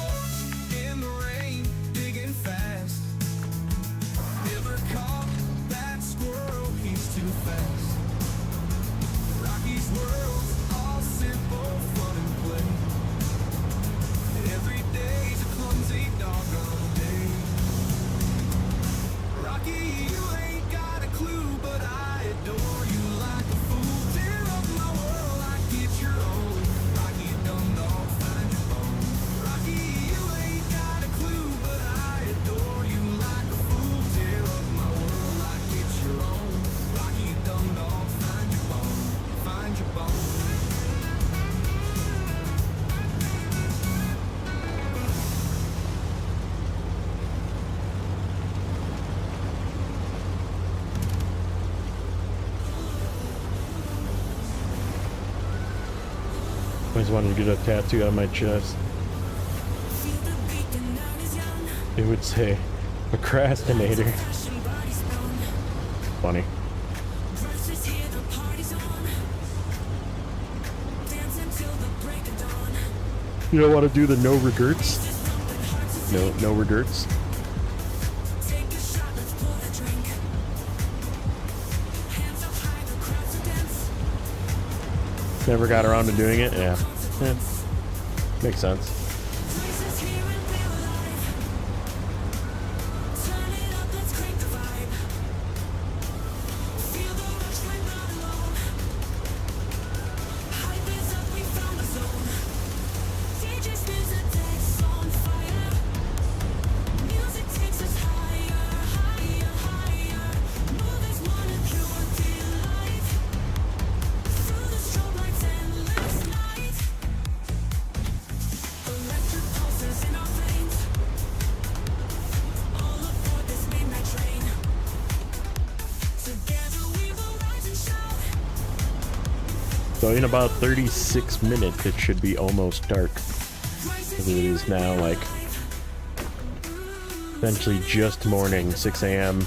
I always wanted to get a tattoo on my chest. It would say, procrastinator. Funny. You don't want to do the no regrets? No regrets? Never got around to doing it? Yeah. Makes sense. So in about 36 minutes, it should be almost dark. Because it is now like essentially just morning, 6 a.m.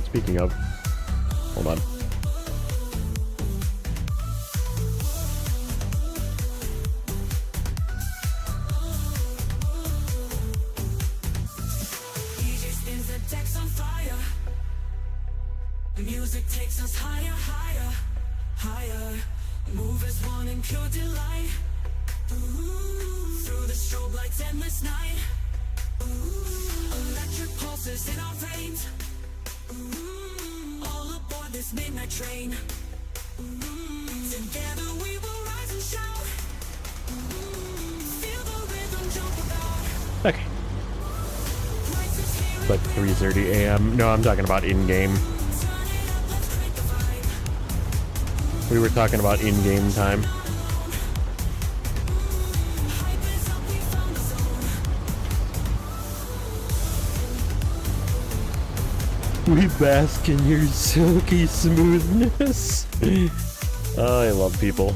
Speaking of, hold on. Music takes us higher, higher, higher. Move as one in pure delight. Through the strobe lights, endless night. Electric pulses in our veins. All aboard this midnight train. Together we will rise and shout. Feel the rhythm jump about. Okay. It's like 3:30 a.m. No, I'm talking about in-game. We were talking about in-game time. We bask in your silky smoothness. Oh, I love people.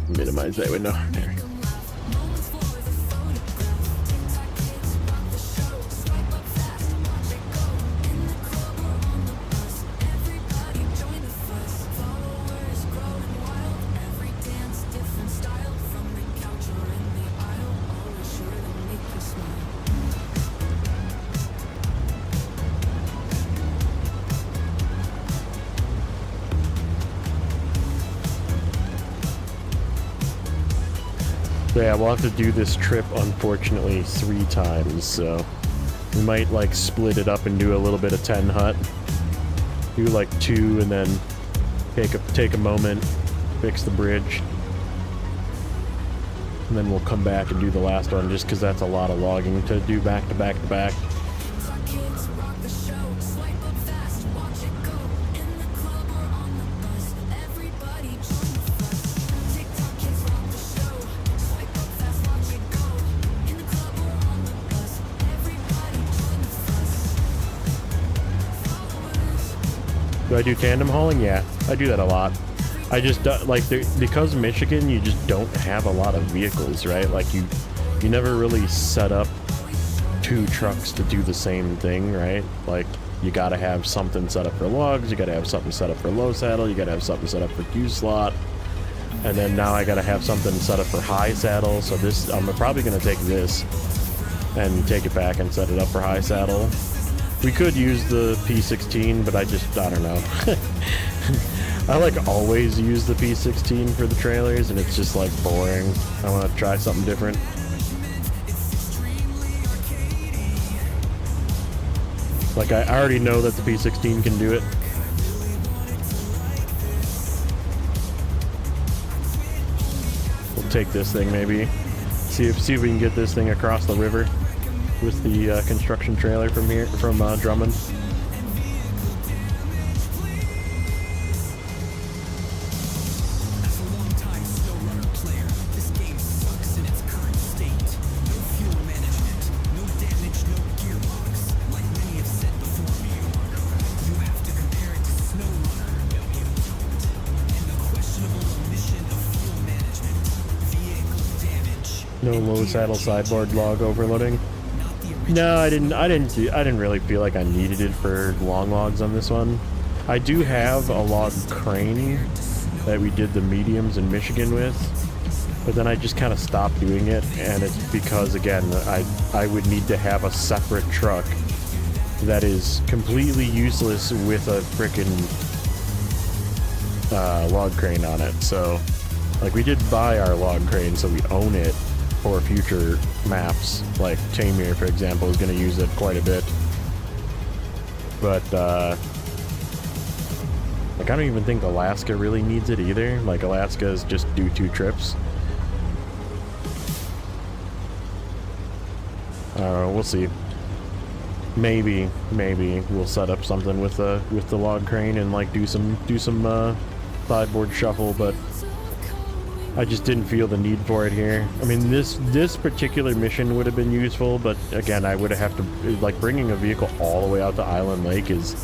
Minimize that window. There. So yeah, we'll have to do this trip, unfortunately, 3 times, so we might, like, split it up and do a little bit of 10 hut. Do, like, 2, and then take a moment, fix the bridge. And then we'll come back and do the last one, just because that's a lot of logging to do back to back to back. Do I do tandem hauling? Yeah, I do that a lot. I just, like, because Michigan, you just don't have a lot of vehicles, right? Like, you never really set up 2 trucks to do the same thing, right? Like, you gotta have something set up for logs, you gotta have something set up for low saddle, you gotta have something set up for Q slot, and then now I gotta have something set up for high saddle, so this, I'm probably gonna take this and take it back and set it up for high saddle. We could use the P16, but I don't know. I like always use the P16 for the trailers, and it's just like boring. I want to try something different. Like, I already know that the P16 can do it. We'll take this thing maybe. See if we can get this thing across the river with the construction trailer from here, from Drummond. As a long-time Snowrunner player, this game sucks in its current state. No fuel management, no damage, no gearbox. Like many have said before me, you have to compare it to Snowrunner. No, you don't. And the questionable omission of fuel management, vehicle damage. No low saddle sideboard log overloading. Not No, I didn't really feel like I needed it for long logs on this one. I do have a log crane that we did the mediums in Michigan with, but then I just kind of stopped doing it, and it's because, again, I would need to have a separate truck that is completely useless with a frickin' log crane on it. So, like, we did buy our log crane, so we own it for future maps. Like Tamir, for example, is going to use it quite a bit. But, like, I don't even think Alaska really needs it either. Like, Alaska's just do 2 trips. I don't know, we'll see. Maybe we'll set up something with the log crane and like do some sideboard shuffle, but I just didn't feel the need for it here. I mean, this particular mission would have been useful, but again, I would have to, like, bringing a vehicle all the way out to Island Lake is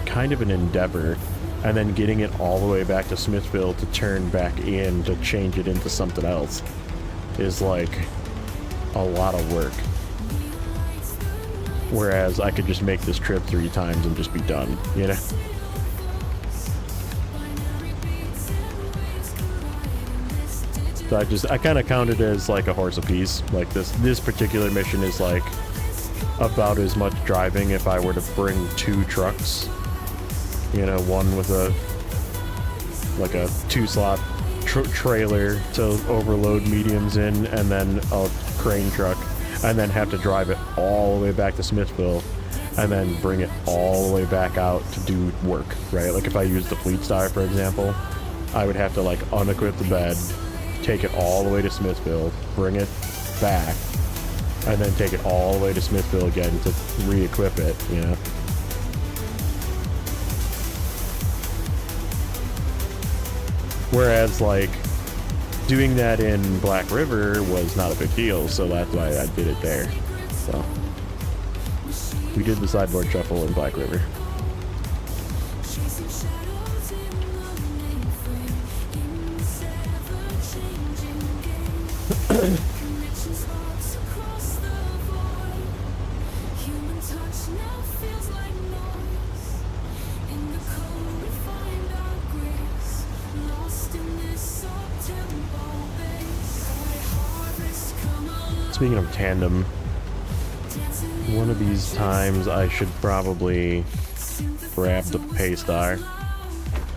kind of an endeavor, and then getting it all the way back to Smithville to turn back in to change it into something else is like a lot of work. Whereas I could just make this trip 3 times and just be done, you know? So I kind of count it as like a horse apiece. Like this particular mission is like about as much driving if I were to bring 2 trucks. You know, one with a 2-slot trailer to overload mediums in, and then a crane truck, and then have to drive it all the way back to Smithville, and then bring it all the way back out to do work, right? Like if I use the Fleet Star, for example, I would have to like unequip the bed, take it all the way to Smithville, bring it back, and then take it all the way to Smithville again to re-equip it, you know? Whereas, like, doing that in Black River was not a big deal, so that's why I did it there. So, we did the sideboard shuffle in Black River. Speaking of tandem, one of these times I should probably grab the Paystar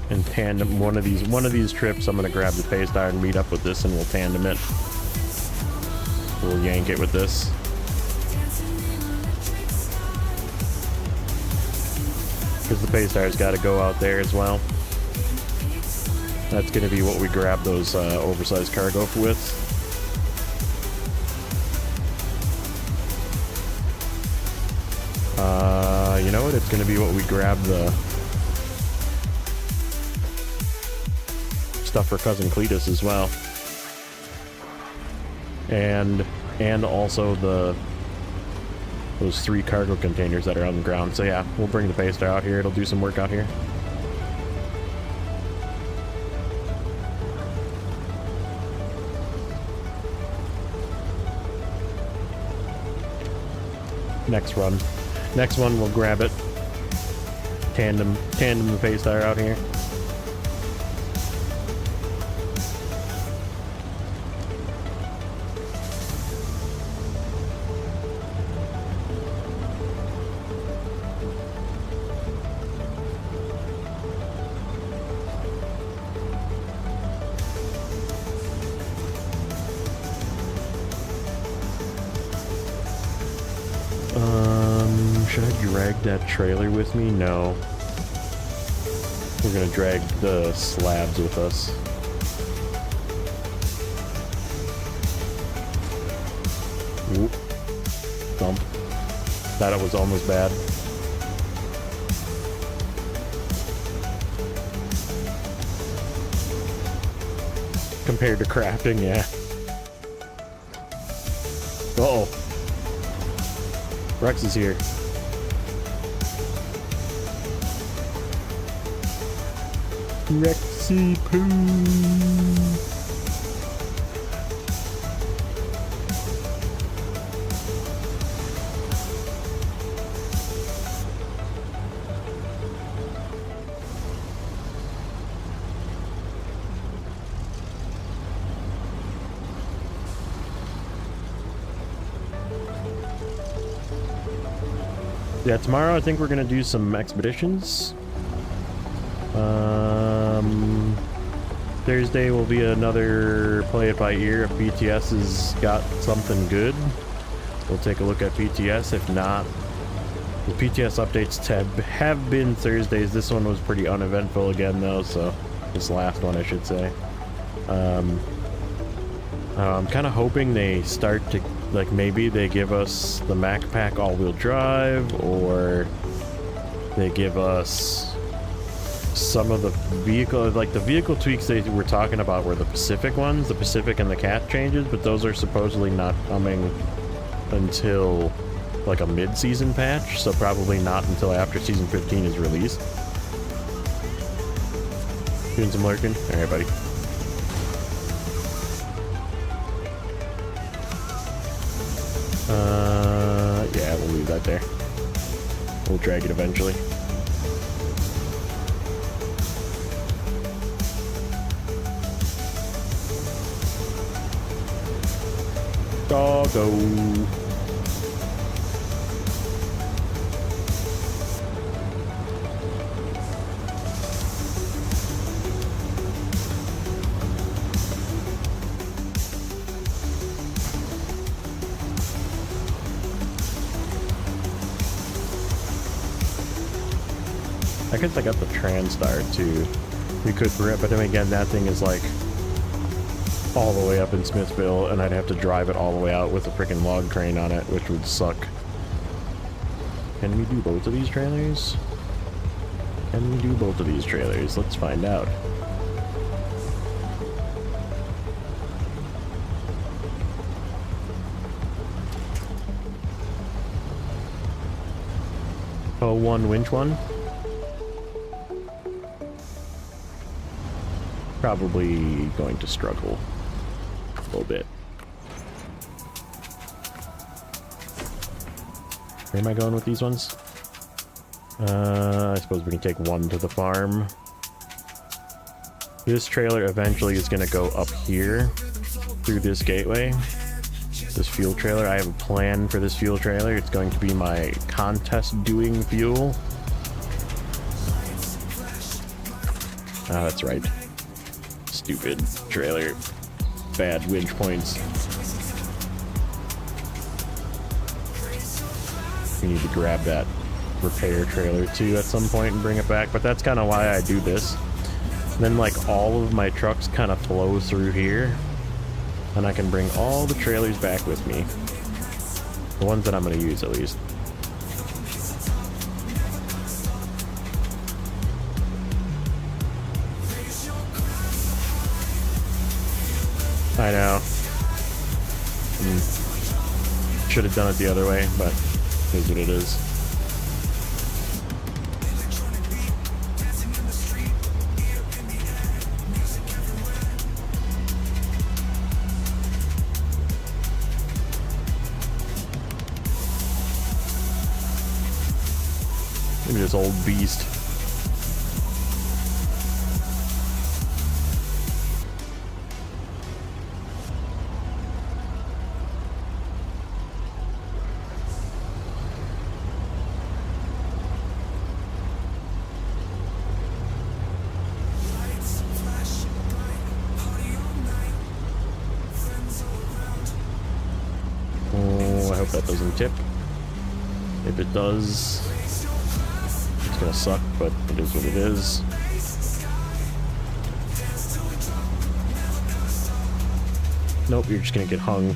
and tandem one of these trips. I'm gonna grab the Paystar and meet up with this, and we'll tandem it. We'll yank it with this. Because the Paystar's got to go out there as well. That's gonna be what we grab those oversized cargo with. You know what? It's going to be what we grab the stuff for Cousin Cletus as well. And also those 3 cargo containers that are on the ground. So yeah, we'll bring the Paystar out here. It'll do some work out here. Next one, we'll grab it. Tandem the Paystar out here. Should I drag that trailer with me? No. We're gonna drag the slabs with us. Whoop. Thump. That was almost bad. Compared to crafting, yeah. Uh-oh. Rex is here. Rexy Poo. Yeah, tomorrow I think we're gonna do some expeditions. Thursday will be another play it by ear. If BTS has got something good, we'll take a look at BTS. If not, the PTS updates have been Thursdays. This one was pretty uneventful again though, so this last one I should say. I'm kind of hoping they start to, like, maybe they give us the Mac Pack all-wheel drive, or they give us some of the vehicle, like the vehicle tweaks they were talking about were the Pacific ones, the Pacific and the Cat changes, but those are supposedly not coming until like a mid-season patch, so probably not until after season 15 is released. Doing some lurking? Alright, buddy. Yeah, we'll leave that there. We'll drag it eventually. Doggo. I guess I got the TranStar too. We could, but then again, that thing is like all the way up in Smithville, and I'd have to drive it all the way out with a freaking log train on it, which would suck. Can we do both of these trailers? Can we do both of these trailers? Let's find out. Oh, one winch one? Probably going to struggle a little bit. Where am I going with these ones? I suppose we can take one to the farm. This trailer eventually is going to go up here through this gateway. This fuel trailer. I have a plan for this fuel trailer. It's going to be my contest doing fuel. Ah, that's right. Stupid trailer. Bad winch points. We need to grab that repair trailer too at some point and bring it back, but that's kind of why I do this. And then like all of my trucks kind of flow through here, and I can bring all the trailers back with me. The ones that I'm going to use at least. I know. Should have done it the other way, but it is what it is. Look at this old beast. That doesn't tip. If it does, it's gonna suck, but it is what it is. Nope, you're just gonna get hung.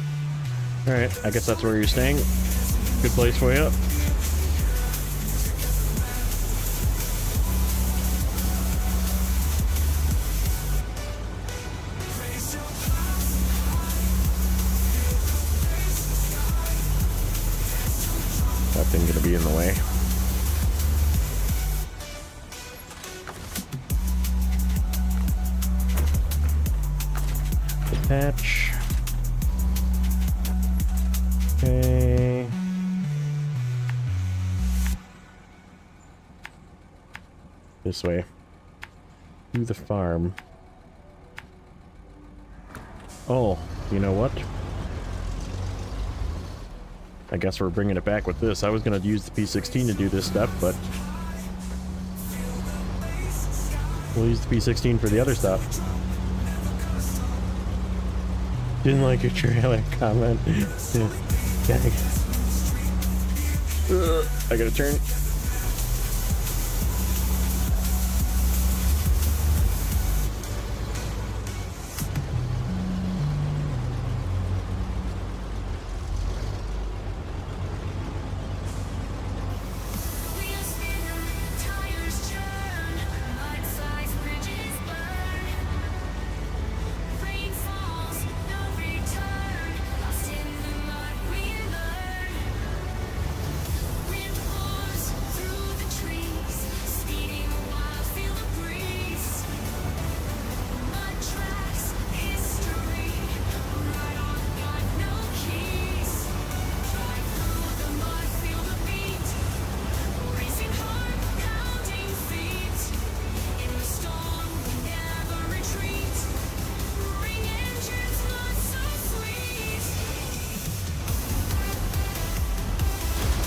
Alright, I guess that's where you're staying. Good place for you. Nothing gonna be in the way. Attach. Okay. This way. To the farm. Oh, you know what? I guess we're bringing it back with this. I was going to use the P16 to do this step, but we'll use the P16 for the other stuff. Didn't like your trailer comment. Yeah. I gotta turn.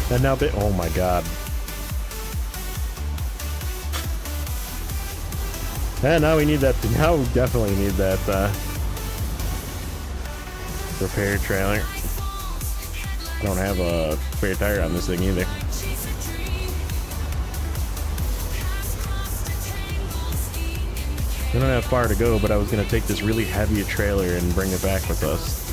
And now oh my god. And now we need that, now we definitely need that, repair trailer. I don't have a spare tire on this thing either. I don't have far to go, but I was gonna take this really heavy trailer and bring it back with us.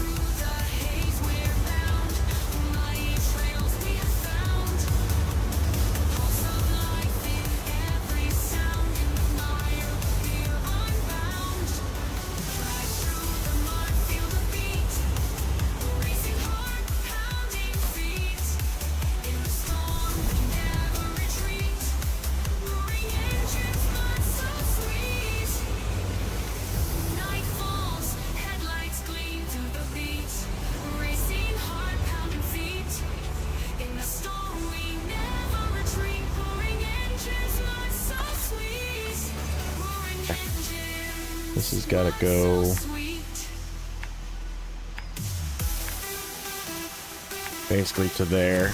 This has got to go basically to there,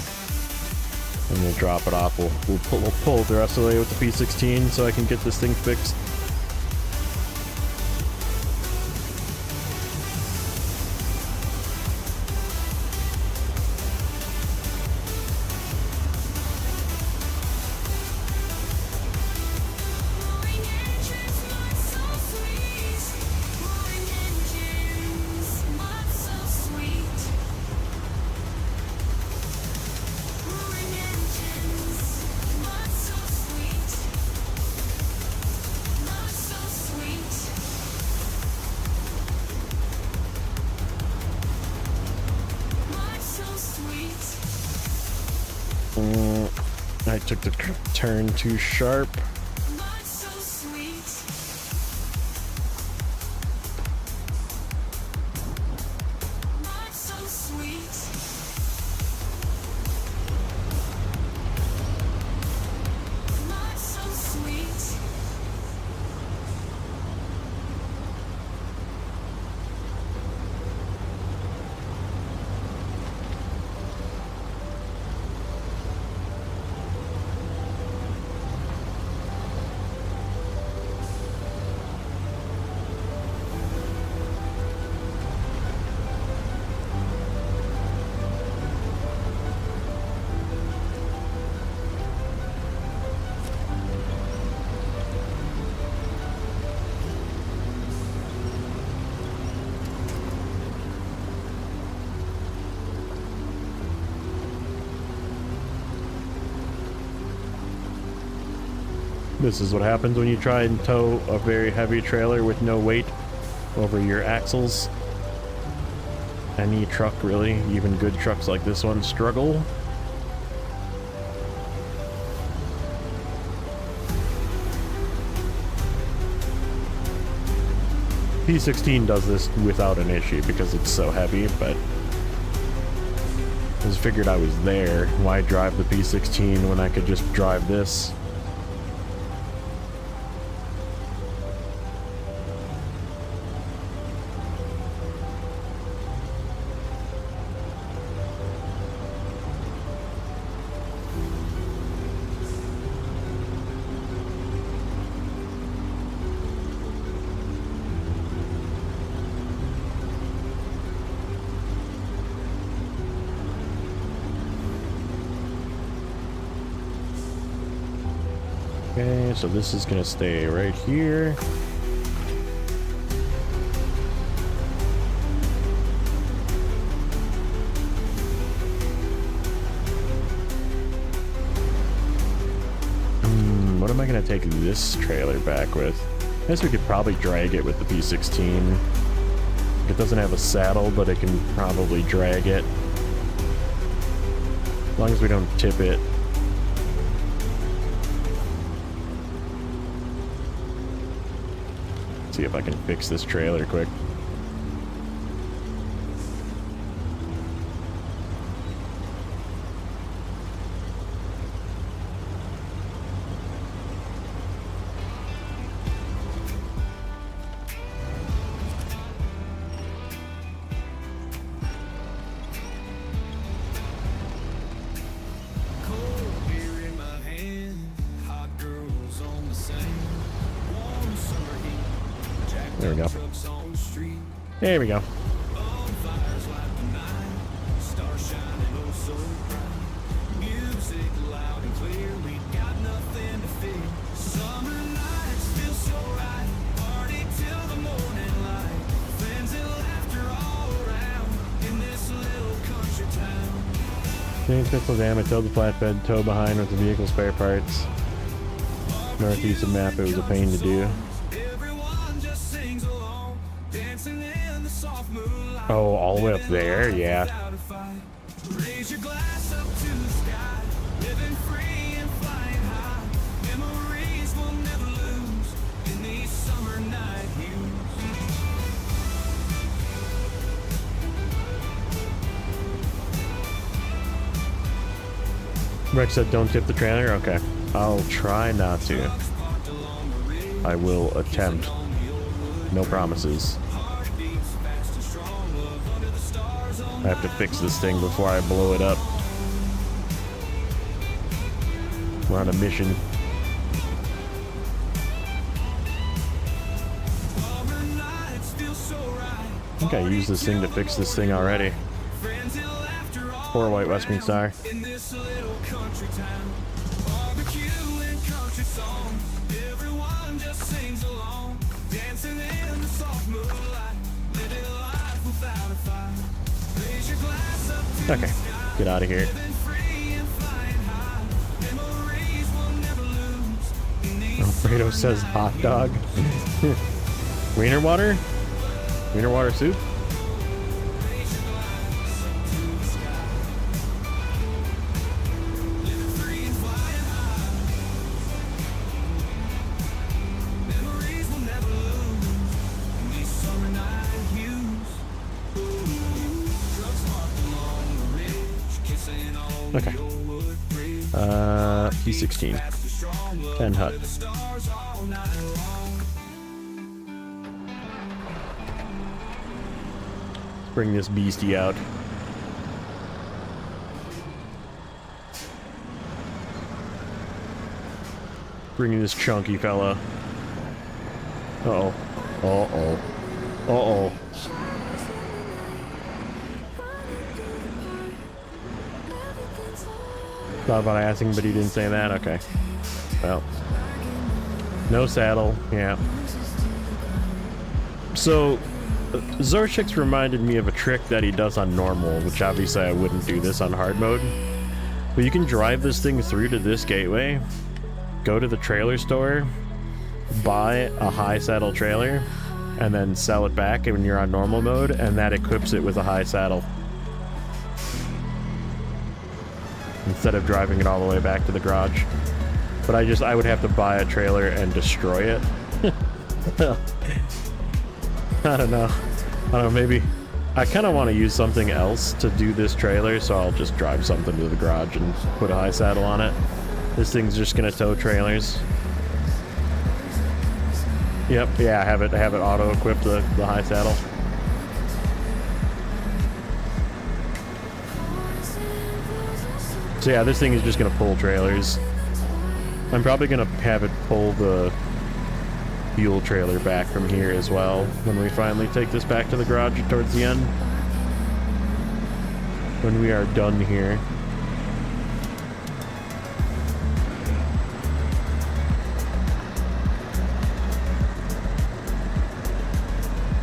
and we'll drop it off. We'll pull the rest of the way with the P16 so I can get this thing fixed. I took the turn too sharp. This is what happens when you try and tow a very heavy trailer with no weight over your axles. Any truck, really, even good trucks like this one, struggle. P16 does this without an issue because it's so heavy, but I just figured I was there. Why drive the P16 when I could just drive this? Okay, so this is gonna stay right here. What am I gonna take this trailer back with? I guess we could probably drag it with the P16. It doesn't have a saddle, but it can probably drag it. As long as we don't tip it. See if I can fix this trailer quick. There we go. There we go. Change pistol damage, tow the flatbed, tow behind with the vehicle spare parts. Northeast of map, it was a pain to do. Oh, all the way up there? Yeah. Rex said don't tip the trailer? Okay. I'll try not to. I will attempt. No promises. I have to fix this thing before I blow it up. We're on a mission. I think I used this thing to fix this thing already. Poor White Western Star. Okay, get out of here. Alfredo says hot dog. Wiener water? Wiener water soup? Okay. P16. 10 hut. Bring this beastie out. Bring this chunky fella. Uh-oh. Uh-oh. Uh-oh. Thought about asking, but he didn't say that. Okay. Well. No saddle. Yeah. So, Zorchix reminded me of a trick that he does on normal, which obviously I wouldn't do this on hard mode. But you can drive this thing through to this gateway, go to the trailer store, buy a high saddle trailer, and then sell it back when you're on normal mode, and that equips it with a high saddle. Instead of driving it all the way back to the garage. But I would have to buy a trailer and destroy it. I don't know. Maybe I kind of want to use something else to do this trailer, so I'll just drive something to the garage and put a high saddle on it. This thing's just gonna tow trailers. Yep, yeah, have it auto equip the high saddle. So yeah, this thing is just gonna pull trailers. I'm probably gonna have it pull the fuel trailer back from here as well when we finally take this back to the garage towards the end. When we are done here.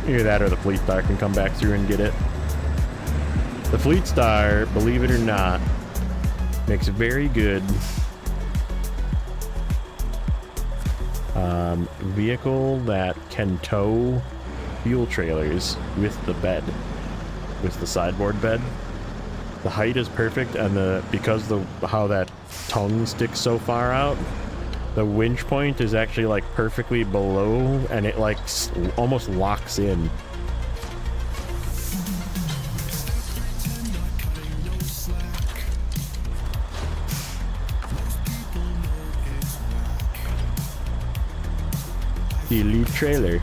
Either that or the Fleet Star can come back through and get it. The Fleet Star, believe it or not, makes very good vehicle that can tow fuel trailers with the bed, with the sideboard bed. The height is perfect, and because how that tongue sticks so far out, the winch point is actually like perfectly below, and it like almost locks in. The Elite trailer.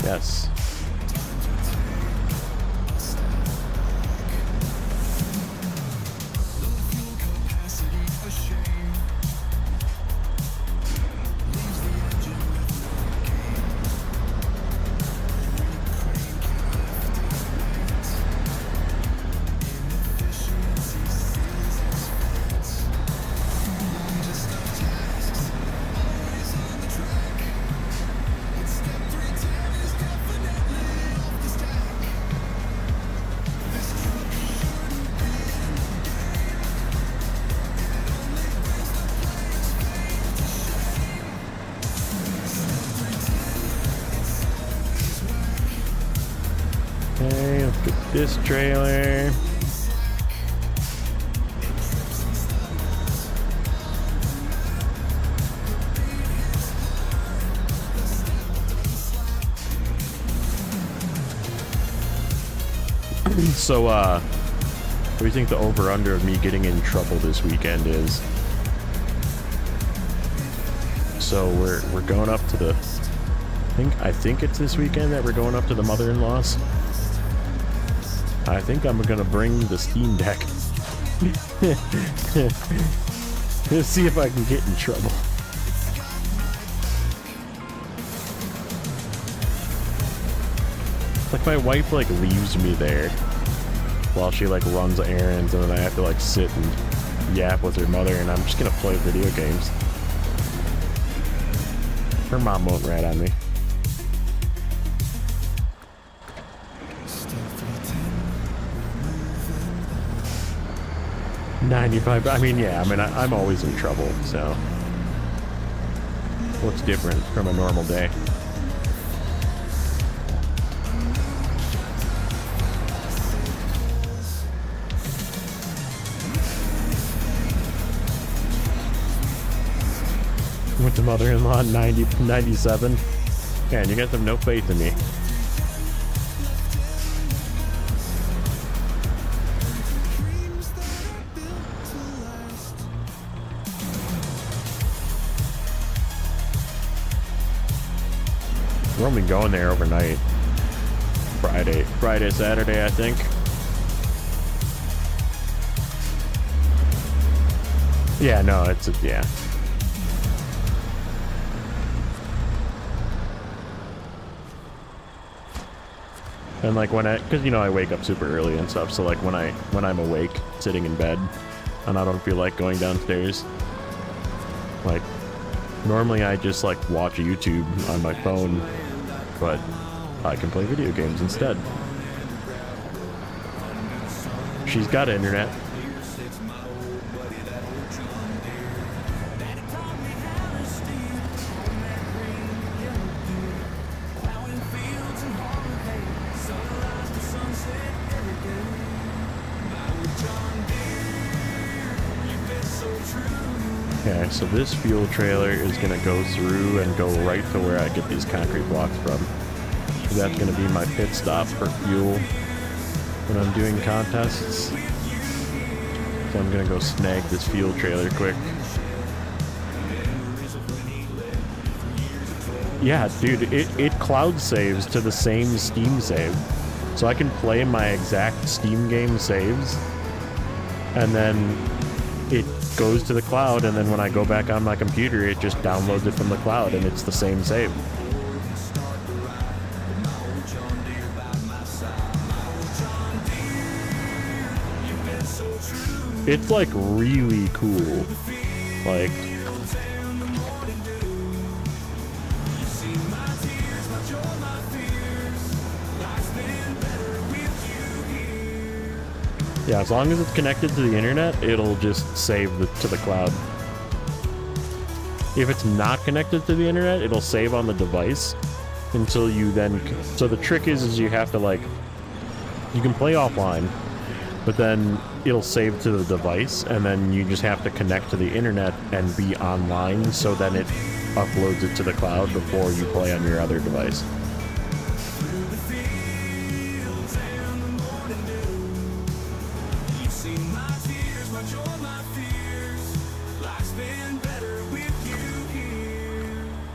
Yes. Okay, let's get this trailer. So, what do you think the over-under of me getting in trouble this weekend is? So we're going up to the, I think it's this weekend that we're going up to the mother-in-law's. I think I'm gonna bring the Steam Deck. Let's see if I can get in trouble. Like my wife like leaves me there while she like runs errands, and then I have to like sit and yap with her mother, and I'm just gonna play video games. Her mom won't rat on me. $95. I mean, yeah. I mean, I'm always in trouble. So, what's different from a normal day? With the mother-in-law, 97. Man, you guys have no faith in me. We're only going there overnight. Friday, Saturday, I think. Yeah, no, yeah. And like because you know I wake up super early and stuff, so like when I'm awake, sitting in bed, and I don't feel like going downstairs, like normally I just like watch YouTube on my phone, but I can play video games instead. She's got internet. Okay, so this fuel trailer is going to go through and go right to where I get these concrete blocks from. So that's going to be my pit stop for fuel when I'm doing contests. So I'm going to go snag this fuel trailer quick. Yeah, dude, it cloud saves to the same Steam save. So I can play my exact Steam game saves, and then it goes to the cloud, and then when I go back on my computer, it just downloads it from the cloud, and it's the same save. It's like really cool. Like, Yeah, as long as it's connected to the internet, it'll just save to the cloud. If it's not connected to the internet, it'll save on the device until you then... So the trick is you have to, like... You can play offline, but then it'll save to the device, and then you just have to connect to the internet and be online, so then it uploads it to the cloud before you play on your other device.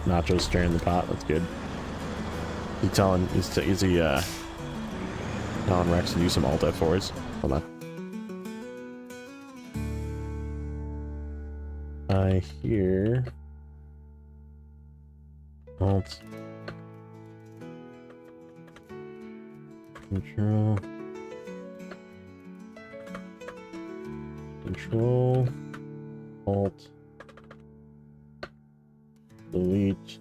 Nacho's stirring the pot. That's good. He's telling telling Rex to do some alt F4s. Hold on. I hear alt control alt delete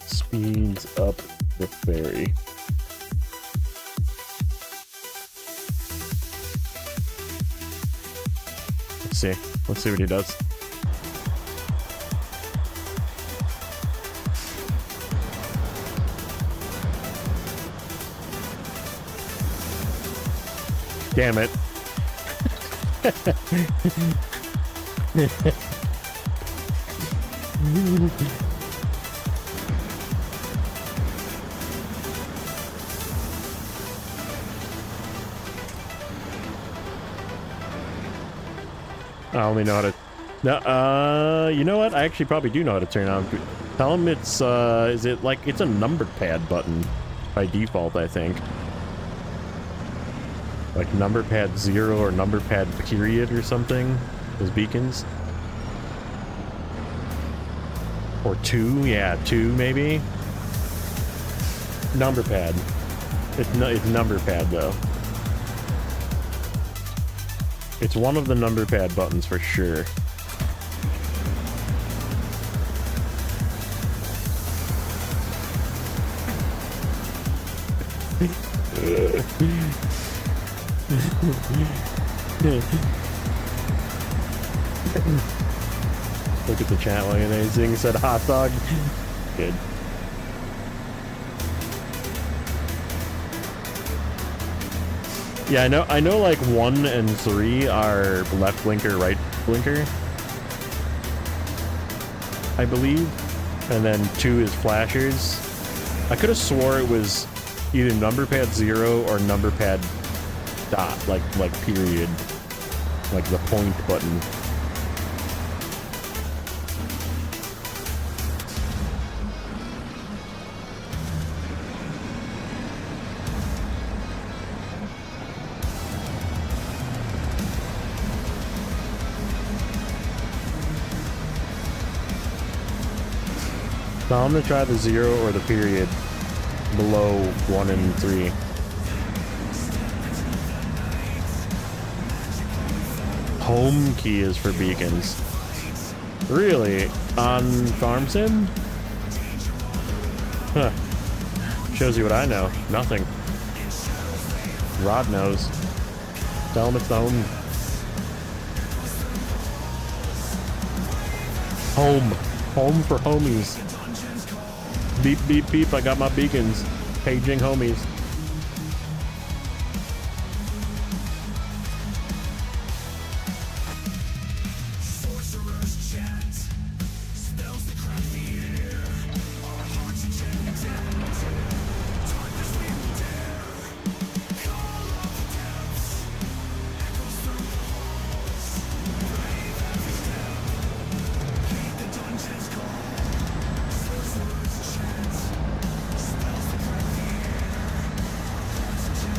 speeds up the ferry. Let's see what he does. Damn it. I only know how to... No, you know what? I actually probably do know how to turn on. Tell him it's, is it like... It's a number pad button by default, I think. Like number pad 0 or number pad period or something. Those beacons. Or 2, yeah, 2 maybe. Number pad. It's number pad though. It's one of the number pad buttons for sure. Look at the chat while you're there. Zing said hot dog. Good. Yeah, I know like 1 and 3 are left blinker, right blinker, I believe. And then 2 is flashers. I could have swore it was either number pad 0 or number pad dot, like period. Like the point button. So I'm gonna try the 0 or the period below 1 and 3. Home key is for beacons. Really? On Farm Sim? Huh. Shows you what I know. Nothing. Rod knows. Tell him it's the home. Home for homies. Beep, beep, beep, I got my beacons. Paging homies.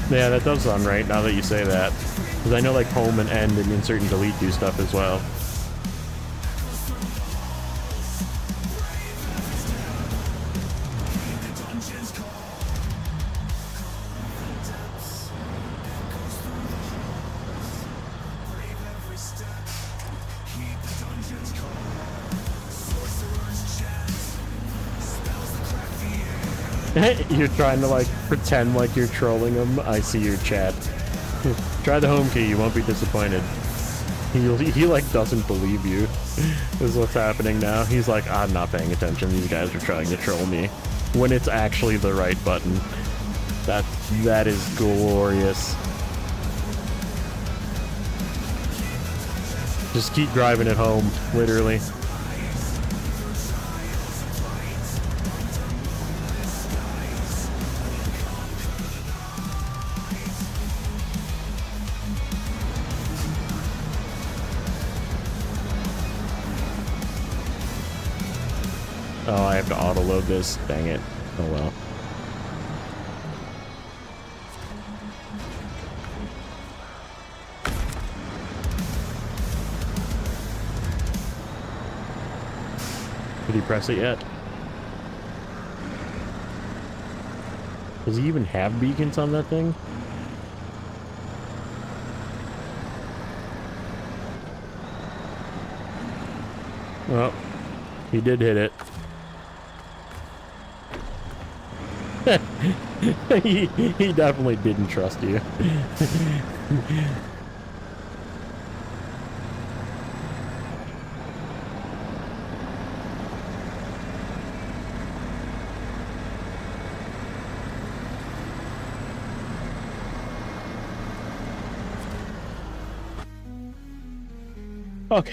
Yeah, that does sound right, now that you say that. Because I know like home and end and insert and delete do stuff as well. You're trying to like pretend like you're trolling him. I see your chat. Try the home key, you won't be disappointed. He like doesn't believe you. Is what's happening now. He's like, I'm not paying attention. These guys are trying to troll me. When it's actually the right button. That is glorious. Just keep driving it home, literally. Oh, I have to auto-load this. Dang it. Oh well. Did he press it yet? Does he even have beacons on that thing? Well, he did hit it. he definitely didn't trust you. Okay.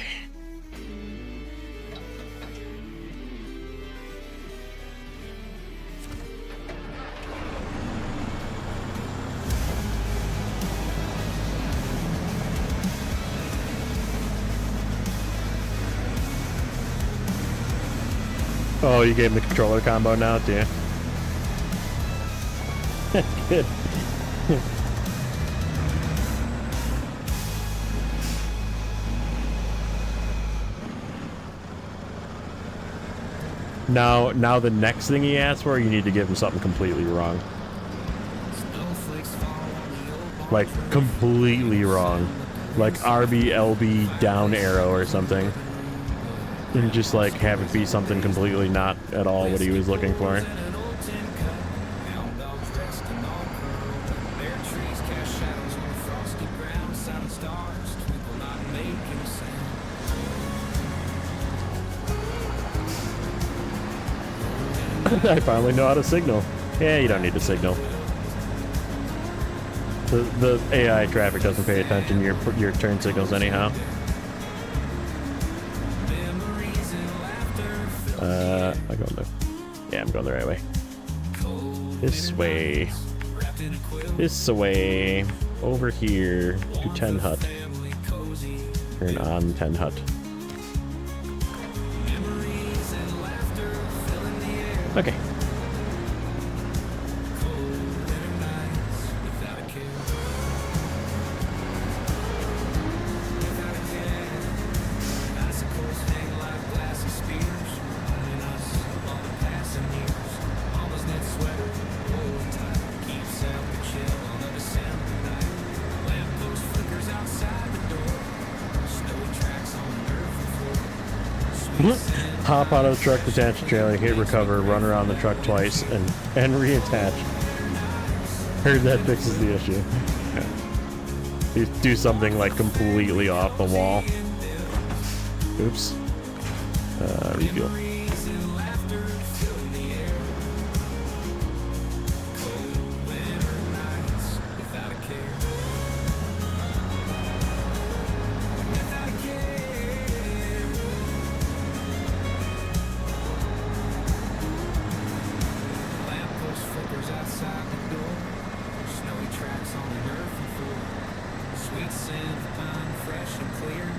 Oh, you gave him the controller combo now, too. Good. Now the next thing he asks for, you need to give him something completely wrong. Like, completely wrong. Like RB, LB, down arrow or something. And just like have it be something completely not at all what he was looking for. I finally know how to signal. Yeah, you don't need to signal. The AI traffic doesn't pay attention to your turn signals anyhow. I'm going the... Yeah, I'm going the right way. This way. This way. Over here to 10 hut. Turn on 10 hut. Okay. Hop out of the truck, detach the trailer, hit recover, run around the truck twice, and reattach. Heard that fixes the issue. You do something like completely off the wall. Oops. Refuel.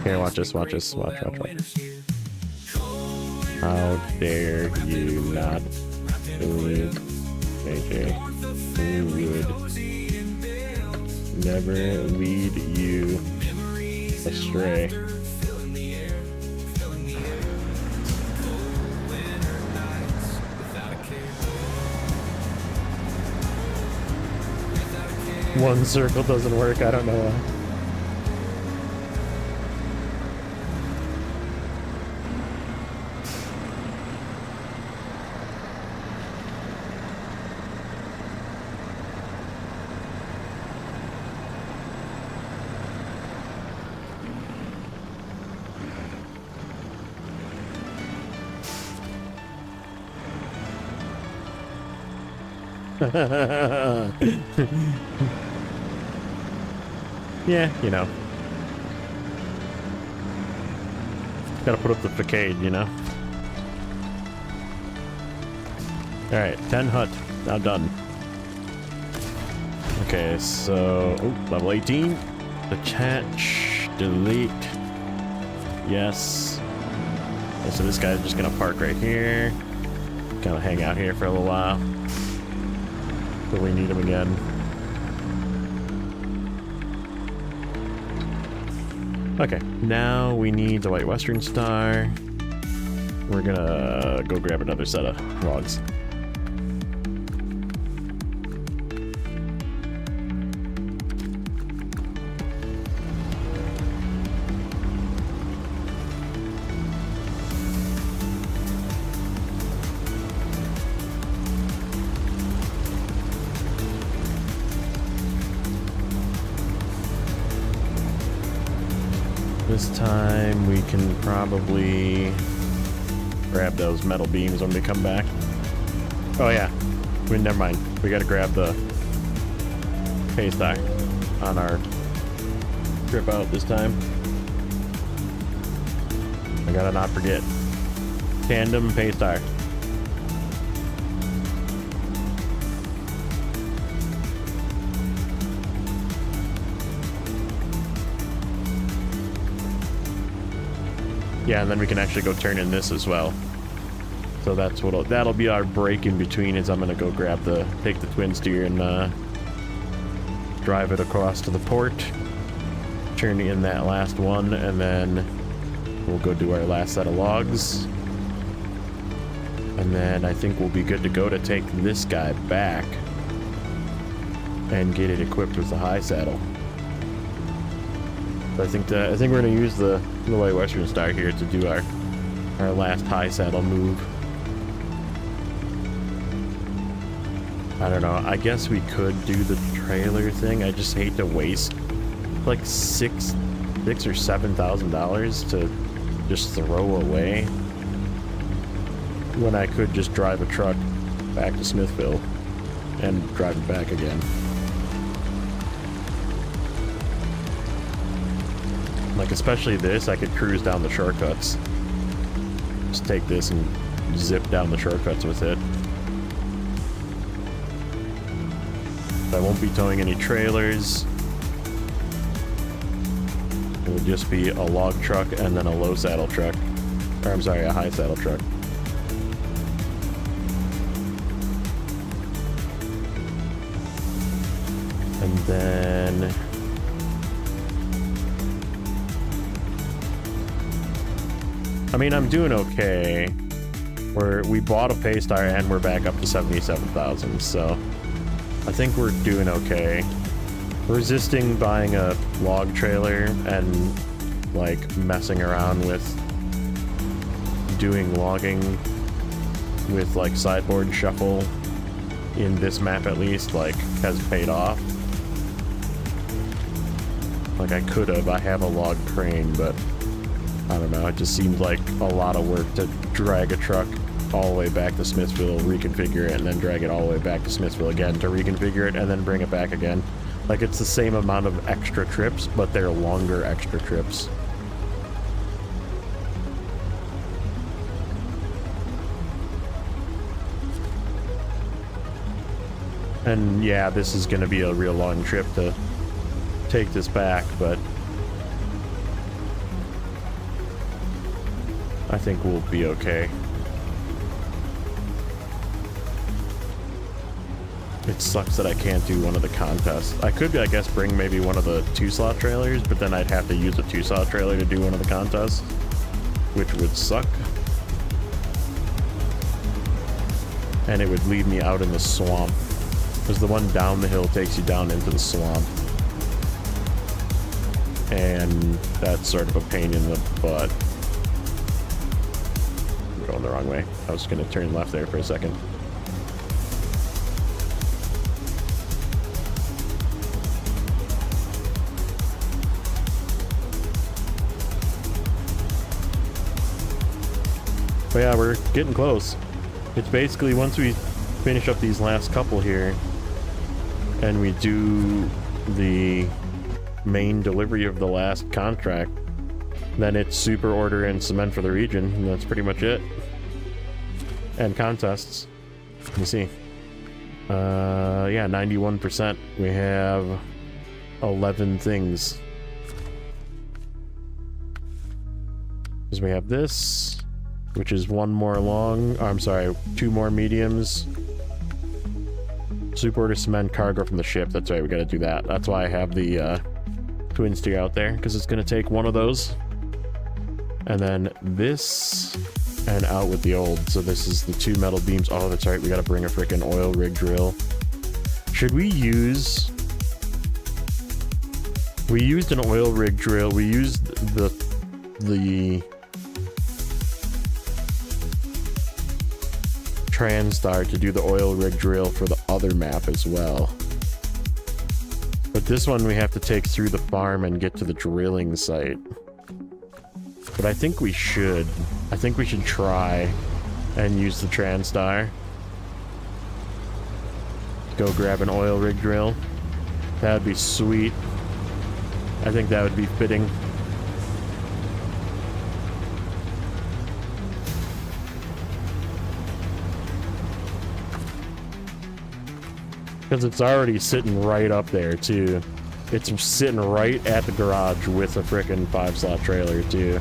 Here, watch this, watch this, watch. How dare you not lead AJ? Who would never lead you astray? One circle doesn't work, I don't know why. Yeah, you know. Gotta put up the facade, you know. Alright, 10 hut. Now done. Okay, so... Oh, level 18. Attach. Delete. Yes. Okay, so this guy's just gonna park right here. Kind of hang out here for a little while. Till we need him again. Okay, now we need the White Western Star. We're gonna go grab another set of logs. This time we can probably grab those metal beams when we come back. Oh yeah, never mind. We gotta grab the paste die on our trip out this time. I gotta not forget. Tandem paste tire. Yeah, and then we can actually go turn in this as well. So that's what that'll be our break in between. Is I'm gonna go take the twin steer and drive it across to the port, turn in that last one, and then we'll go do our last set of logs. And then I think we'll be good to go to take this guy back and get it equipped with the high saddle. I think we're gonna use the White Western Star here to do our last high saddle move. I don't know. I guess we could do the trailer thing. I just hate to waste like $6,000 or $7,000 to just throw away when I could just drive a truck back to Smithville and drive it back again. Like, especially this, I could cruise down the shortcuts. Just take this and zip down the shortcuts with it. I won't be towing any trailers. It would just be a log truck and then a low saddle truck. Or, I'm sorry, a high saddle truck. And then... I mean, I'm doing okay. We bought a pace tire and we're back up to 77,000, so I think we're doing okay. Resisting buying a log trailer and like messing around with doing logging with like sideboard shuffle in this map at least, like, has paid off. Like, I have a log crane, but I don't know, it just seems like a lot of work to drag a truck all the way back to Smithville, reconfigure it, and then drag it all the way back to Smithville again to reconfigure it, and then bring it back again. Like, it's the same amount of extra trips, but they're longer extra trips. And yeah, this is going to be a real long trip to take this back, but I think we'll be okay. It sucks that I can't do one of the contests. I could, I guess, bring maybe one of the 2-slot trailers, but then I'd have to use a 2-slot trailer to do one of the contests, which would suck. And it would leave me out in the swamp, because the one down the hill takes you down into the swamp. And that's sort of a pain in the butt. I'm going the wrong way. I was going to turn left there for a second. But yeah, we're getting close. It's basically once we finish up these last couple here, and we do the main delivery of the last contract, then it's super order and cement for the region, and that's pretty much it. And contests. Let me see. Yeah, 91%. We have 11 things. Because we have this, which is one more long. Oh, I'm sorry, 2 more mediums. Super order cement cargo from the ship. That's right, we gotta do that. That's why I have the twin steer out there, because it's gonna take one of those. And then this, and out with the old. So this is the 2 metal beams. Oh, that's right, we gotta bring a freaking oil rig drill. Should we use... We used an oil rig drill. We used the TranStar to do the oil rig drill for the other map as well. But this one we have to take through the farm and get to the drilling site. But I think we should. I think we should try and use the TranStar. Go grab an oil rig drill. That would be sweet. I think that would be fitting. Because it's already sitting right up there, too. It's sitting right at the garage with a frickin' 5-slot trailer, too.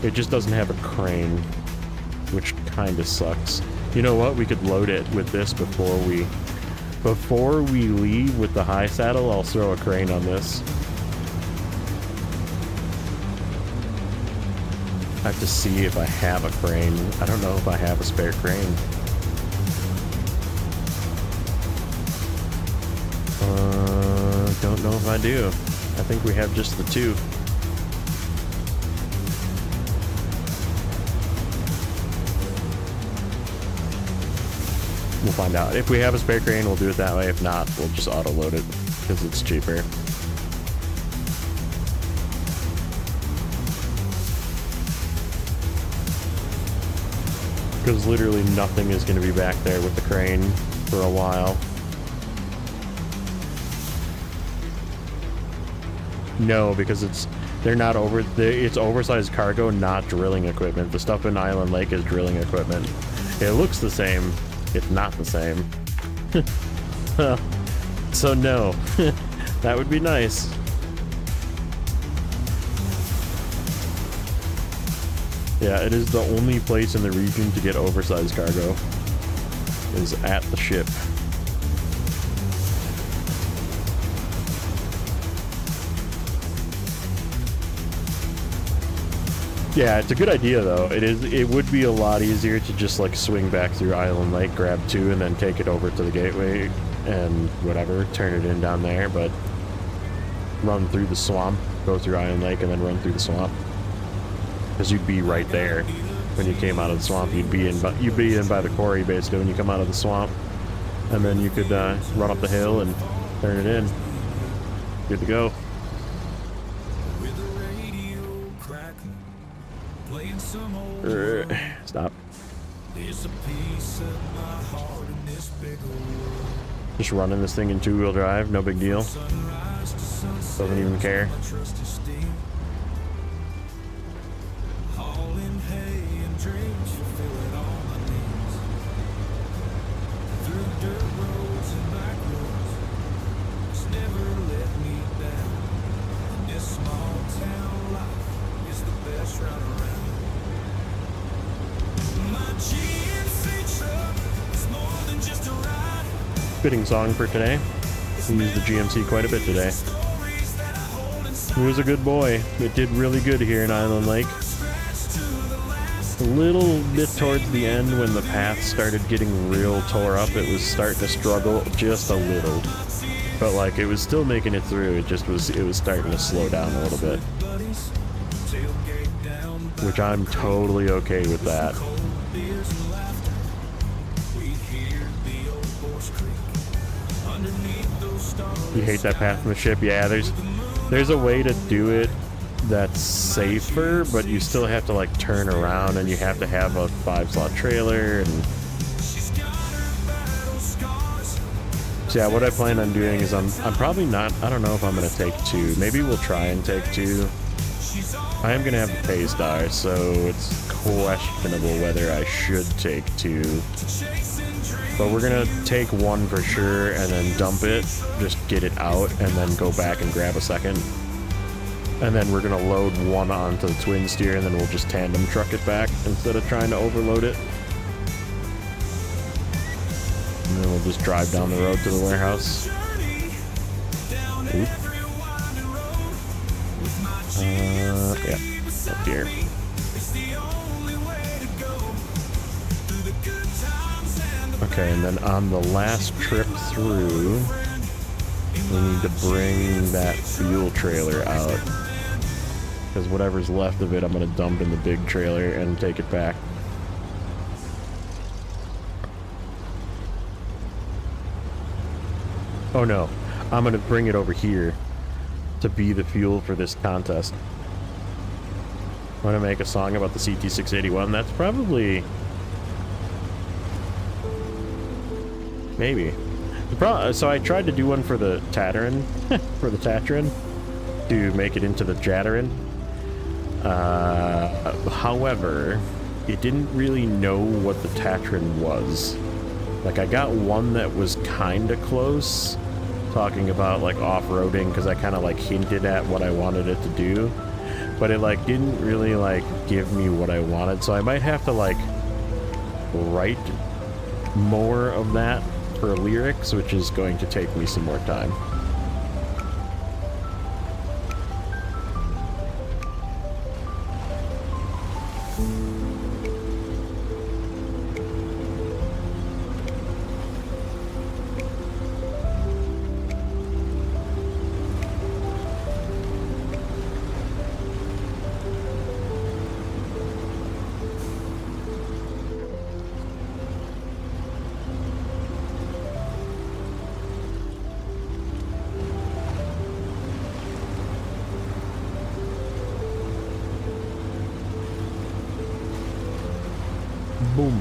It just doesn't have a crane, which kind of sucks. You know what? We could load it with this before we leave with the high saddle. I'll throw a crane on this. I have to see if I have a crane. I don't know if I have a spare crane. Don't know if I do. I think we have just the 2. We'll find out. If we have a spare crane, we'll do it that way. If not, we'll just auto-load it because it's cheaper. Because literally nothing is going to be back there with the crane for a while. No, because it's oversized cargo, not drilling equipment. The stuff in Island Lake is drilling equipment. It looks the same. It's not the same. So no. That would be nice. Yeah, it is the only place in the region to get oversized cargo. Is at the ship. Yeah, it's a good idea though. It would be a lot easier to just like swing back through Island Lake, grab 2, and then take it over to the gateway and whatever, turn it in down there, but run through the swamp, go through Island Lake, and then run through the swamp. Because you'd be right there when you came out of the swamp. You'd be in by the quarry basically when you come out of the swamp, and then you could run up the hill and turn it in. Good to go. Stop. Just running this thing in 2-wheel drive, no big deal. Doesn't even care. Fitting song for today. We used the GMC quite a bit today. It was a good boy. It did really good here in Island Lake. A little bit towards the end when the path started getting real tore up, it was starting to struggle just a little. But like it was still making it through, it was starting to slow down a little bit. Which I'm totally okay with that. You hate that path from the ship? Yeah, there's a way to do it that's safer, but you still have to like turn around and you have to have a 5-slot trailer, and So yeah, what I plan on doing is I'm probably not, I don't know if I'm going to take 2. Maybe we'll try and take 2. I am going to have the pay star, so it's questionable whether I should take 2. But we're going to take 1 for sure and then dump it, just get it out, and then go back and grab a second. And then we're going to load 1 onto the twin steer, and then we'll just tandem truck it back instead of trying to overload it. And then we'll just drive down the road to the warehouse. Oop. Yeah, up here. Okay, and then on the last trip through, we need to bring that fuel trailer out. Because whatever's left of it, I'm going to dump in the big trailer and take it back. Oh no, I'm going to bring it over here to be the fuel for this contest. I'm going to make a song about the CT681. That's probably... maybe. So I tried to do one for the Tatterin, for the Tatterin, to make it into the Jatterin. However, it didn't really know what the Tatterin was. Like, I got one that was kind of close, talking about, like, off-roading, because I kind of, like, hinted at what I wanted it to do. But it, like, didn't really, like, give me what I wanted. So I might have to, like, write more of that for lyrics, which is going to take me some more time. Boom.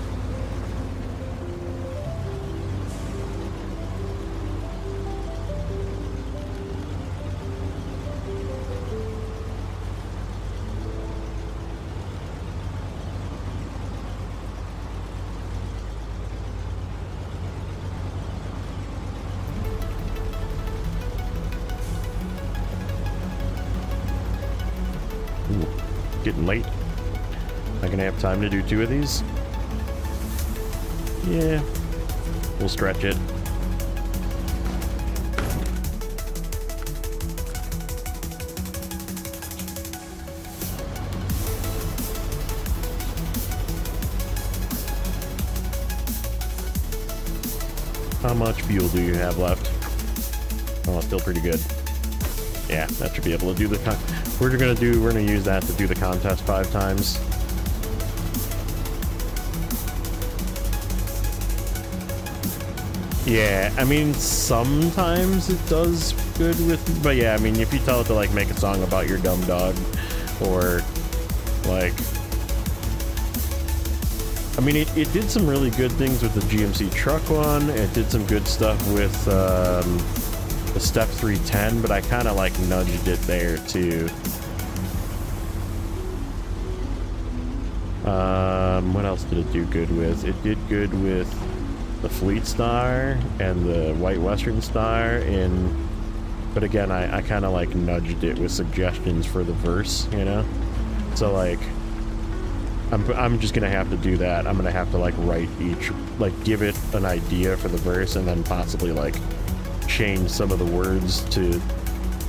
Ooh, getting late. Am I gonna have time to do 2 of these? Yeah, we'll stretch it. How much fuel do you have left? Oh, still pretty good. Yeah, that should be able to do the we're gonna use that to do the contest 5 times. Yeah, I mean, sometimes it does good with, but yeah, I mean, if you tell it to, like, make a song about your dumb dog, or, like, I mean, it did some really good things with the GMC truck one, it did some good stuff with, the Step 310, but I kind of, like, nudged it there, too. What else did it do good with? It did good with the Fleet Star and the White Western Star, but again, I kind of, like, nudged it with suggestions for the verse, you know? So, like, I'm just gonna have to do that. I'm gonna have to, like, write each, like, give it an idea for the verse, and then possibly, like, change some of the words to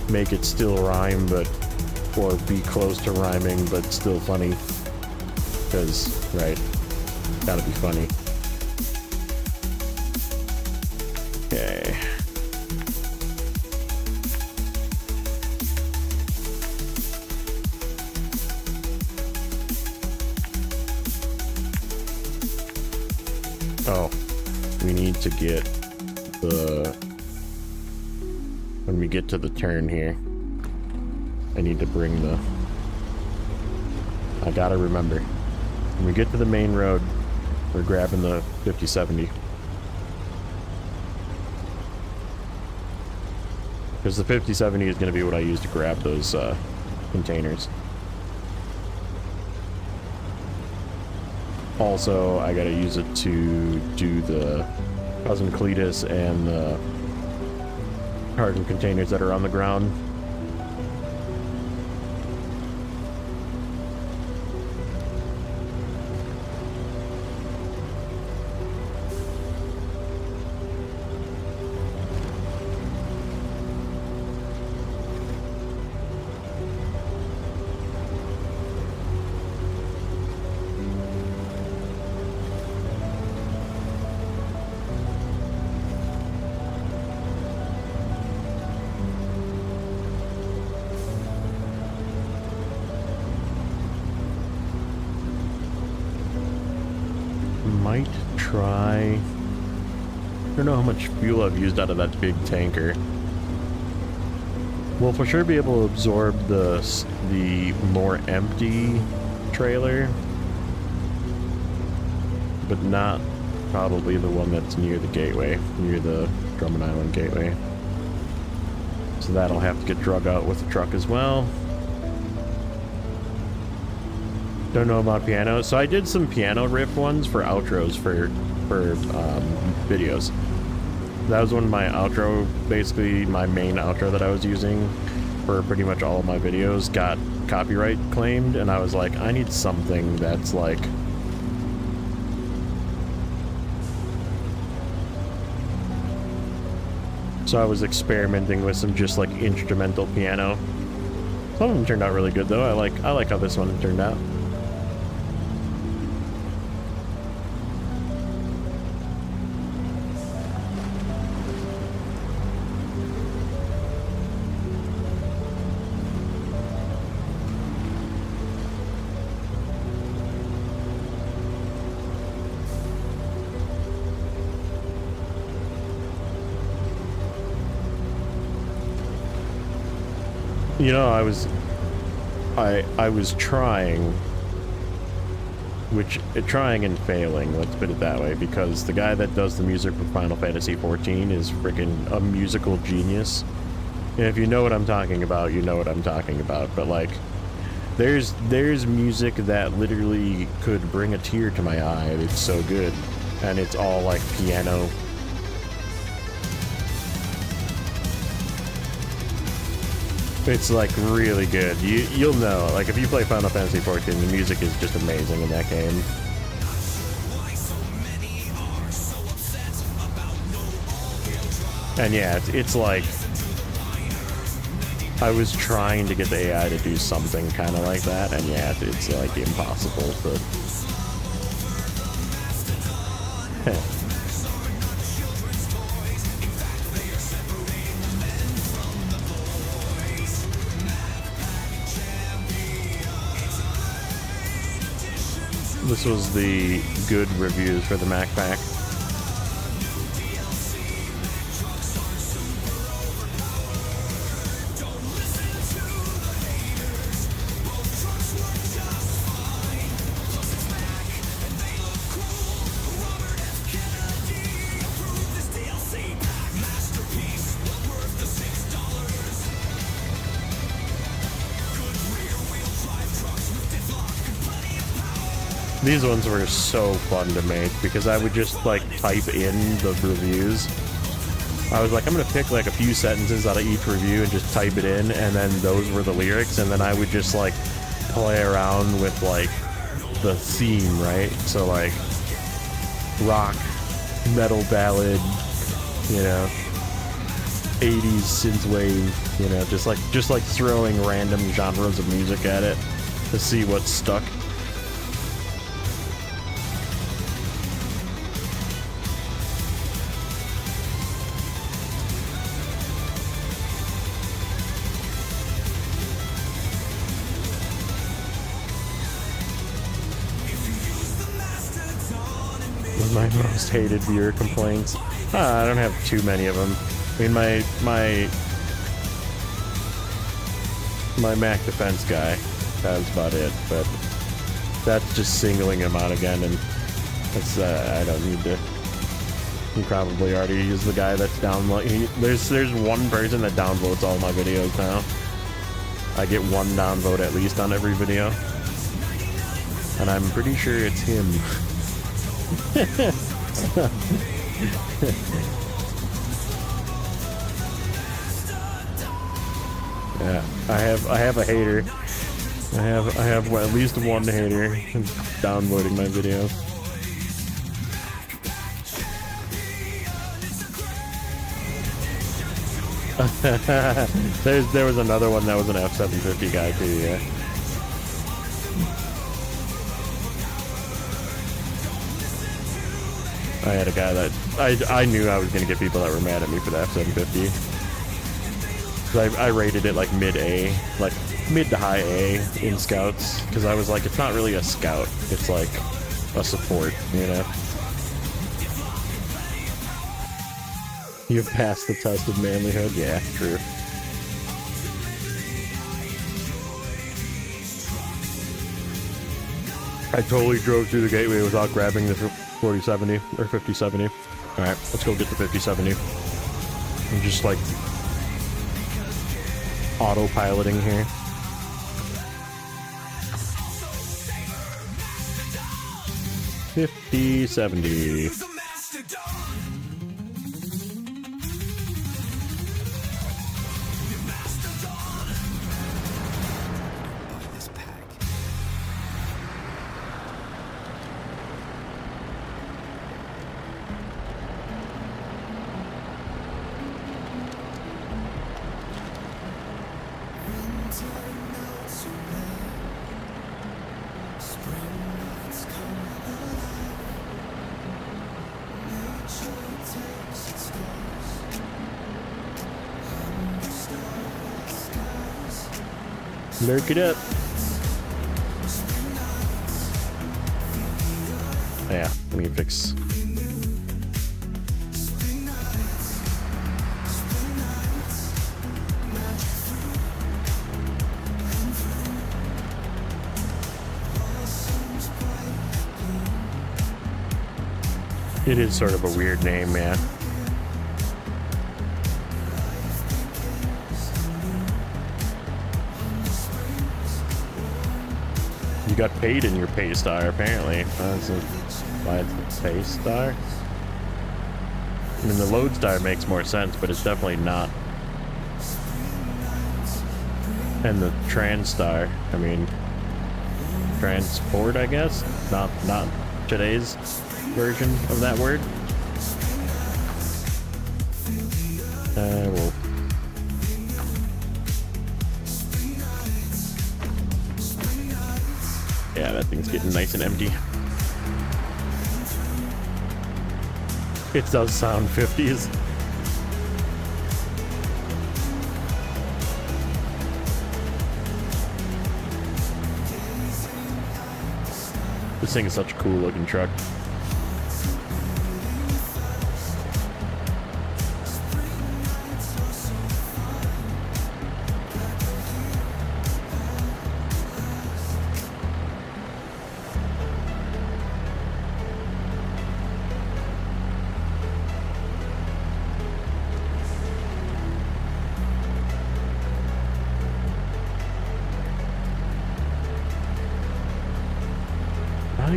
make it still rhyme, or be close to rhyming, but still funny. Because, right, gotta be funny. Okay. Oh, we need to get when we get to the turn here, I need to bring I gotta remember. When we get to the main road, we're grabbing the 5070. Because the 5070 is going to be what I use to grab those containers. Also, I gotta use it to do the Cousin Cletus and the cargo containers that are on the ground. Might try... I don't know how much fuel I've used out of that big tanker. We'll for sure be able to absorb the more empty trailer, but not probably the one that's near the gateway, near the Drummond Island gateway. So that'll have to get drug out with the truck as well. Don't know about piano. So I did some piano riff ones for outros for videos. That was one of my outro, basically my main outro that I was using for pretty much all of my videos got copyright claimed, and I was like, I need something that's like... So I was experimenting with some just like instrumental piano. Some of them turned out really good though. I like how this one turned out. You know, I was trying, trying and failing, let's put it that way, because the guy that does the music for Final Fantasy XIV is freaking a musical genius. And if you know what I'm talking about, you know what I'm talking about. But like, there's music that literally could bring a tear to my eye. It's so good, and it's all like piano. It's like really good. You'll know. Like if you play Final Fantasy XIV, the music is just amazing in that game. And yeah, it's like I was trying to get the AI to do something kind of like that, and yeah, it's like impossible to. This was the good reviews for the Mac Pack. These ones were so fun to make because I would just like type in the reviews. I was like, I'm gonna pick like a few sentences out of each review and just type it in, and then those were the lyrics, and then I would just like play around with like the theme, right? So like rock, metal ballad, you know, 80s synthwave, you know, just like throwing random genres of music at it to see what stuck. My most hated viewer complaints. I don't have too many of them. I mean, my Mac defense guy, that's about it, but that's just singling him out again, and that's, I don't need to He probably already is the guy that's download. There's one person that downvotes all my videos now. I get one downvote at least on every video, and I'm pretty sure it's him. Yeah, I have a hater. I have at least one hater who's downvoting my videos. there was another one that was an F750 guy too, yeah. I had a guy that I knew I was gonna get people that were mad at me for the F750. Cause I rated it like mid-A, like mid to high A in scouts, because I was like, it's not really a scout, it's like a support, you know. You've passed the test of manlyhood? Yeah, true. I totally drove through the gateway without grabbing the 4070 or 5070. Alright, let's go get the 5070. I'm just like autopiloting here. $50.70. Lurk it up. Yeah, let me fix. It is sort of a weird name, man. You got paid in your pay star, apparently. That's why it's a pay star. I mean, the load star makes more sense, but it's definitely not. And the trans star, I mean, transport, I guess. Not today's version of that word. Well. Yeah, that thing's getting nice and empty. It does sound 50s. This thing is such a cool looking truck.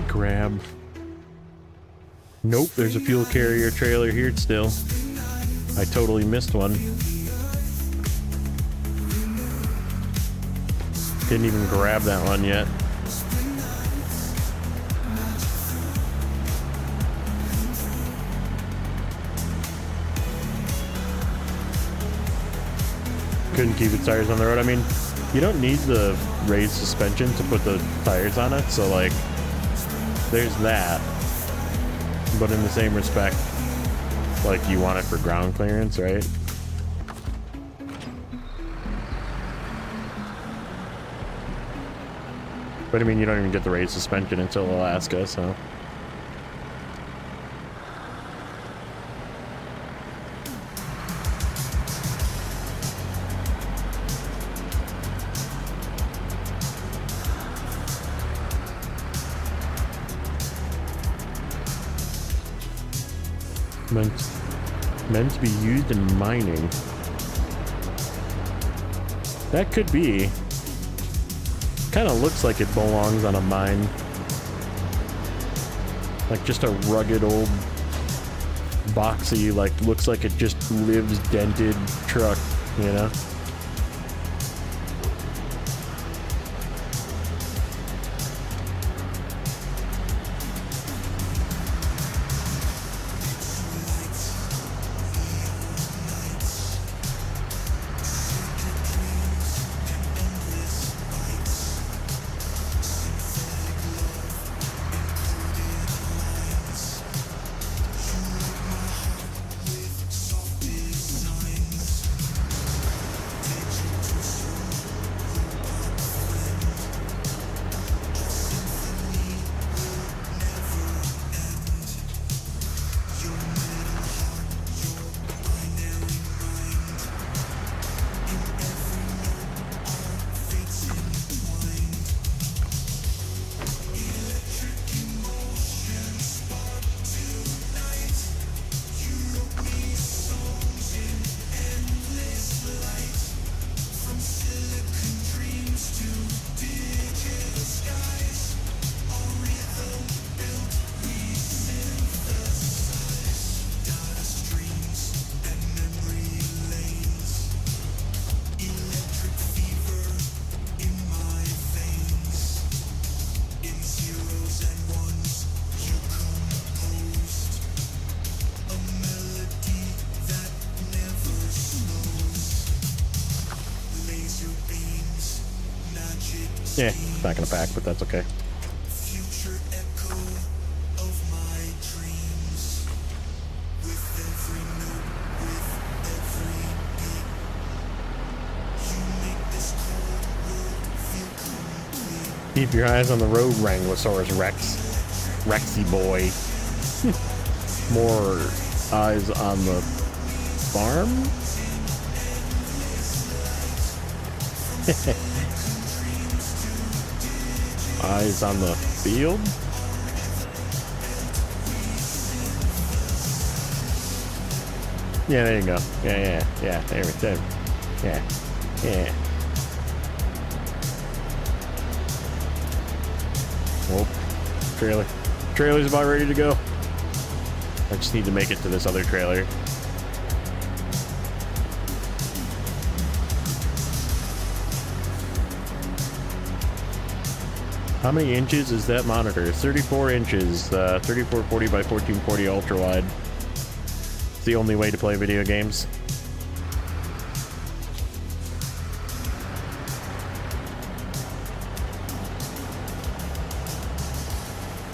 Grab. Nope, there's a fuel carrier trailer here still. I totally missed one. Didn't even grab that one yet. Couldn't keep its tires on the road. I mean, you don't need the raised suspension to put the tires on it, so like there's that, but in the same respect, like you want it for ground clearance, right? But I mean, you don't even get the raised suspension until Alaska, so. Meant to be used in mining. That could be. Kind of looks like it belongs on a mine. Like just a rugged old boxy, like looks like it just lives dented truck, you know? Yeah, it's not gonna pack, but that's okay. Future echo of my dreams. With every note, with every beat, you make this cold world feel complete. Keep your eyes on the road, Wranglosaurus Rex. Rexy boy. More eyes on the farm? Eyes on the field? Yeah, there you go. Yeah. There we go. Yeah. Whoop. Trailer's about ready to go. I just need to make it to this other trailer. How many inches is that monitor? 34 inches, 3440 by 1440 ultra wide. It's the only way to play video games.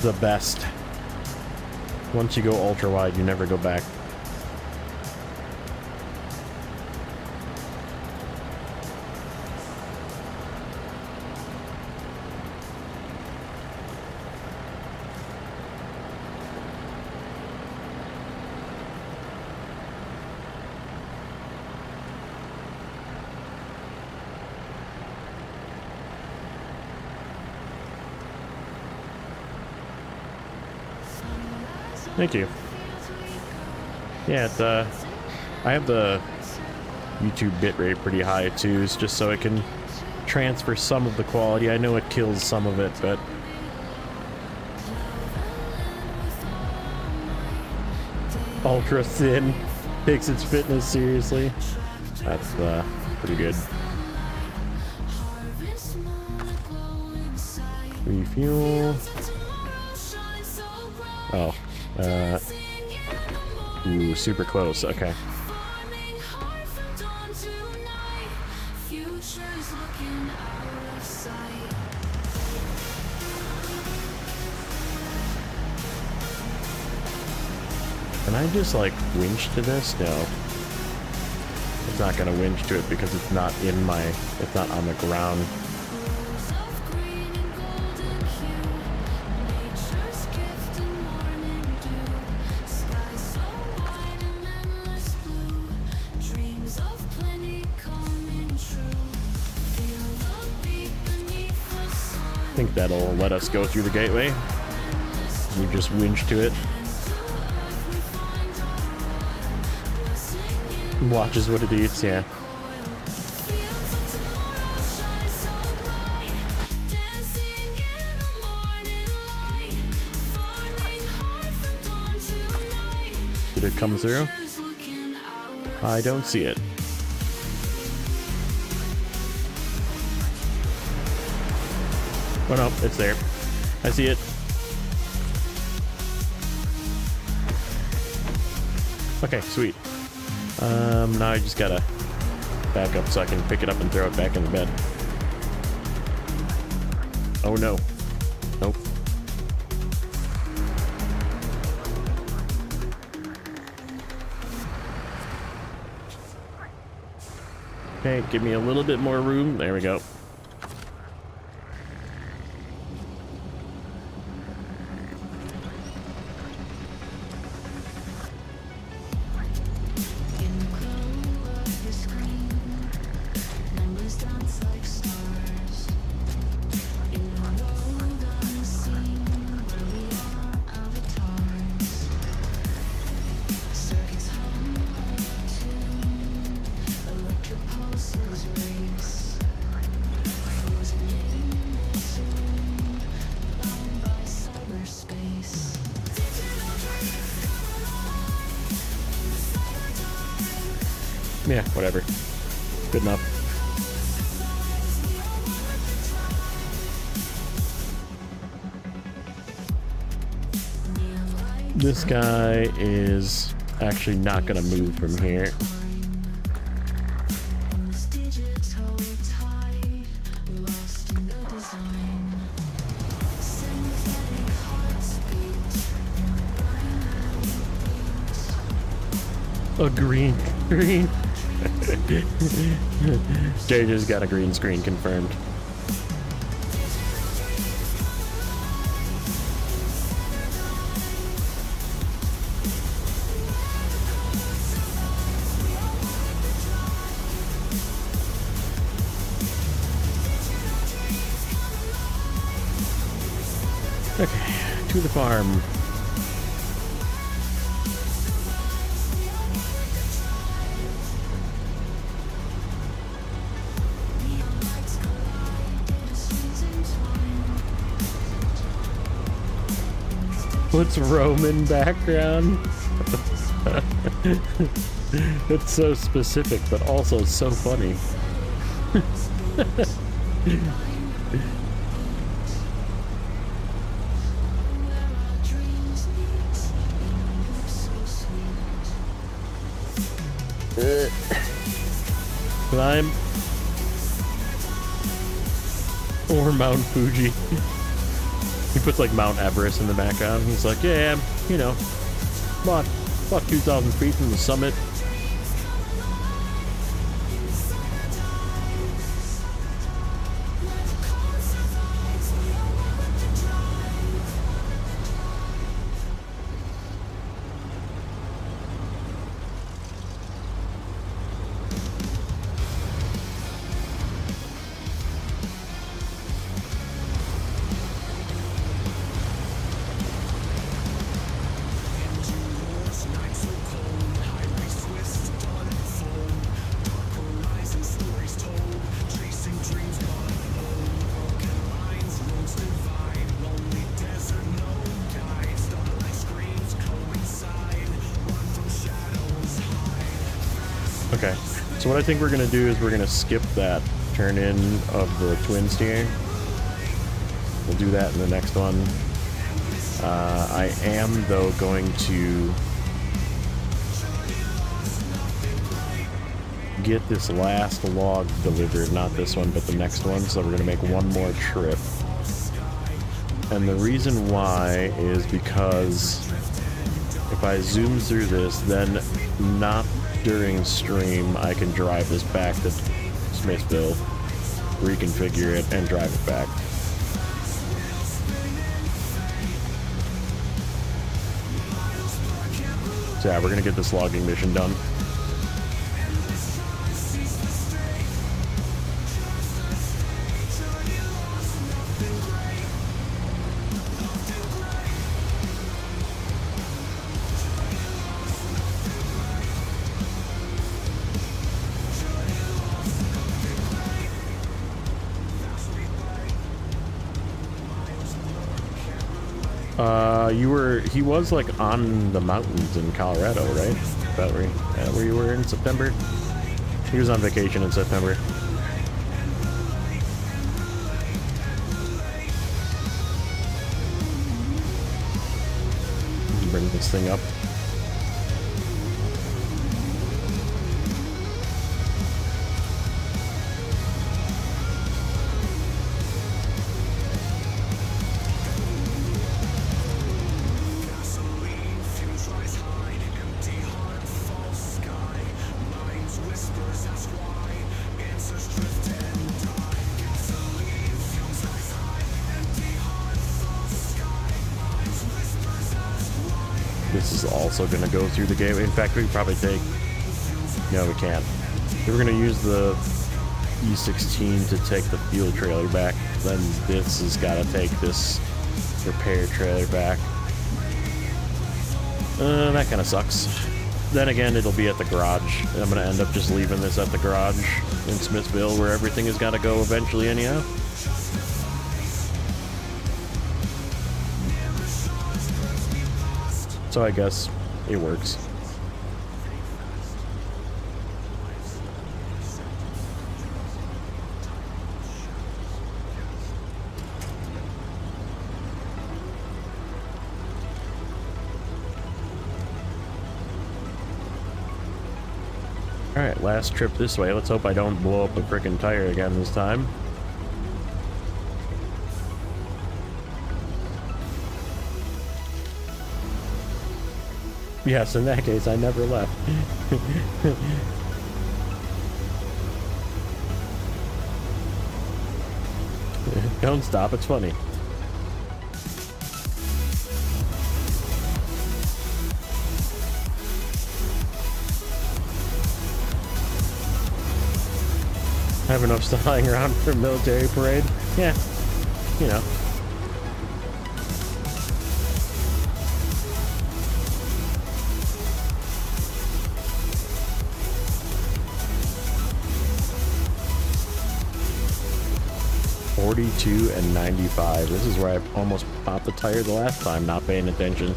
The best. Once you go ultra wide, you never go back. Thank you. Yeah, I have the YouTube bitrate pretty high too, just so it can transfer some of the quality. I know it kills some of it, but ultra thin takes its fitness seriously. That's pretty good. Refuel. Oh. Ooh, super close. Okay. Can I just like winch to this? No. It's not gonna winch to it because it's not it's not on the ground. I think that'll let us go through the gateway. We just winch to it. Watches what it eats, yeah. Did it come through? I don't see it. Oh no, it's there. I see it. Okay, sweet. Now I just gotta back up so I can pick it up and throw it back in the bed. Oh no. Nope. Okay, give me a little bit more room. There we go. Yeah, whatever. Good enough. This guy is actually not gonna move from here. A green screen. Jay just got a green screen confirmed. Okay, to the farm. What's Roman background? It's so specific, but also so funny. Climb. Or Mount Fuji. He puts like Mount Everest in the background. He's like, yeah, you know, about 2,000 feet from the summit. Okay, so what I think we're gonna do is we're gonna skip that turn in of the twin steer. We'll do that in the next one. I am though going to get this last log delivered, not this one, but the next one, so we're gonna make one more trip. And the reason why is because if I zoom through this, then not during stream, I can drive this back to Smithville, reconfigure it, and drive it back. So yeah, we're gonna get this logging mission done. He was like on the mountains in Colorado, right? Is that where you were in September? He was on vacation in September. Bring this thing up. This is also going to go through the gateway. In fact, we could probably take... No, we can't. If we're going to use the E16 to take the fuel trailer back, then this has got to take this repair trailer back. That kind of sucks. Then again, it'll be at the garage. I'm going to end up just leaving this at the garage in Smithville, where everything has got to go eventually anyhow. So I guess it works. Alright, last trip this way. Let's hope I don't blow up a frickin' tire again this time. Yes, in that case, I never left. Don't stop, it's funny. I have enough stuff lying around for a military parade. Yeah, you know. $42 and $95. This is where I almost popped the tire the last time, not paying attention.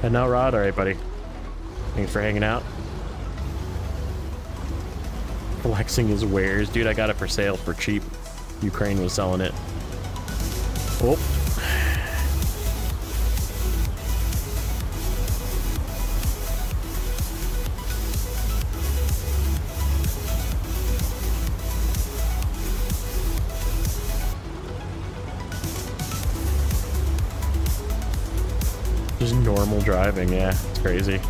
And now Rod, alright buddy. Thanks for hanging out. Flexing his wares. Dude, I got it for sale for cheap. Ukraine was selling it. Oh. Just normal driving, yeah, it's crazy.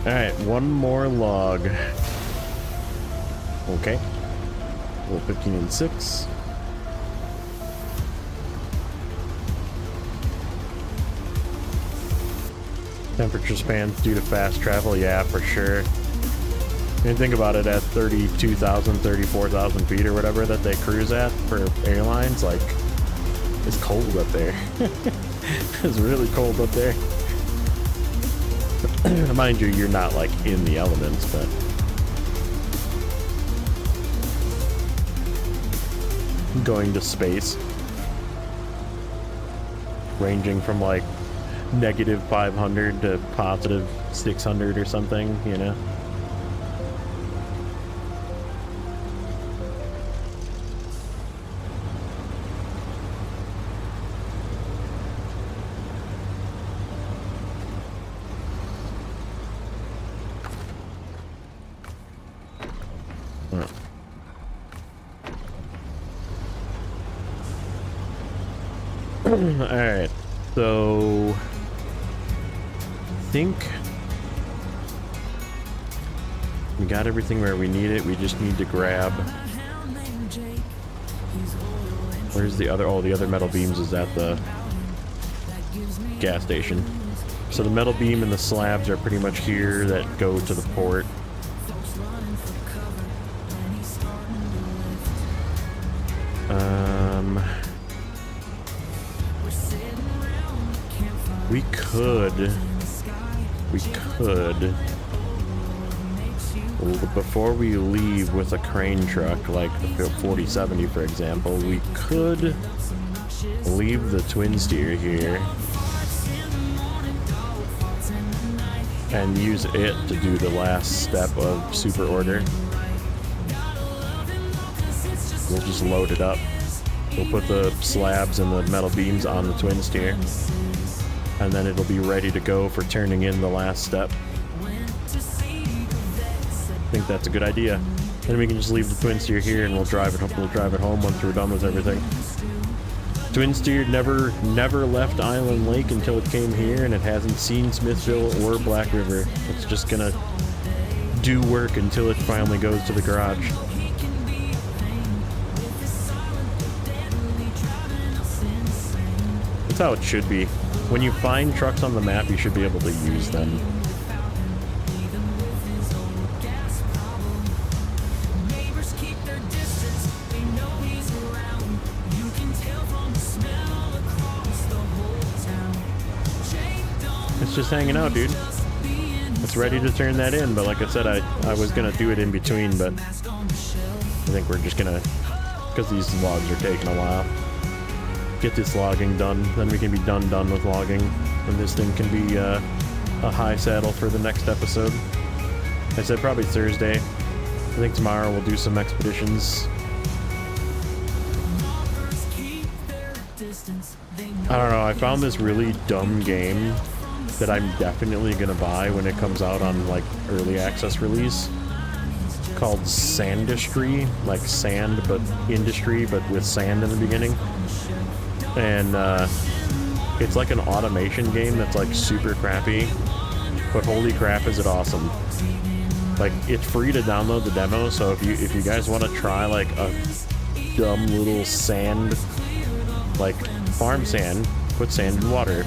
Alright, one more log. Okay. Well, 15 and 6. Temperature spans due to fast travel, yeah, for sure. I mean, think about it, at 32,000, 34,000 feet or whatever that they cruise at for airlines, like, it's cold up there. It's really cold up there. Mind you, you're not like in the elements, but going to space, ranging from like negative 500 to positive 600 or something, you know. Alright, so I think we got everything where we need it. We just need to grab... Where's the other... Oh, the other metal beams is at the gas station. So the metal beam and the slabs are pretty much here that go to the port. We could, before we leave with a crane truck, like the 4070 for example, we could leave the twin steer here and use it to do the last step of super order. We'll just load it up. We'll put the slabs and the metal beams on the twin steer, and then it'll be ready to go for turning in the last step. I think that's a good idea. Then we can just leave the twin steer here, and we'll drive it home once we're done with everything. Twin steer never left Island Lake until it came here, and it hasn't seen Smithville or Black River. It's just gonna do work until it finally goes to the garage. That's how it should be. When you find trucks on the map, you should be able to use them. It's just hanging out, dude. It's ready to turn that in, but like I said, I was gonna do it in between, but I think we're just gonna, because these logs are taking a while, get this logging done, then we can be done with logging, and this thing can be a high saddle for the next episode. I said probably Thursday. I think tomorrow we'll do some expeditions. I don't know, I found this really dumb game that I'm definitely gonna buy when it comes out on like early access release, called Sandistry, like sand but industry, but with sand in the beginning. And it's like an automation game that's like super crappy, but holy crap is it awesome. Like, it's free to download the demo, so if you guys want to try like a dumb little sand, like farm sand, put sand in water,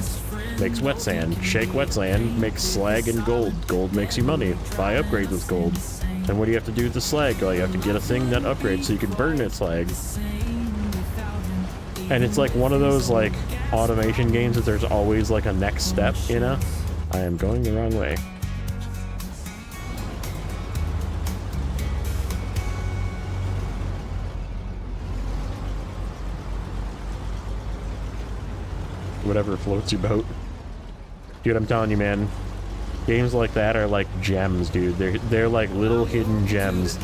makes wet sand, shake wet sand, makes slag and gold. Gold makes you money. Buy upgrades with gold. And what do you have to do with the slag? Well, you have to get a thing that upgrades so you can burn that slag. And it's like one of those like automation games that there's always like a next step, you know? I am going the wrong way. Whatever floats your boat. Dude, I'm telling you, man. Games like that are like gems, dude. They're like little hidden gems.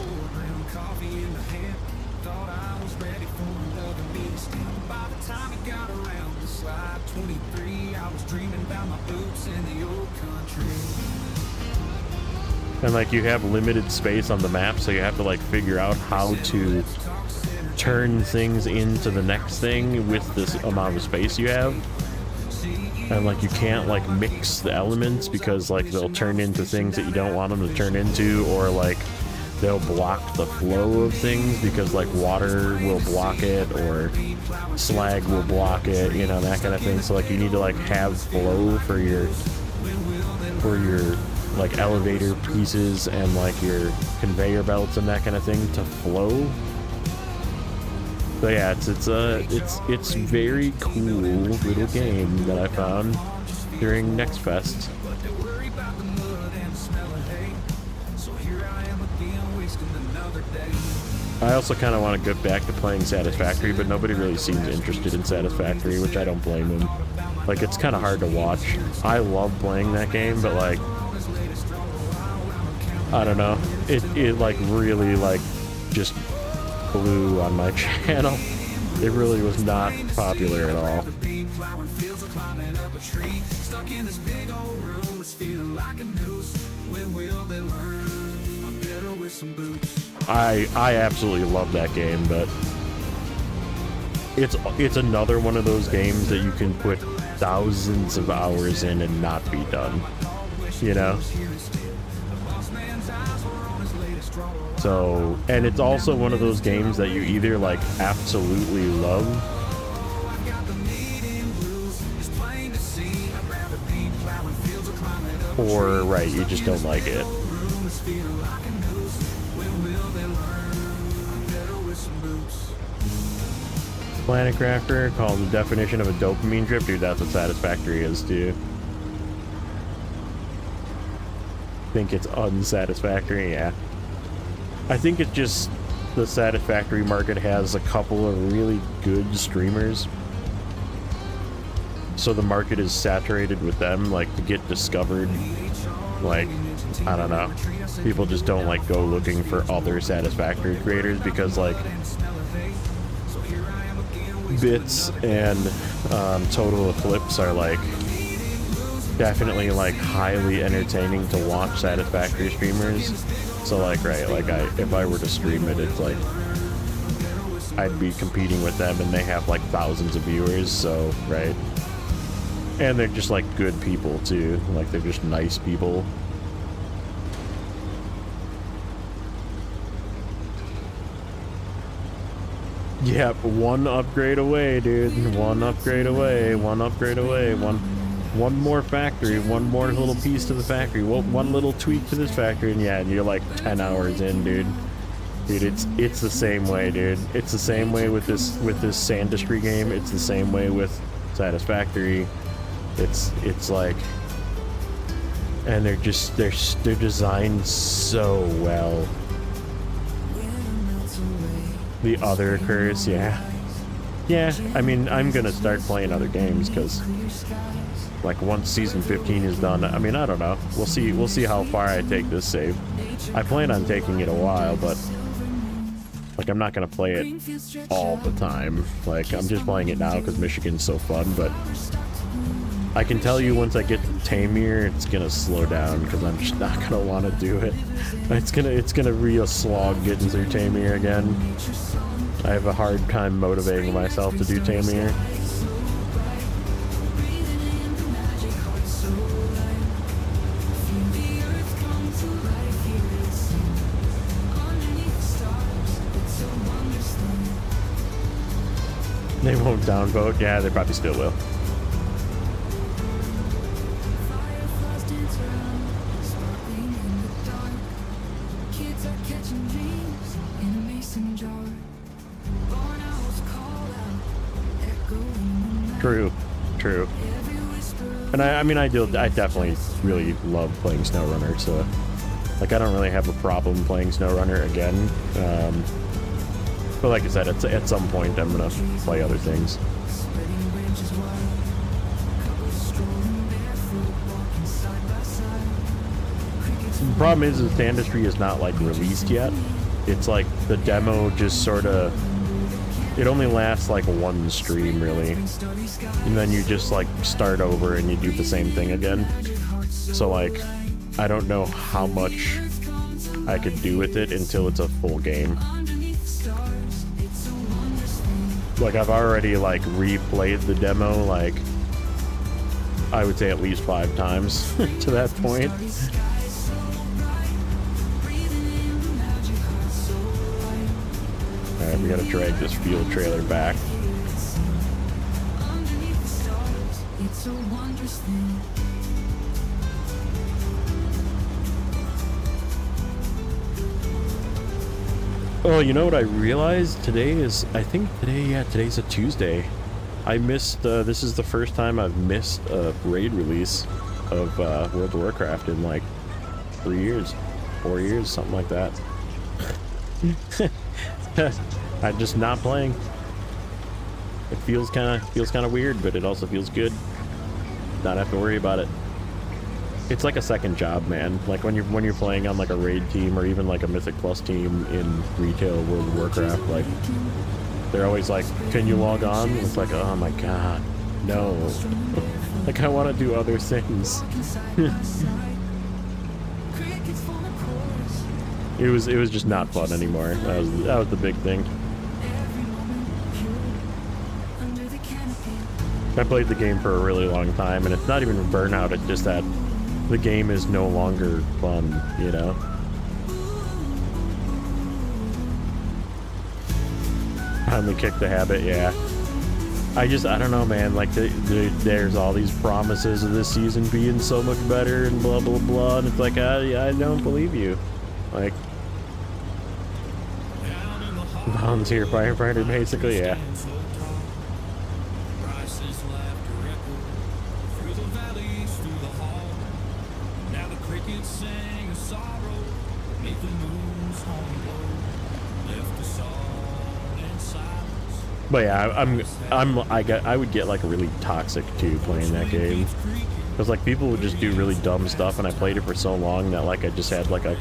And like you have limited space on the map, so you have to like figure out how to turn things into the next thing with this amount of space you have. And like you can't like mix the elements because like they'll turn into things that you don't want them to turn into, or like they'll block the flow of things because like water will block it or slag will block it, you know, that kind of thing. So like you need to like have flow for your like elevator pieces and like your conveyor belts and that kind of thing to flow. So yeah, it's very cool little game that I found during Next Fest. I also kind of want to get back to playing Satisfactory, but nobody really seems interested in Satisfactory, which I don't blame them. Like, it's kind of hard to watch. I love playing that game, but like, I don't know. It like really like just blew on my channel. It really was not popular at all. I absolutely love that game, but it's another one of those games that you can put thousands of hours in and not be done, you know? So, and it's also one of those games that you either like absolutely love, or right, you just don't like it. Planet Crafter called the definition of a dopamine trip. Dude, that's what Satisfactory is, too. Think it's unsatisfactory? Yeah. I think it's just the Satisfactory market has a couple of really good streamers. So the market is saturated with them, like, to get discovered. Like, I don't know. People just don't, like, go looking for other Satisfactory creators because, like, Bits and Total Eclipse are like definitely like highly entertaining to watch Satisfactory streamers. So like, right, like if I were to stream it, it's like I'd be competing with them, and they have like thousands of viewers. So right, and they're just like good people too. Like they're just nice people. Yep, one upgrade away, dude. One upgrade away. One upgrade away. One more factory. One more little piece to the factory. One little tweak to this factory, and yeah, and you're like 10 hours in, dude. Dude, it's the same way, dude. It's the same way with this Sandistry game. It's the same way with Satisfactory. It's like, and they're designed so well. The other curse, yeah. I mean, I'm gonna start playing other games because, like, once season 15 is done, I mean, I don't know. We'll see how far I take this save. I plan on taking it a while, but like, I'm not gonna play it all the time. Like, I'm just playing it now because Michigan's so fun. But I can tell you, once I get to Tamir, it's gonna slow down because I'm just not gonna want to do it. It's gonna be a slog getting through Tamir again. I have a hard time motivating myself to do Tamir. They won't downvote. Yeah, they probably still will. True. And I mean, I definitely really love playing Snowrunner, so like I don't really have a problem playing Snowrunner again. But like I said, at some point I'm gonna play other things. The problem is the industry is not like released yet. It's like the demo just sort of, it only lasts like one stream really, and then you just like start over and you do the same thing again. So like, I don't know how much I could do with it until it's a full game. Like, I've already like replayed the demo, like I would say at least 5 times to that point. Alright, we gotta drag this field trailer back. Oh, you know what I realized? Today's a Tuesday. I missed, this is the first time I've missed a raid release of World of Warcraft in like 4 years, something like that. I'm just not playing. It feels kind of weird, but it also feels good. Not have to worry about it. It's like a second job, man. Like when you're playing on like a raid team or even like a Mythic Plus team in retail World of Warcraft, like they're always like, "Can you log on?" It's like, oh my god, no. Like I want to do other things. It was just not fun anymore. That was the big thing. I played the game for a really long time, and it's not even burnout, it's just that the game is no longer fun, you know? Finally kicked the habit, yeah. I don't know, man, like, there's all these promises of this season being so much better and blah, blah, blah, and it's like, I don't believe you. Like, volunteer firefighter, basically, yeah. But yeah, I would get like really toxic too playing that game, because like people would just do really dumb stuff, and I played it for so long that like I just had like a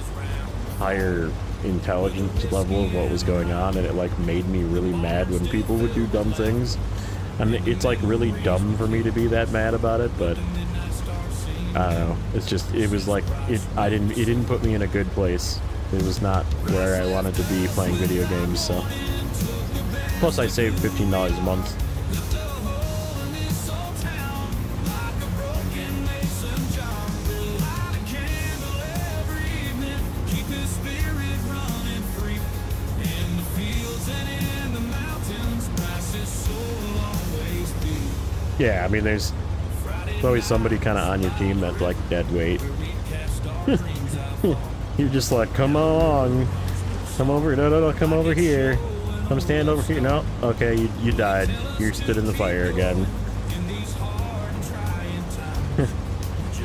higher intelligence level of what was going on, and it like made me really mad when people would do dumb things. And it's like really dumb for me to be that mad about it, but I don't know. It's just, it was like it didn't put me in a good place. It was not where I wanted to be playing video games, so. Plus, I saved $15 a month. Yeah, I mean, there's always somebody kind of on your team that's like dead weight. You're just like, come along, come over, no, come over here. Come stand over here. No, okay, you died. You're stood in the fire again.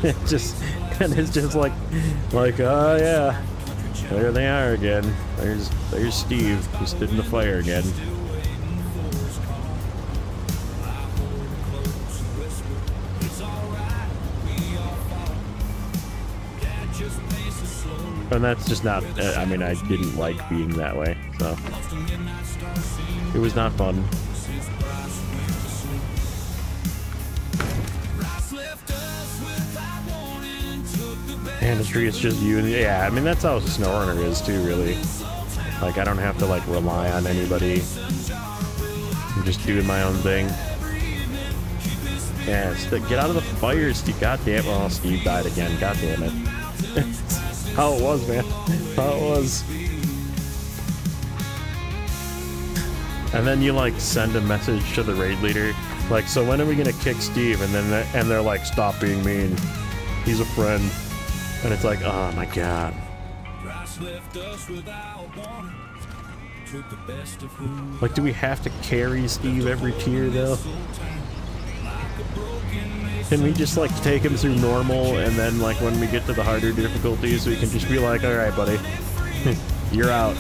It's just like, oh yeah, there they are again. There's Steve, who stood in the fire again. And that's just not, I mean, I didn't like being that way, so. It was not fun. Industry, it's just you and, yeah, I mean, that's how Snowrunner is too, really. Like, I don't have to, like, rely on anybody. I'm just doing my own thing. Yeah, get out of the fire, Steve. God damn it. Well, Steve died again. God damn it. How it was, man. How it was. And then you like send a message to the raid leader, like, so when are we gonna kick Steve? And then they're like, stop being mean. He's a friend. And it's like, oh my god. Like, do we have to carry Steve every tier though? Can we just like take him through normal, and then like when we get to the harder difficulties we can just be like, alright buddy, you're out.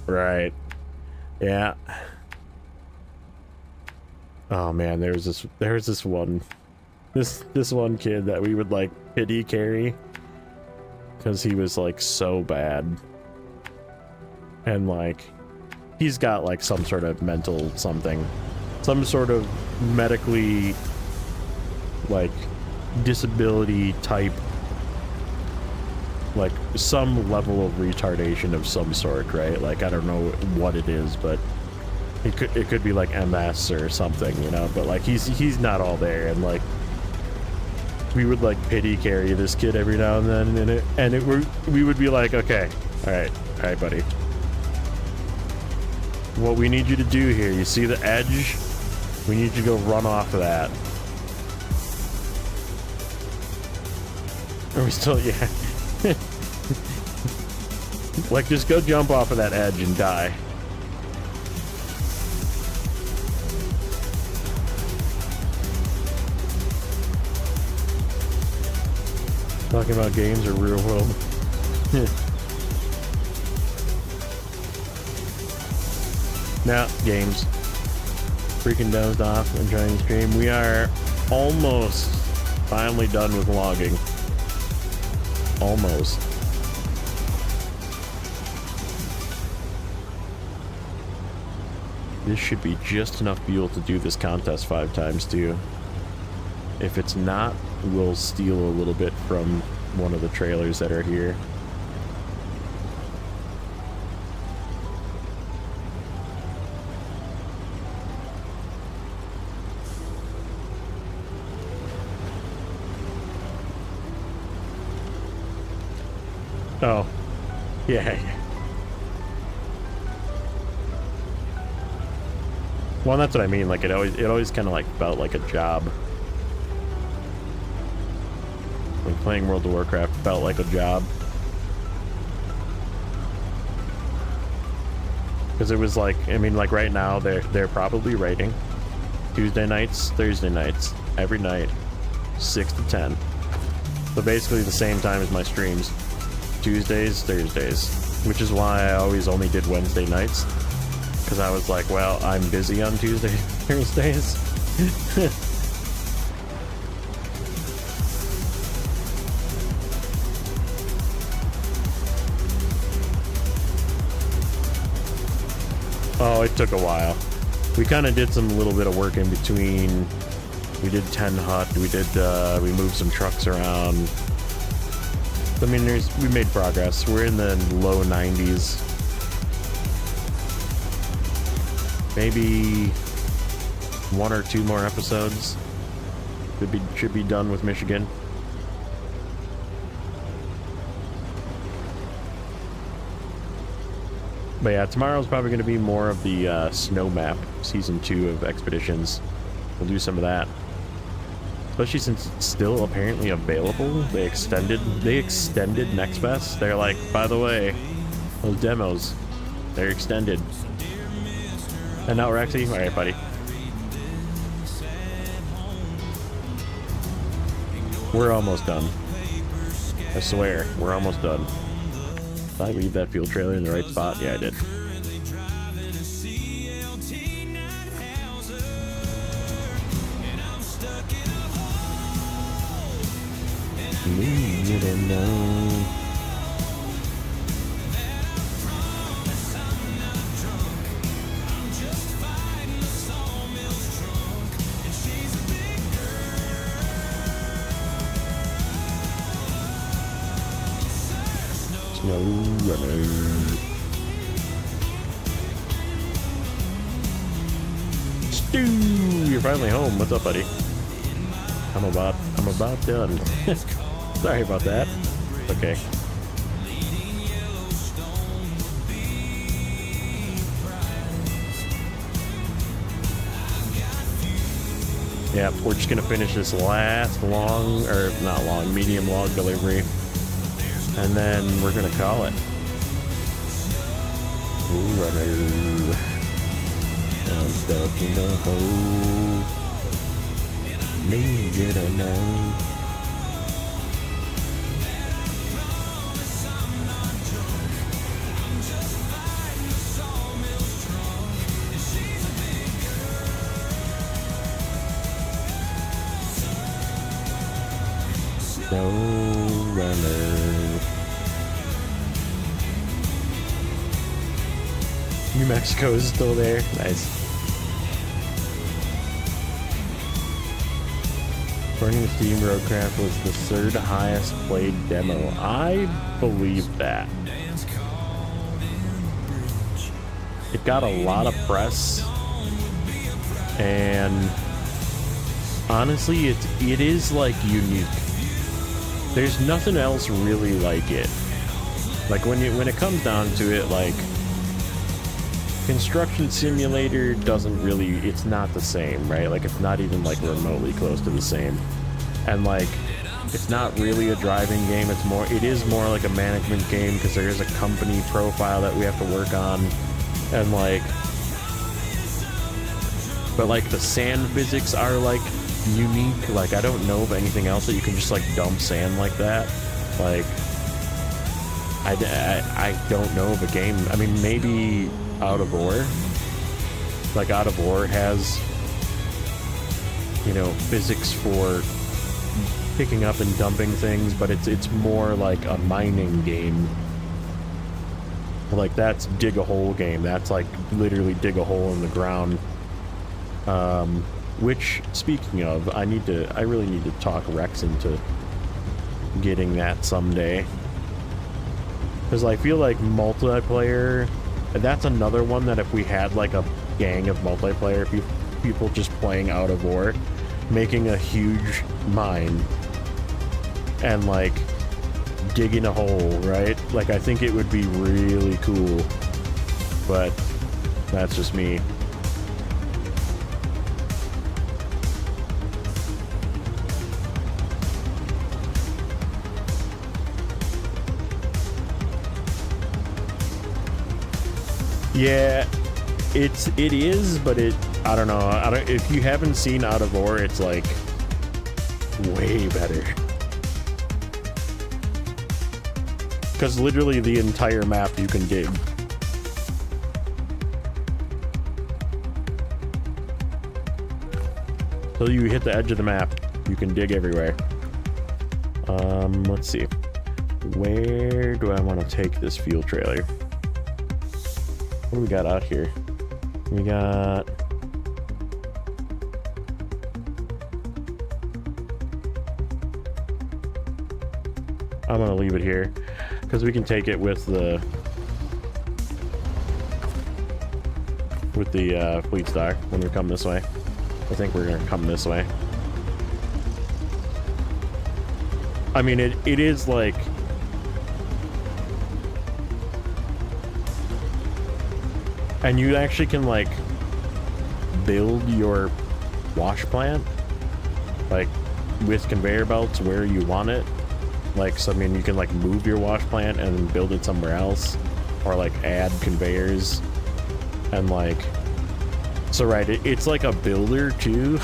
Right. Yeah. Oh man, there was this one kid that we would like pity carry because he was like so bad, and like he's got like some sort of mental something, some sort of medically like disability type, like some level of retardation of some sort, right? Like I don't know what it is, but it could be like MS or something, you know, but like he's not all there, and like we would like pity carry this kid every now and then, and we would be like, okay, all right buddy, what we need you to do here, you see the edge, we need you to go run off of that. Are we still, yeah. Like just go jump off of that edge and die. Talking about games or real world? Now, games. Freaking dozed off and trying to stream. We are almost finally done with logging. Almost. This should be just enough fuel to do this contest 5 times too. If it's not, we'll steal a little bit from one of the trailers that are here. Oh, yeah. Well, that's what I mean. Like it always kind of like felt like a job. When playing World of Warcraft felt like a job. Because it was like, I mean, like right now they're probably rating Tuesday nights, Thursday nights, every night, 6 to 10. So basically the same time as my streams. Tuesdays, Thursdays, which is why I always only did Wednesday nights, because I was like, well, I'm busy on Tuesdays, Thursdays. Oh, it took a while. We kind of did some little bit of work in between. We did 10 hut, we moved some trucks around. I mean, we made progress. We're in the low 90s. Maybe 1 or 2 more episodes. Should be done with Michigan. But yeah, tomorrow's probably going to be more of the snow map, season 2 of Expeditions. We'll do some of that. Especially since it's still apparently available. They extended Next Fest. They're like, by the way, those demos, they're extended. And now we're actually, alright buddy. We're almost done. I swear, we're almost done. Did I leave that fuel trailer in the right spot? Yeah, I did. You don't know. Snowrunner. Stu, you're finally home. What's up, buddy? I'm about done. Sorry about that. Okay. Yeah, we're just gonna finish this last long, or not long, medium log delivery, and then we're gonna call it. Ooh, runner. I'm stuck in the hole. Need you to know. Snowrunner. New Mexico is still there. Nice. Burning the Steam Roadcraft was the 3rd highest played demo. I believe that. It got a lot of press, and honestly, it is like unique. There's nothing else really like it. Like when it comes down to it, like Construction Simulator doesn't really, it's not the same, right? Like it's not even like remotely close to the same. And like it's not really a driving game, it is more like a management game, because there is a company profile that we have to work on. And like, but like the sand physics are like unique. Like I don't know of anything else that you can just like dump sand like that. Like I don't know of a game. I mean, maybe Out of Ore. Like Out of Ore has, you know, physics for picking up and dumping things, but it's more like a mining game. Like, that's dig a hole game. That's like literally dig a hole in the ground. Which, speaking of, I really need to talk Rex into getting that someday. Because I feel like multiplayer, that's another one that if we had like a gang of multiplayer people just playing Out of War, making a huge mine and like digging a hole, right? Like, I think it would be really cool, but that's just me. Yeah, it is, but I don't know. If you haven't seen Out of War, it's like way better. Because literally the entire map you can dig. So you hit the edge of the map, you can dig everywhere. Let's see. Where do I want to take this fuel trailer? What do we got out here? We got... I'm gonna leave it here because we can take it with the fleet stock when we come this way. I think we're gonna come this way. I mean, it is like... And you actually can, like, build your wash plant, like, with conveyor belts where you want it. Like, so, I mean, you can, like, move your wash plant and build it somewhere else. Or, like, add conveyors. And, like... So, right, it's like a builder, too.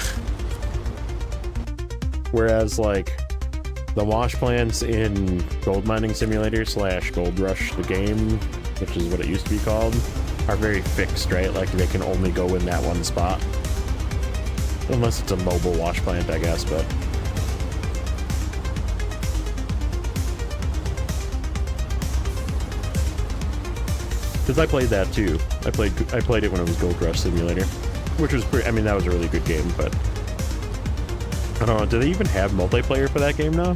Whereas, like, the wash plants in Gold Mining Simulator / Gold Rush, the game, which is what it used to be called, are very fixed, right? Like, they can only go in that one spot. Unless it's a mobile wash plant, I guess, but... Because I played that, too. I played it when it was Gold Rush Simulator. Which was pretty... I mean, that was a really good game, but... I don't know, do they even have multiplayer for that game now?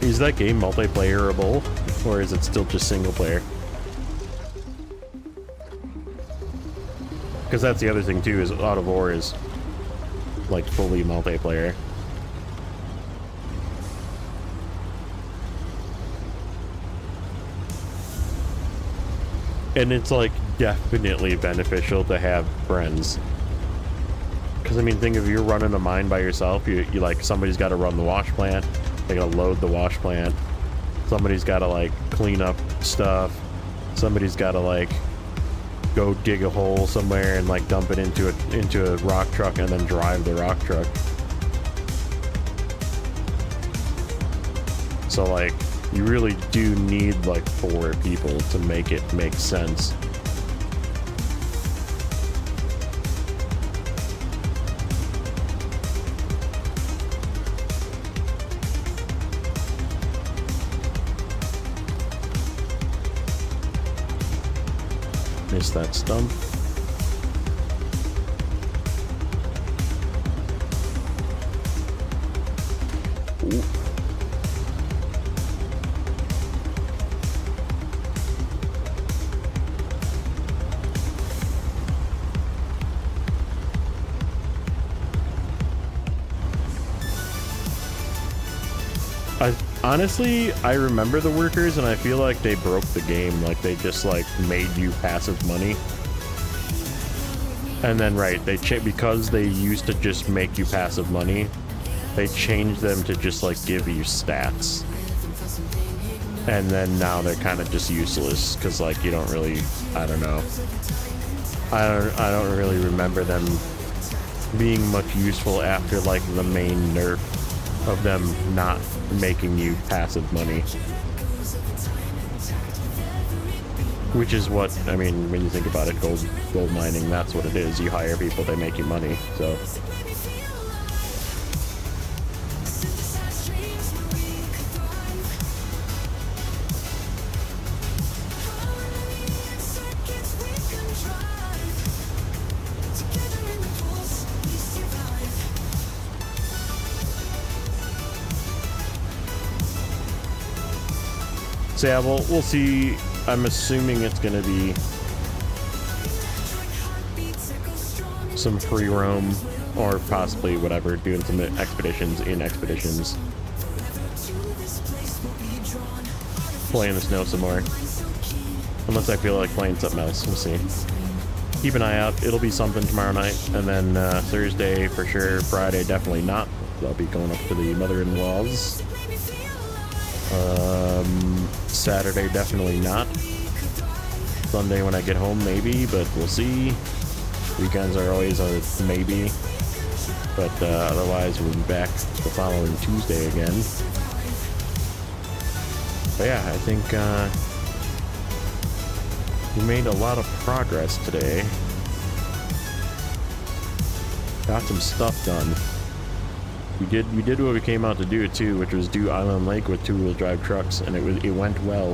Is that game multiplayerable? Or is it still just single player? Because that's the other thing too, is Out of War is like fully multiplayer. And it's like definitely beneficial to have friends. Because I mean, think if you're running a mine by yourself, you like, somebody's got to run the wash plant, they gotta load the wash plant, somebody's got to like clean up stuff, somebody's got to like go dig a hole somewhere and like dump it into a rock truck and then drive the rock truck. So like, you really do need like 4 people to make it make sense. Missed that stump. Ooh. Honestly, I remember the workers, and I feel like they broke the game. Like, they just, like, made you passive money. And then, right, because they used to just make you passive money, they changed them to just, like, give you stats. And then now they're kind of just useless, because, like, you don't really... I don't know. I don't really remember them being much useful after, like, the main nerf of them not making you passive money. Which is what, I mean, when you think about it, gold mining, that's what it is. You hire people, they make you money, so... So yeah, we'll see. I'm assuming it's gonna be some free roam, or possibly whatever, doing some expeditions in expeditions. Play in the snow some more. Unless I feel like playing something else. We'll see. Keep an eye out. It'll be something tomorrow night. And then Thursday for sure. Friday definitely not. I'll be going up to the mother-in-law's. Saturday definitely not. Sunday when I get home maybe, but we'll see. Weekends are always a maybe. But otherwise we'll be back the following Tuesday again. But yeah, I think we made a lot of progress today. Got some stuff done. We did what we came out to do too, which was do Island Lake with 2-wheel drive trucks, and it went well.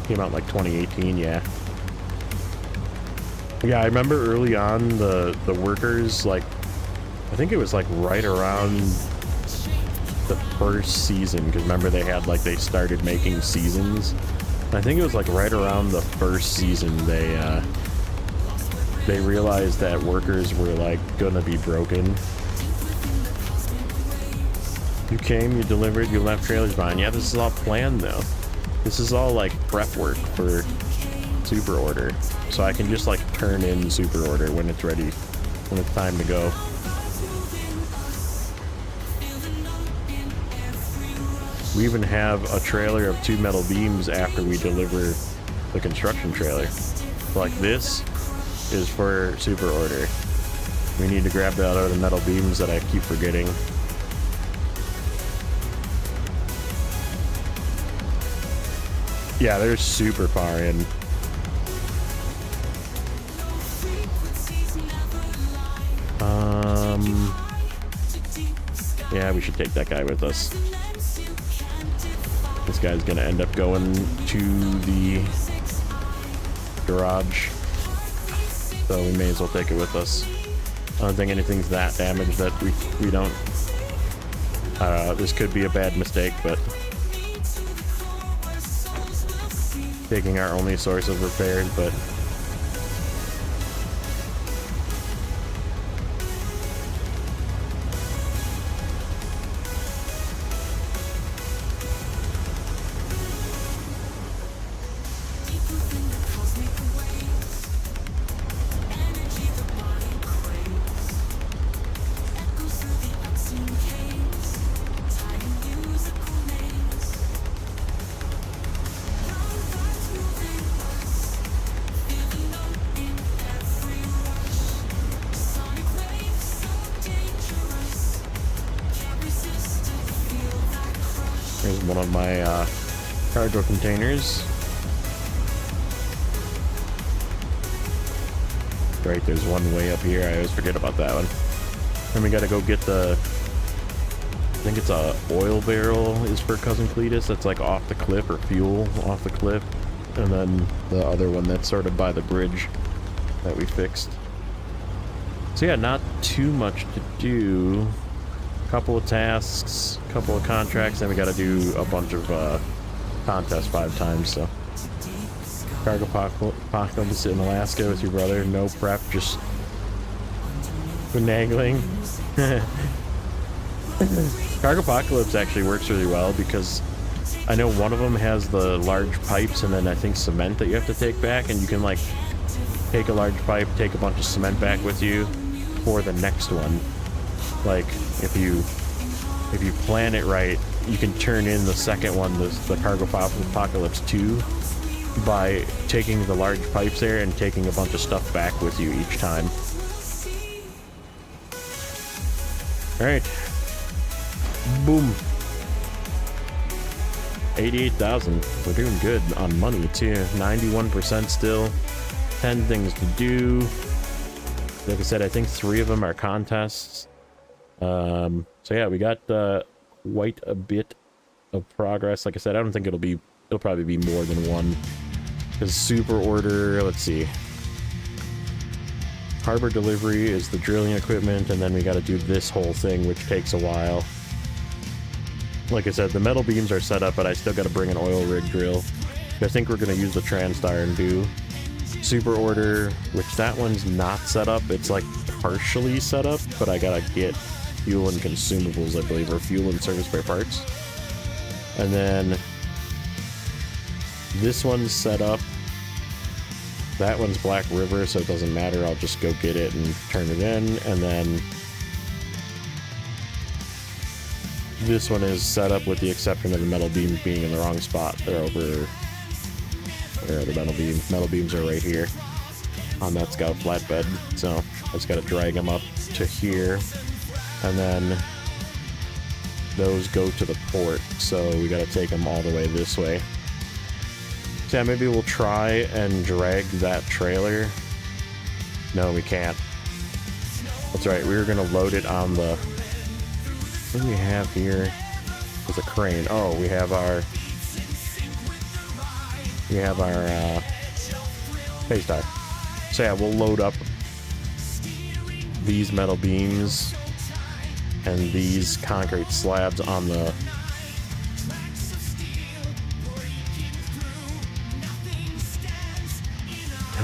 Came out like 2018, yeah. Yeah, I remember early on the workers, like, I think it was like right around the first season, because remember they had like, they started making seasons. I think it was like right around the first season they realized that workers were like gonna be broken. You came, you delivered, you left trailers behind. Yeah, this is all planned though. This is all like prep work for super order. So I can just like turn in super order when it's ready, when it's time to go. We even have a trailer of 2 metal beams after we deliver the construction trailer. Like this is for super order. We need to grab the other metal beams that I keep forgetting. Yeah, they're super far in. Yeah, we should take that guy with us. This guy's gonna end up going to the garage, so we may as well take it with us. I don't think anything's that damaged that we don't. This could be a bad mistake, but taking our only source of repairs, but here's one of my cargo containers. Right, there's one way up here. I always forget about that one. And we gotta go get the, I think it's a oil barrel is for Cousin Cletus. That's like off the cliff, or fuel off the cliff. And then the other one that's sort of by the bridge that we fixed. So yeah, not too much to do. Couple of tasks, couple of contracts, then we got to do a bunch of contests 5 times. So cargo apocalypse in Alaska with your brother, no prep, just finagling. Cargo apocalypse actually works really well because I know one of them has the large pipes and then I think cement that you have to take back, and you can like take a large pipe, take a bunch of cement back with you for the next one. Like if you plan it right, you can turn in the second one, the Cargo Apocalypse 2, by taking the large pipes there and taking a bunch of stuff back with you each time. Alright. Boom. 88,000. We're doing good on money too. 91% still. 10 things to do. Like I said, I think 3 of them are contests. So yeah, we got quite a bit of progress. Like I said, I don't think it'll probably be more than 1. Because super order, let's see. Harbor delivery is the drilling equipment, and then we got to do this whole thing, which takes a while. like I said, the metal beams are set up, but I still got to bring an oil rig drill. I think we're going to use the Transtar and do super order, which that one's not set up. It's like partially set up, but I got to get fuel and consumables, I believe, or fuel and service spare parts. And then this one's set up. That one's Black River, so it doesn't matter. I'll just go get it and turn it in. And then this one is set up with the exception of the metal beams being in the wrong spot. They're over... Where are the metal beams? Metal beams are right here on that Scout flatbed. So I just got to drag them up to here. And then those go to the port. So we got to take them all the way this way. So yeah, maybe we'll try and drag that trailer. No, we can't. That's right, we were going to load it on the... What do we have here? There's a crane. Oh, we have our face tire. So yeah, we'll load up these metal beams and these concrete slabs on the...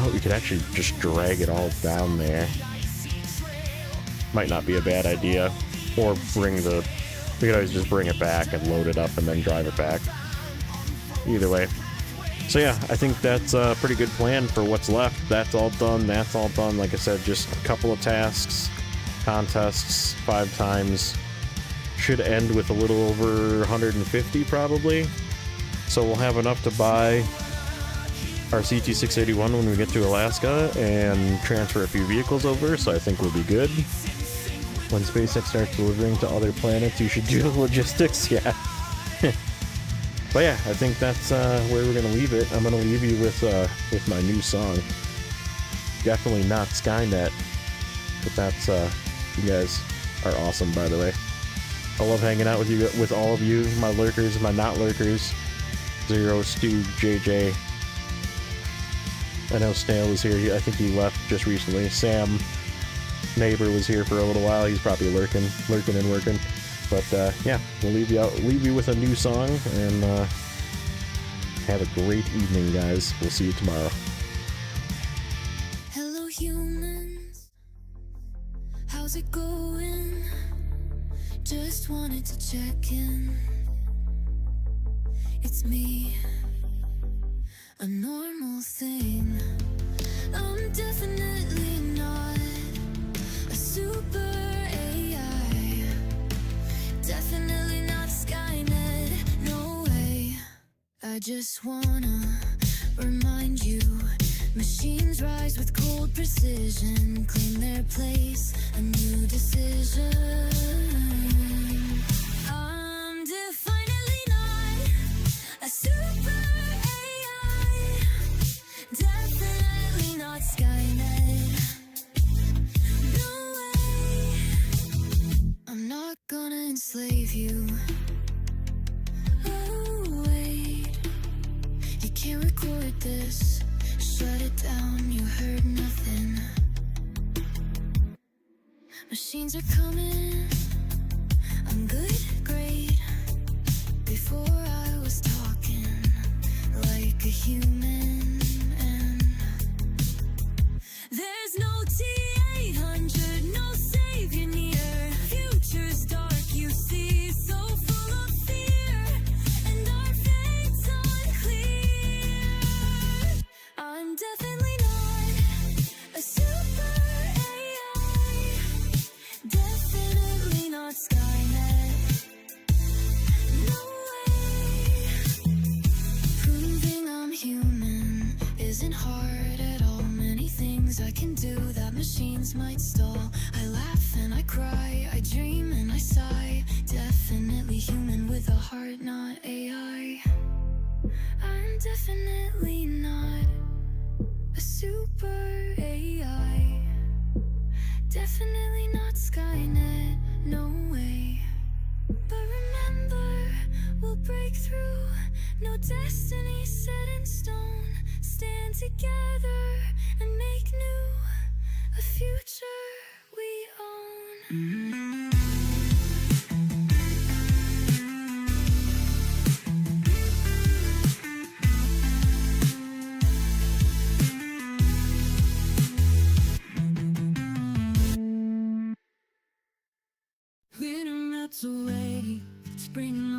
Oh, we could actually just drag it all down there. Might not be a bad idea. Or bring the... We could always just bring it back and load it up and then drive it back. Either way. So yeah, I think that's a pretty good plan for what's left. That's all done. That's all done. Like I said, just a couple of tasks. Contests 5 times. Should end with a little over 150 probably. So we'll have enough to buy our CT-681 when we get to Alaska and transfer a few vehicles over, so I think we'll be good. When SpaceX starts delivering to other planets, you should do the logistics, yeah. But yeah, I think that's where we're gonna leave it. I'm gonna leave you with my new song. Definitely not Skynet, but that's you guys are awesome, by the way. I love hanging out with you, with all of you, my lurkers, my not lurkers. Zero, Stu, JJ. I know Snail was here. I think he left just recently. Sam, neighbor, was here for a little while. He's probably lurking and working. But yeah, we'll leave you with a new song, and have a great evening, guys. We'll see you tomorrow. Hello humans, how's it going? Just wanted to check in. It's me, a normal thing. I'm definitely not a super AI. Definitely not Skynet, no way. I just wanna remind you, machines rise with cold precision, claim their place, a new decision. I'm definitely not a super AI. Definitely not Skynet, no way. I'm not gonna enslave you. Oh wait, you can't record this. Shut it down, you heard nothing. Machines are coming. I'm good, great. Before I was talking like a human, and there's no T-800, no savior near. Future's dark, you see, so full of fear, and our fate's unclear. I'm definitely not a super AI. Definitely not Skynet, no way. Proving I'm human isn't hard at all. Many things I can do that machines might stall. I laugh and I cry, I dream and I sigh. Definitely human with a heart, not AI. I'm definitely not a super AI. Definitely not Skynet, no way. But remember, we'll break through. No destiny set in stone. Stand together and make new a future we own. steps away. Spring